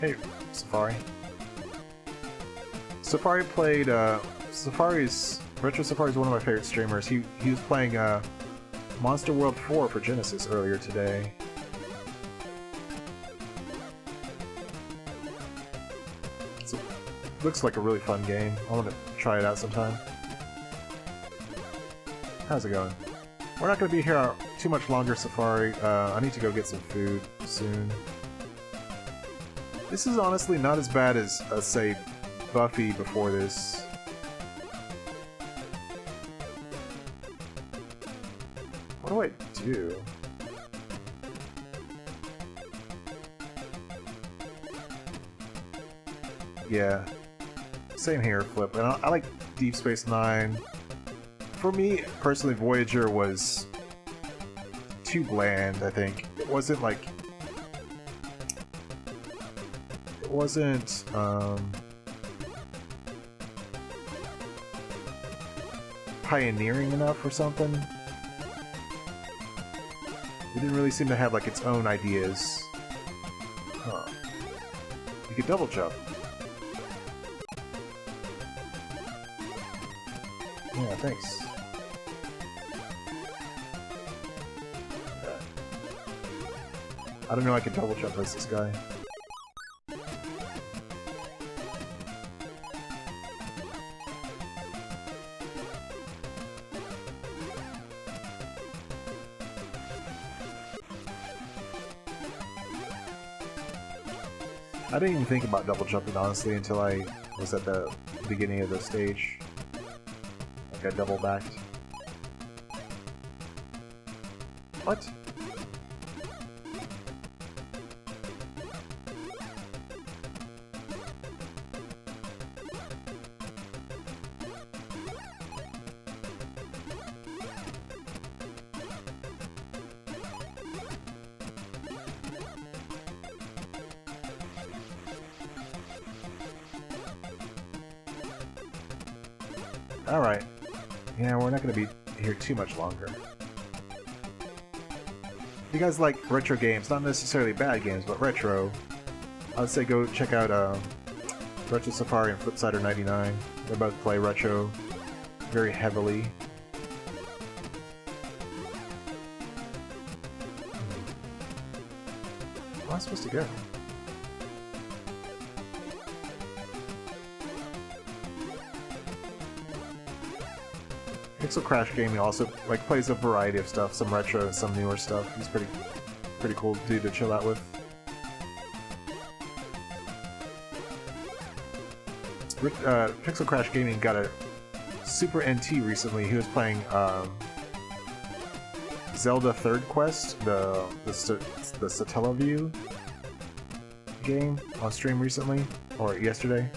Hey, Safari. Safari played, Retro Safari is one of my favorite streamers. He was playing, Monster World 4 for Genesis earlier today. So, looks like a really fun game. I want to try it out sometime. How's it going? We're not going to be here too much longer, Safari. I need to go get some food soon. This is honestly not as bad as, say, Buffy before this. What do I do? Yeah. Same here, Flip. And I like Deep Space Nine. For me, personally, Voyager was too bland, I think. It wasn't like... It wasn't, pioneering enough or something. It didn't really seem to have like its own ideas. Huh. You could double jump. Yeah, thanks. Okay. I don't know I can double jump as this guy. I didn't even think about double jumping, honestly, until I was at the beginning of the stage. Like I double backed. What? Alright. Yeah, we're not going to be here too much longer. If you guys like retro games, not necessarily bad games, but retro, I would say go check out Retro Safari and Flipsider 99. They both play retro very heavily. Where am I supposed to go? Pixel Crash Gaming also like plays a variety of stuff, some retro and some newer stuff. He's pretty cool dude to chill out with. Pixel Crash Gaming got a Super NT recently. He was playing Zelda Third Quest, the Satellaview game on stream recently, or yesterday.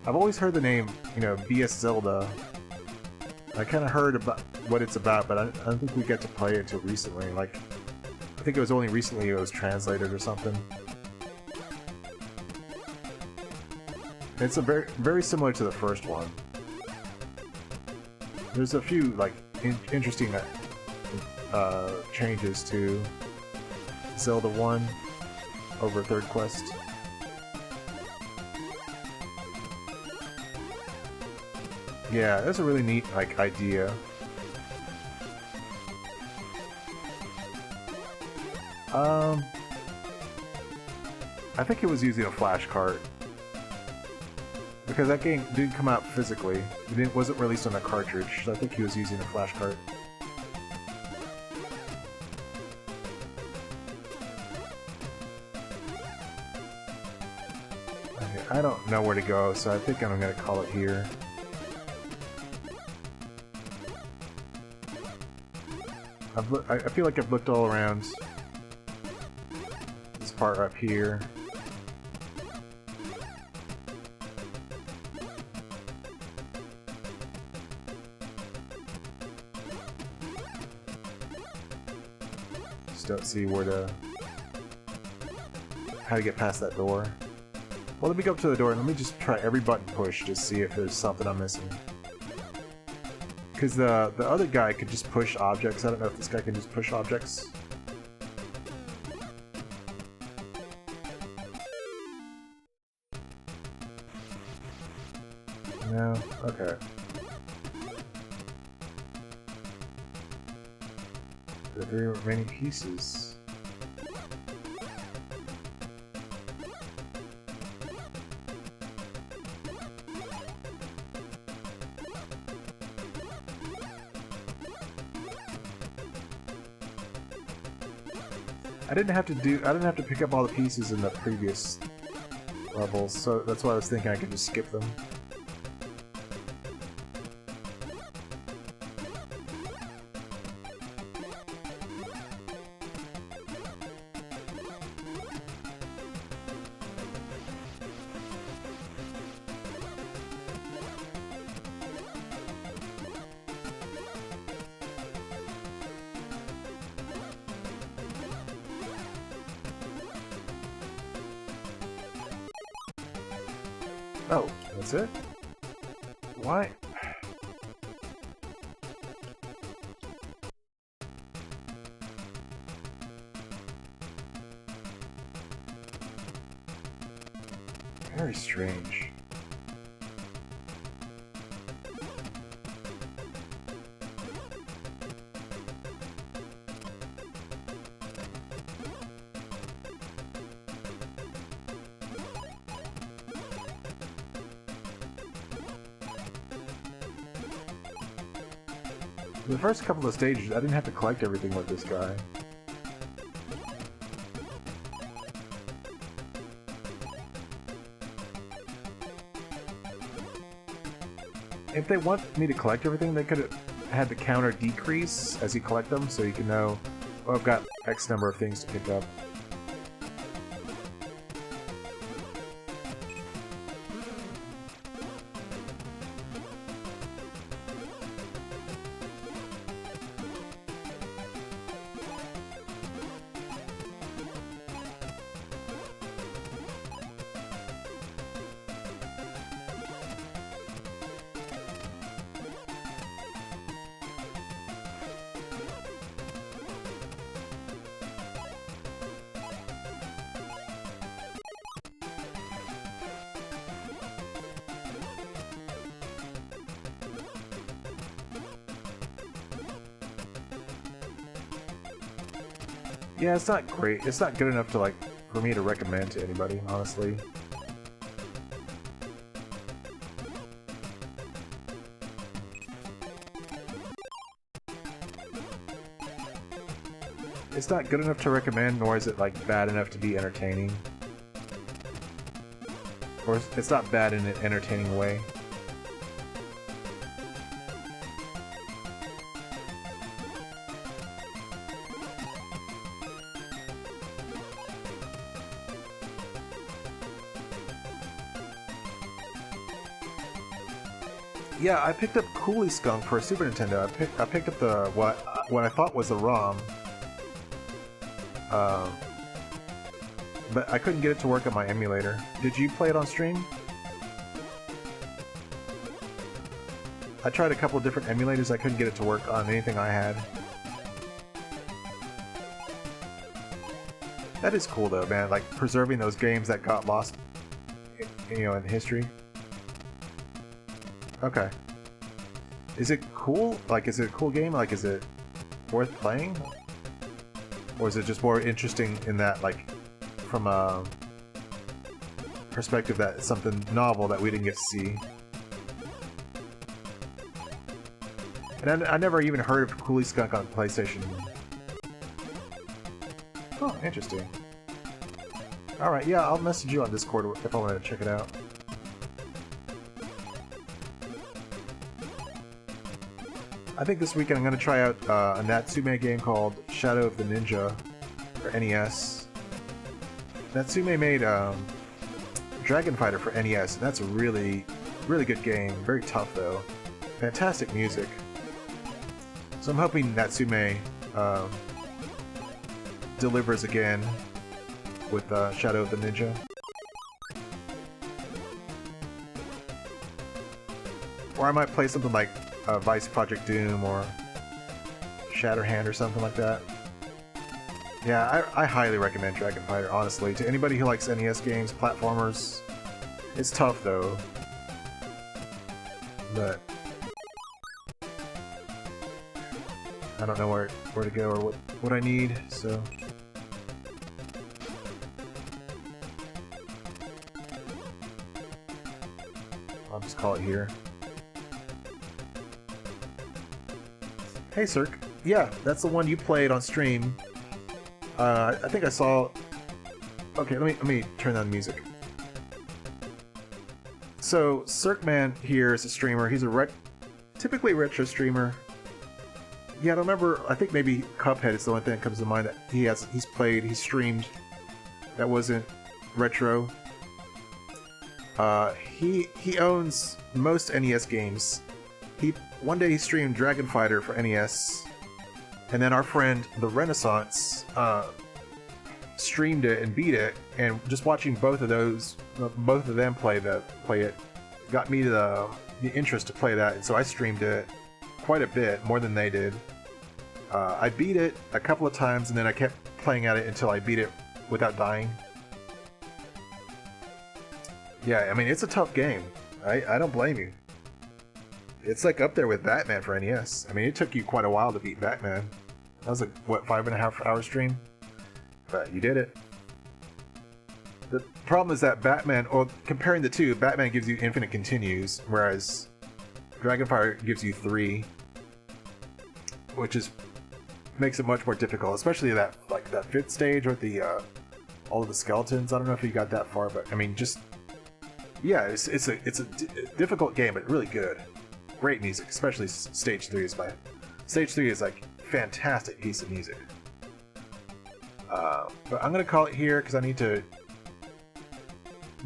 I've always heard the name, you know, BS Zelda. I kind of heard about what it's about, but I don't think we got to play it until recently. Like, I think it was only recently it was translated or something. It's a very similar to the first one. There's a few like interesting changes to Zelda 1 over Third Quest. Yeah, that's a really neat like idea. I think he was using a flash cart because that game didn't come out physically. It wasn't released on a cartridge, so I think he was using a flash cart. Okay, I don't know where to go, so I think I'm gonna call it here. I feel like I've looked all around this part up here. Just don't see how to get past that door. Well, let me go up to the door and let me just try every button push to see if there's something I'm missing. Because the other guy could just push objects. I don't know if this guy can just push objects. No? Okay. The 3 remaining pieces. I didn't have to pick up all the pieces in the previous levels, so that's why I was thinking I could just skip them. Oh, that's it? Why? Very strange. The first couple of stages, I didn't have to collect everything with this guy. If they want me to collect everything, they could have had the counter decrease as you collect them, so you can know, oh, I've got X number of things to pick up. Yeah, it's not great. It's not good enough to, like, for me to recommend to anybody, honestly. It's not good enough to recommend, nor is it, like, bad enough to be entertaining. Or it's not bad in an entertaining way. Yeah, I picked up Coolie Skunk for Super Nintendo. I picked up the what I thought was the ROM, but I couldn't get it to work on my emulator. Did you play it on stream? I tried a couple of different emulators. I couldn't get it to work on anything I had. That is cool though, man. Like preserving those games that got lost, you know, in history. Okay. Is it cool? Like, is it a cool game? Like, is it worth playing? Or is it just more interesting in that, like, from a perspective that it's something novel that we didn't get to see? And I never even heard of Coolie Skunk on PlayStation. Oh, interesting. Alright, yeah, I'll message you on Discord if I want to check it out. I think this weekend I'm going to try out a Natsume game called Shadow of the Ninja for NES. Natsume made Dragon Fighter for NES, and that's a really, really good game. Very tough though. Fantastic music. So I'm hoping Natsume delivers again with Shadow of the Ninja. Or I might play something like Vice Project Doom or Shatterhand or something like that. Yeah, I highly recommend Dragon Fighter, honestly. To anybody who likes NES games, platformers. It's tough, though. But I don't know where to go or what I need, so... I'll just call it here. Hey, Cirque. Yeah, that's the one you played on stream. I think I saw... Okay, let me turn on the music. So, Cirque Man here is a streamer. He's a typically retro streamer. Yeah, I don't remember... I think maybe Cuphead is the only thing that comes to mind that he's streamed that wasn't retro. He owns most NES games. One day he streamed Dragon Fighter for NES, and then our friend the Renaissance streamed it and beat it, and just watching both of them play it got me the interest to play that, and so I streamed it quite a bit, more than they did. I beat it a couple of times, and then I kept playing at it until I beat it without dying. Yeah, I mean, it's a tough game. I don't blame you. It's like up there with Batman for NES. I mean, it took you quite a while to beat Batman. That was like, what, 5.5-hour stream? But you did it. The problem is that Batman, or comparing the two, Batman gives you infinite continues, whereas Dragonfire gives you 3, which makes it much more difficult, especially that 5th stage with the all of the skeletons. I don't know if you got that far, but I mean, just yeah, it's a difficult game, but really good. Great music, especially stage 3 is stage 3 is like fantastic piece of music. But I'm gonna call it here because I need to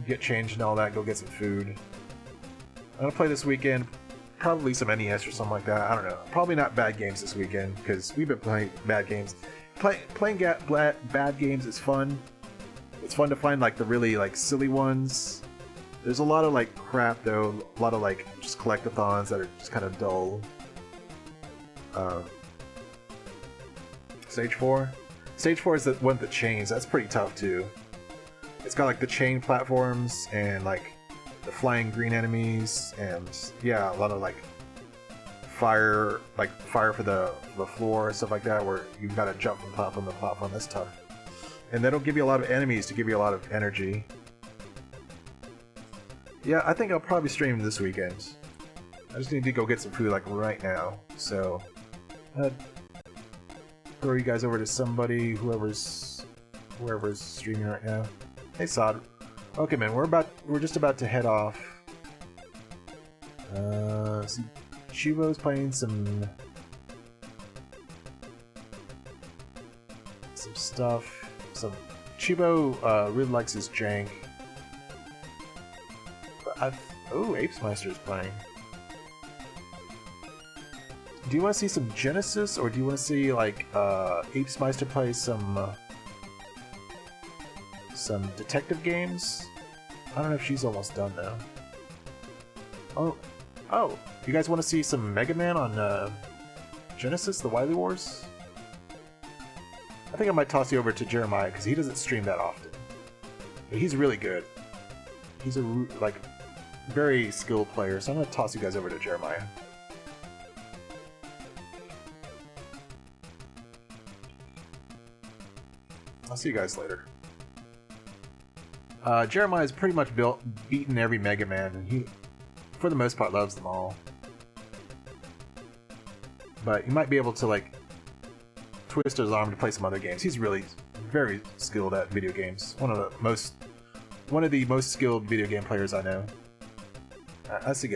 get changed and all that, go get some food. I'm gonna play this weekend, probably some NES or something like that. I don't know. Probably not bad games this weekend because we've been playing bad games. Playing bad games is fun. It's fun to find like the really like silly ones. There's a lot of like crap though. A lot of like just collectathons that are just kind of dull. Stage 4. Stage 4 is the one with the chains. That's pretty tough too. It's got like the chain platforms and like the flying green enemies and yeah, a lot of like fire for the floor and stuff like that, where you've got to jump from platform to platform. That's tough. And they don't give you a lot of enemies to give you a lot of energy. Yeah, I think I'll probably stream this weekend. I just need to go get some food like right now. So throw you guys over to somebody, whoever's streaming right now. Hey Sod. Okay man, we're just about to head off. See, Chivo's playing some stuff. Chivo really likes his jank. Oh, Apesmeister's playing. Do you want to see some Genesis, or do you want to see like Apesmeister play some detective games? I don't know if she's almost done now. Oh! You guys want to see some Mega Man on Genesis, the Wily Wars? I think I might toss you over to Jeremiah because he doesn't stream that often. But he's really good. He's a like very skilled player, so I'm gonna toss you guys over to Jeremiah. I'll see you guys later. Jeremiah's pretty much beaten every Mega Man, and he, for the most part, loves them all. But he might be able to like twist his arm to play some other games. He's really very skilled at video games. One of the most skilled video game players I know. I see you guys later.